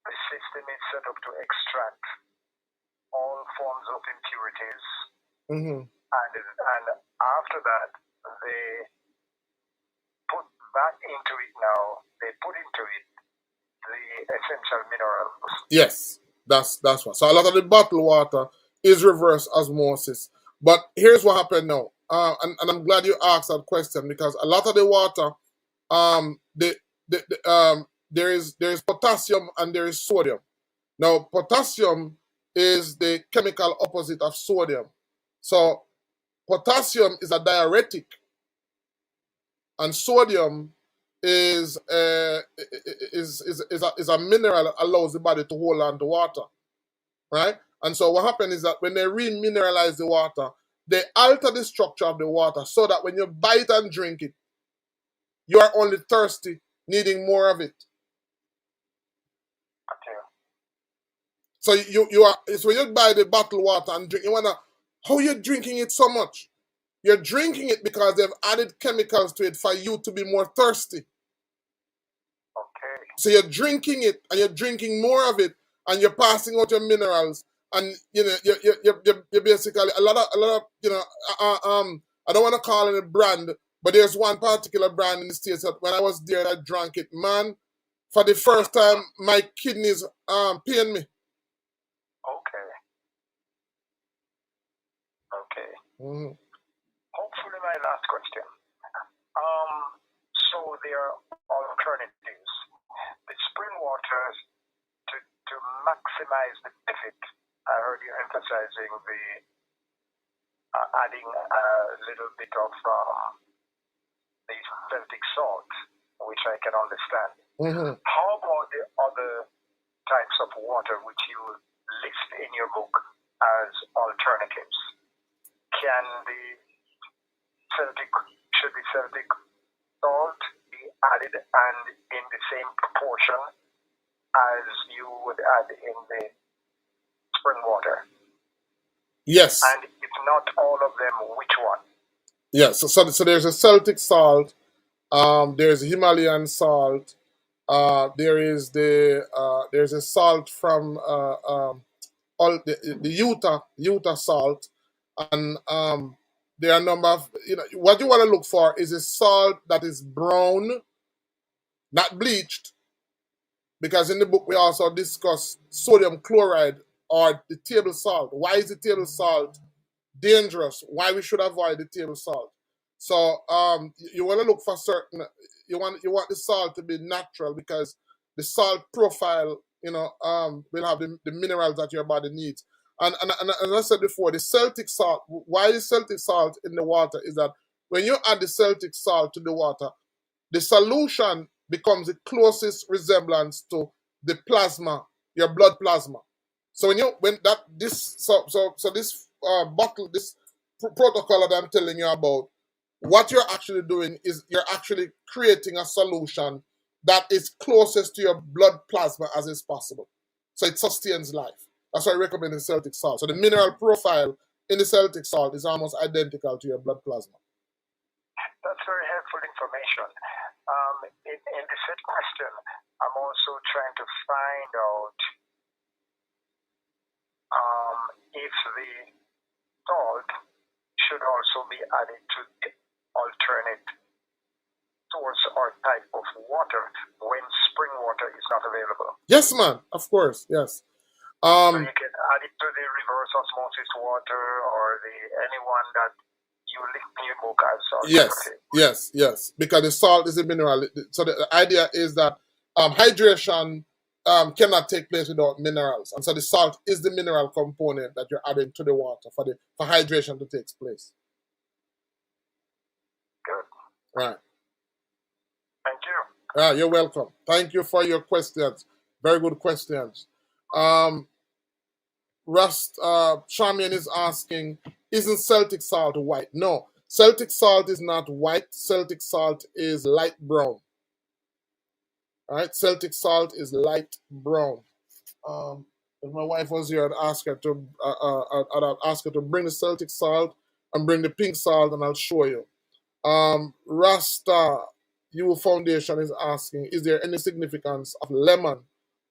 the system is set up to extract all forms of impurities. Mm-hmm. And after that, they put back into it now, they put into it the essential minerals. Yes, that's what. So a lot of the bottled water is reverse osmosis. But here's what happened now. And I'm glad you asked that question, because a lot of the water, there is potassium and there is sodium. Now, potassium is the chemical opposite of sodium. So potassium is a diuretic, and sodium is a mineral that allows the body to hold on to water, right? And so what happens is that when they remineralize the water, they alter the structure of the water so that when you bite and drink it, you are only thirsty, needing more of it. Okay. So you are. It's when you buy the bottled water and drink, you wanna, how are you drinking it so much? You're drinking it because they've added chemicals to it for you to be more thirsty. Okay. So you're drinking it and you're drinking more of it, and you're passing out your minerals, and you know you're basically a lot of you know I don't want to call it a brand, but there's one particular brand in the States that when I was there and I drank it, man, for the first time my kidneys pain me. Okay. Okay. Mm-hmm. Hopefully, my last question. So there are alternatives. The spring waters, to maximize the benefit, I heard you emphasizing the adding a little bit of the Celtic salt, which I can understand. Mm-hmm. How about the other types of water which you list in your book as alternatives? Can the should the Celtic salt be added and in the same proportion as you would add in the spring water? Yes. And if not all of them, which one? Yes. So there's a Celtic salt. There's Himalayan salt. There's a salt from all the Utah salt, and there are a number of, what you want to look for is a salt that is brown, not bleached, because in the book we also discuss sodium chloride or the table salt. Why is the table salt dangerous? Why we should avoid the table salt? So you want to look for certain. You want the salt to be natural, because the salt profile, will have the minerals that your body needs. And as I said before, the Celtic salt. Why is Celtic salt in the water? Is that when you add the Celtic salt to the water, the solution becomes the closest resemblance to the plasma, your blood plasma. So this bottle, this protocol that I'm telling you about, what you're actually doing is you're actually creating a solution that is closest to your blood plasma as is possible. So it sustains life. That's why I recommend the Celtic salt. So the mineral profile in the Celtic salt is almost identical to your blood plasma. That's very helpful information. In the said question, I'm also trying to find out if the salt should also be added to the alternate source or type of water when spring water is not available. Yes, man. Of course. Yes. So you can add it to the reverse osmosis water or anyone that you list in your book as salt. Yes. Because the salt is a mineral. So the idea is that hydration cannot take place without minerals, and so the salt is the mineral component that you're adding to the water for hydration to take place. Good. Right. Thank you. You're welcome. Thank you for your questions. Very good questions. Rust Charmian is asking, isn't Celtic salt white? No, Celtic salt is not white. Celtic salt is light brown. All right, Celtic salt is light brown. If my wife was here, I'd ask her to bring the Celtic salt and bring the pink salt, and I'll show you. Rasta U Foundation is asking, is there any significance of lemon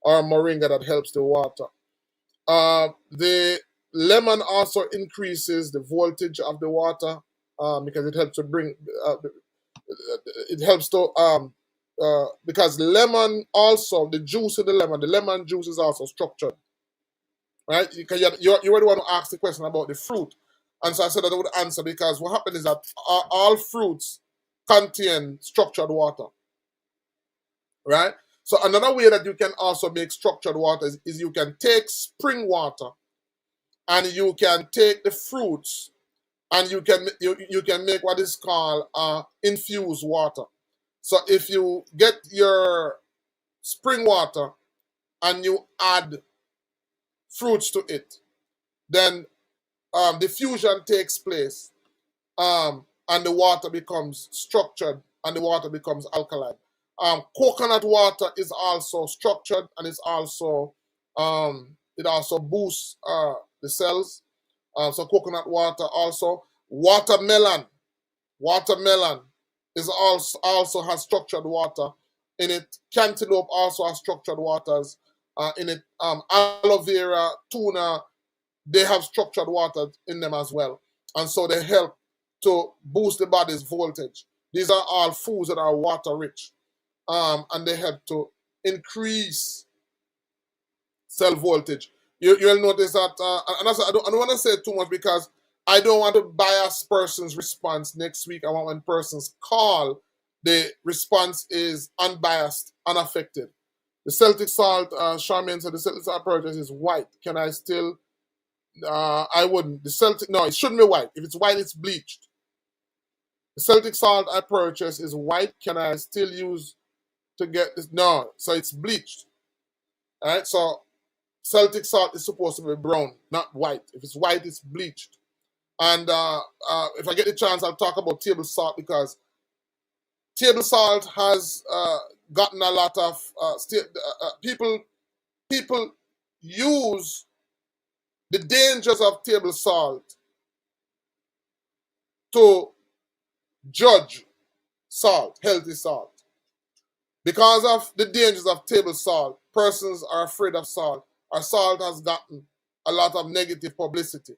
or moringa that helps the water? The lemon also increases the voltage of the water, because it helps to bring because lemon also, the juice in the lemon juice is also structured, right? You already want to ask the question about the fruit, and so I said that I would answer, because what happens is that all fruits contain structured water, right? So another way that you can also make structured water is you can take spring water and you can take the fruits and you can make what is called infused water. So if you get your spring water and you add fruits to it, then the fusion takes place, and the water becomes structured and the water becomes alkaline. Coconut water is also structured, and it also boosts the cells. So coconut water also. Watermelon is also has structured water in it. Cantaloupe also has structured waters in it. Aloe vera, tuna, they have structured water in them as well, and so they help to boost the body's voltage. These are all foods that are water rich, and they help to increase cell voltage. You'll notice that, and I don't want to say too much, because I don't want to bias person's response next week. I want, when persons call, the response is unbiased, unaffected. The Celtic salt, Charmaine said the Celtic salt purchase is white. Can I still? I wouldn't. No, it shouldn't be white. If it's white, it's bleached. The Celtic salt I purchase is white. Can I still use to get this? No, so it's bleached. All right, so Celtic salt is supposed to be brown, not white. If it's white, it's bleached. And if I get the chance, I'll talk about table salt, because table salt has gotten a lot of people use the dangers of table salt to judge salt, healthy salt. Because of the dangers of table salt, persons are afraid of salt, or salt has gotten a lot of negative publicity.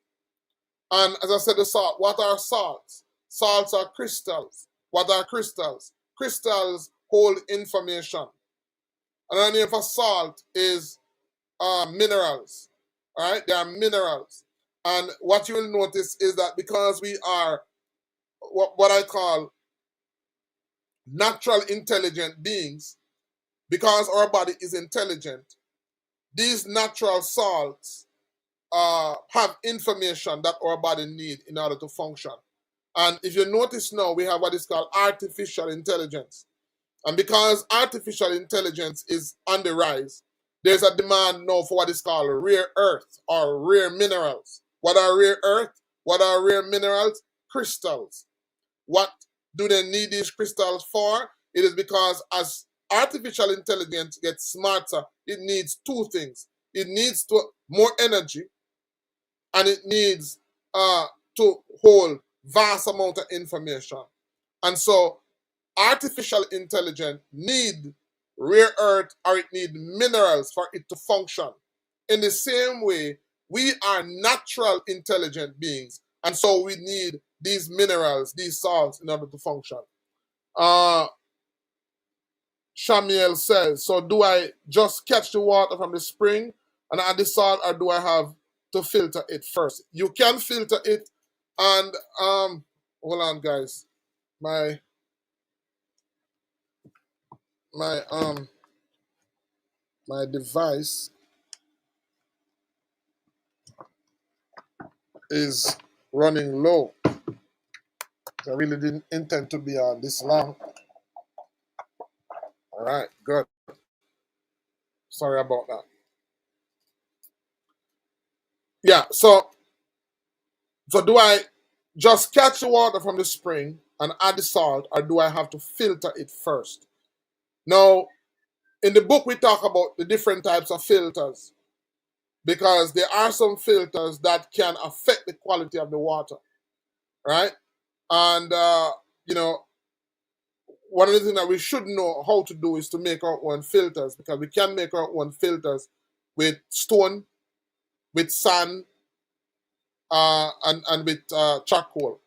And as I said, the salt. What are salts? Salts are crystals. What are crystals? Crystals hold information. Another name for salt is minerals. All right, they are minerals. And what you will notice is that because we are what I call natural intelligent beings, because our body is intelligent, these natural salts have information that our body needs in order to function. And if you notice now, we have what is called artificial intelligence. And because artificial intelligence is on the rise, there's a demand now for what is called rare earth or rare minerals. What are rare earth? What are rare minerals? Crystals. What do they need these crystals for? It is because as artificial intelligence gets smarter, it needs two things. It needs more energy, and it needs to hold vast amount of information. And so artificial intelligence need rare earth or it need minerals for it to function. In the same way, we are natural intelligent beings, and so we need these minerals, these salts, in order to function. Shamiel says, so do I just catch the water from the spring and add the salt, or do I have to filter it first? You can filter it, and hold on, guys. My device is running low. I really didn't intend to be on this long. All right, good. Sorry about that. Yeah, so do I just catch the water from the spring and add the salt, or do I have to filter it first? Now, in the book, we talk about the different types of filters, because there are some filters that can affect the quality of the water, right? And, you know, one of the things that we should know how to do is to make our own filters, because we can make our own filters with stone, with sand, and with charcoal.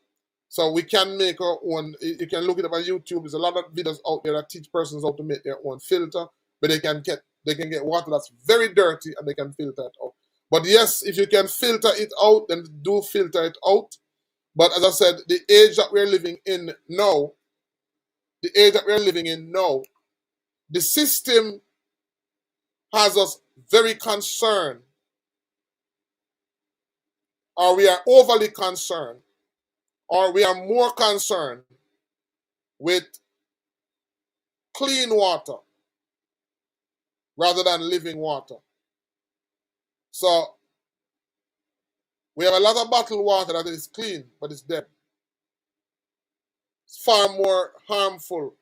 So we can make our own. You can look it up on YouTube. There's a lot of videos out there that teach persons how to make their own filter, but they can get water that's very dirty and they can filter it out. But yes, if you can filter it out, then do filter it out. But as I said, the age that we're living in now, the system has us very concerned, or we are overly concerned, or we are more concerned with clean water rather than living water. So we have a lot of bottled water that is clean, but it's dead. It's far more harmful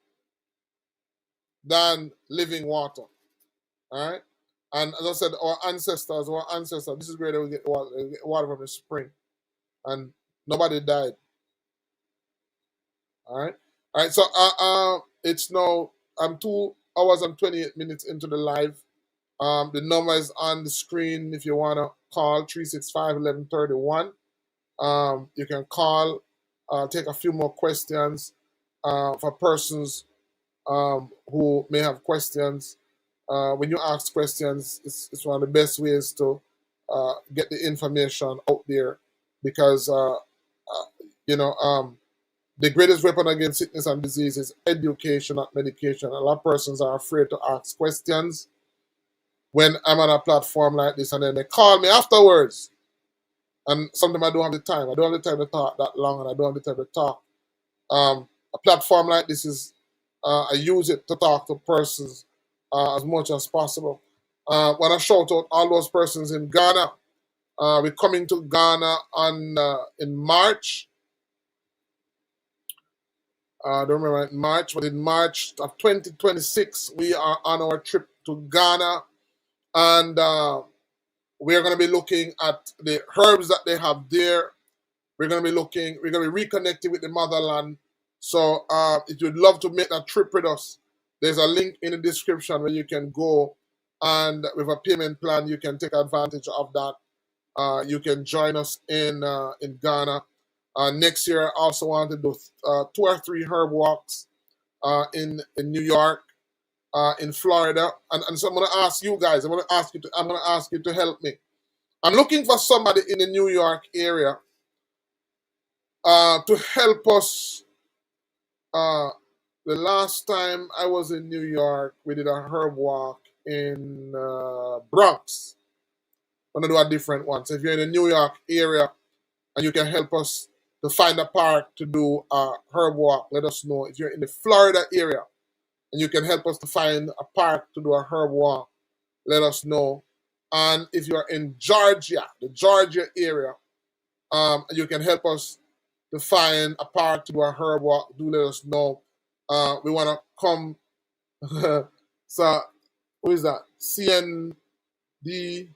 than living water. All right? And as I said, our ancestors, this is where they would get water from the spring. And nobody died. All right? All right, so it's now, I'm 2 hours and 28 minutes into the live. The number is on the screen if you want to call, 365-1131. You can call, take a few more questions for persons who may have questions. When you ask questions, it's one of the best ways to get the information out there, because the greatest weapon against sickness and disease is education, not medication. A lot of persons are afraid to ask questions when I'm on a platform like this, and then they call me afterwards. And sometimes I don't have the time. I don't have the time to talk that long, and I don't have the time to talk. A platform like this is, I use it to talk to persons as much as possible. When I shout out all those persons in Ghana, we're coming to Ghana in March. I don't remember in March, but in March of 2026, we are on our trip to Ghana, and we're going to be looking at the herbs that they have there. We're going to be reconnecting with the motherland. So if you'd love to make that trip with us, there's a link in the description where you can go, and with a payment plan, you can take advantage of that. you can join us in Ghana. Next year, I also want to do 2 or 3 herb walks in New York, in Florida, and so I'm going to ask you guys. I'm going to ask you to help me. I'm looking for somebody in the New York area to help us. The last time I was in New York, we did a herb walk in Bronx. I'm going to do a different one. So if you're in the New York area and you can help us to find a park to do a herb walk, let us know. If you're in the Florida area and you can help us to find a park to do a herb walk, let us know. And if you're in Georgia, the Georgia area, and you can help us to find a park to do a herb walk, do let us know. We want to come. So, who is that? CND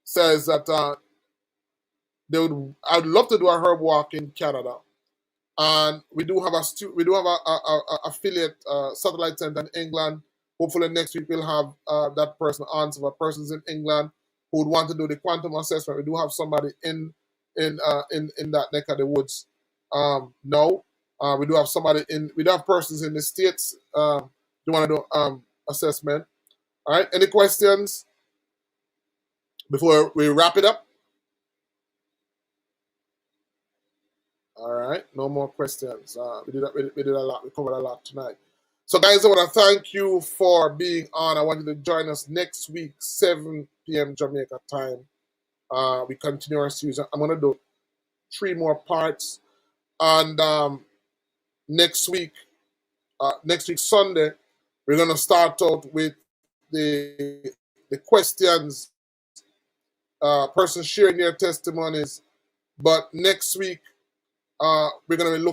says that I'd love to do a herb walk in Canada, and we do have a affiliate satellite center in England. Hopefully next week we'll have that person on. So if a person's in England who would want to do the quantum assessment, we do have somebody in that neck of the woods. No, we do have somebody in. We do have persons in the States who want to do assessment. All right. Any questions before we wrap it up? All right, no more questions. We did a lot. We covered a lot tonight. So, guys, I want to thank you for being on. I want you to join us next week, 7 p.m. Jamaica time. We continue our series. I'm going to do 3 more parts, and next week Sunday, we're going to start out with the questions, persons sharing their testimonies. But next week, we're going to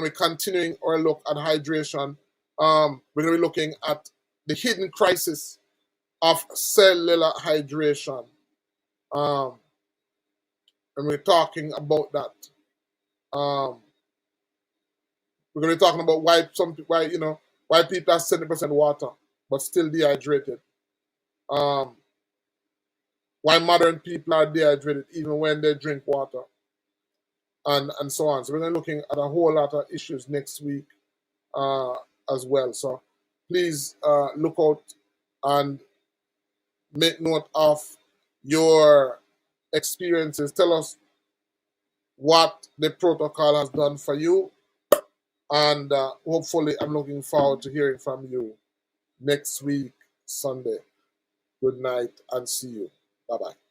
be continuing our look at hydration. We're going to be looking at the hidden crisis of cellular hydration. And we're talking about that. We're going to be talking about why people are 70% water but still dehydrated. Why modern people are dehydrated even when they drink water. And so on. So we're going to be looking at a whole lot of issues next week as well. So please look out and make note of your experiences. Tell us what the protocol has done for you. And hopefully I'm looking forward to hearing from you next week, Sunday. Good night and see you. Bye-bye.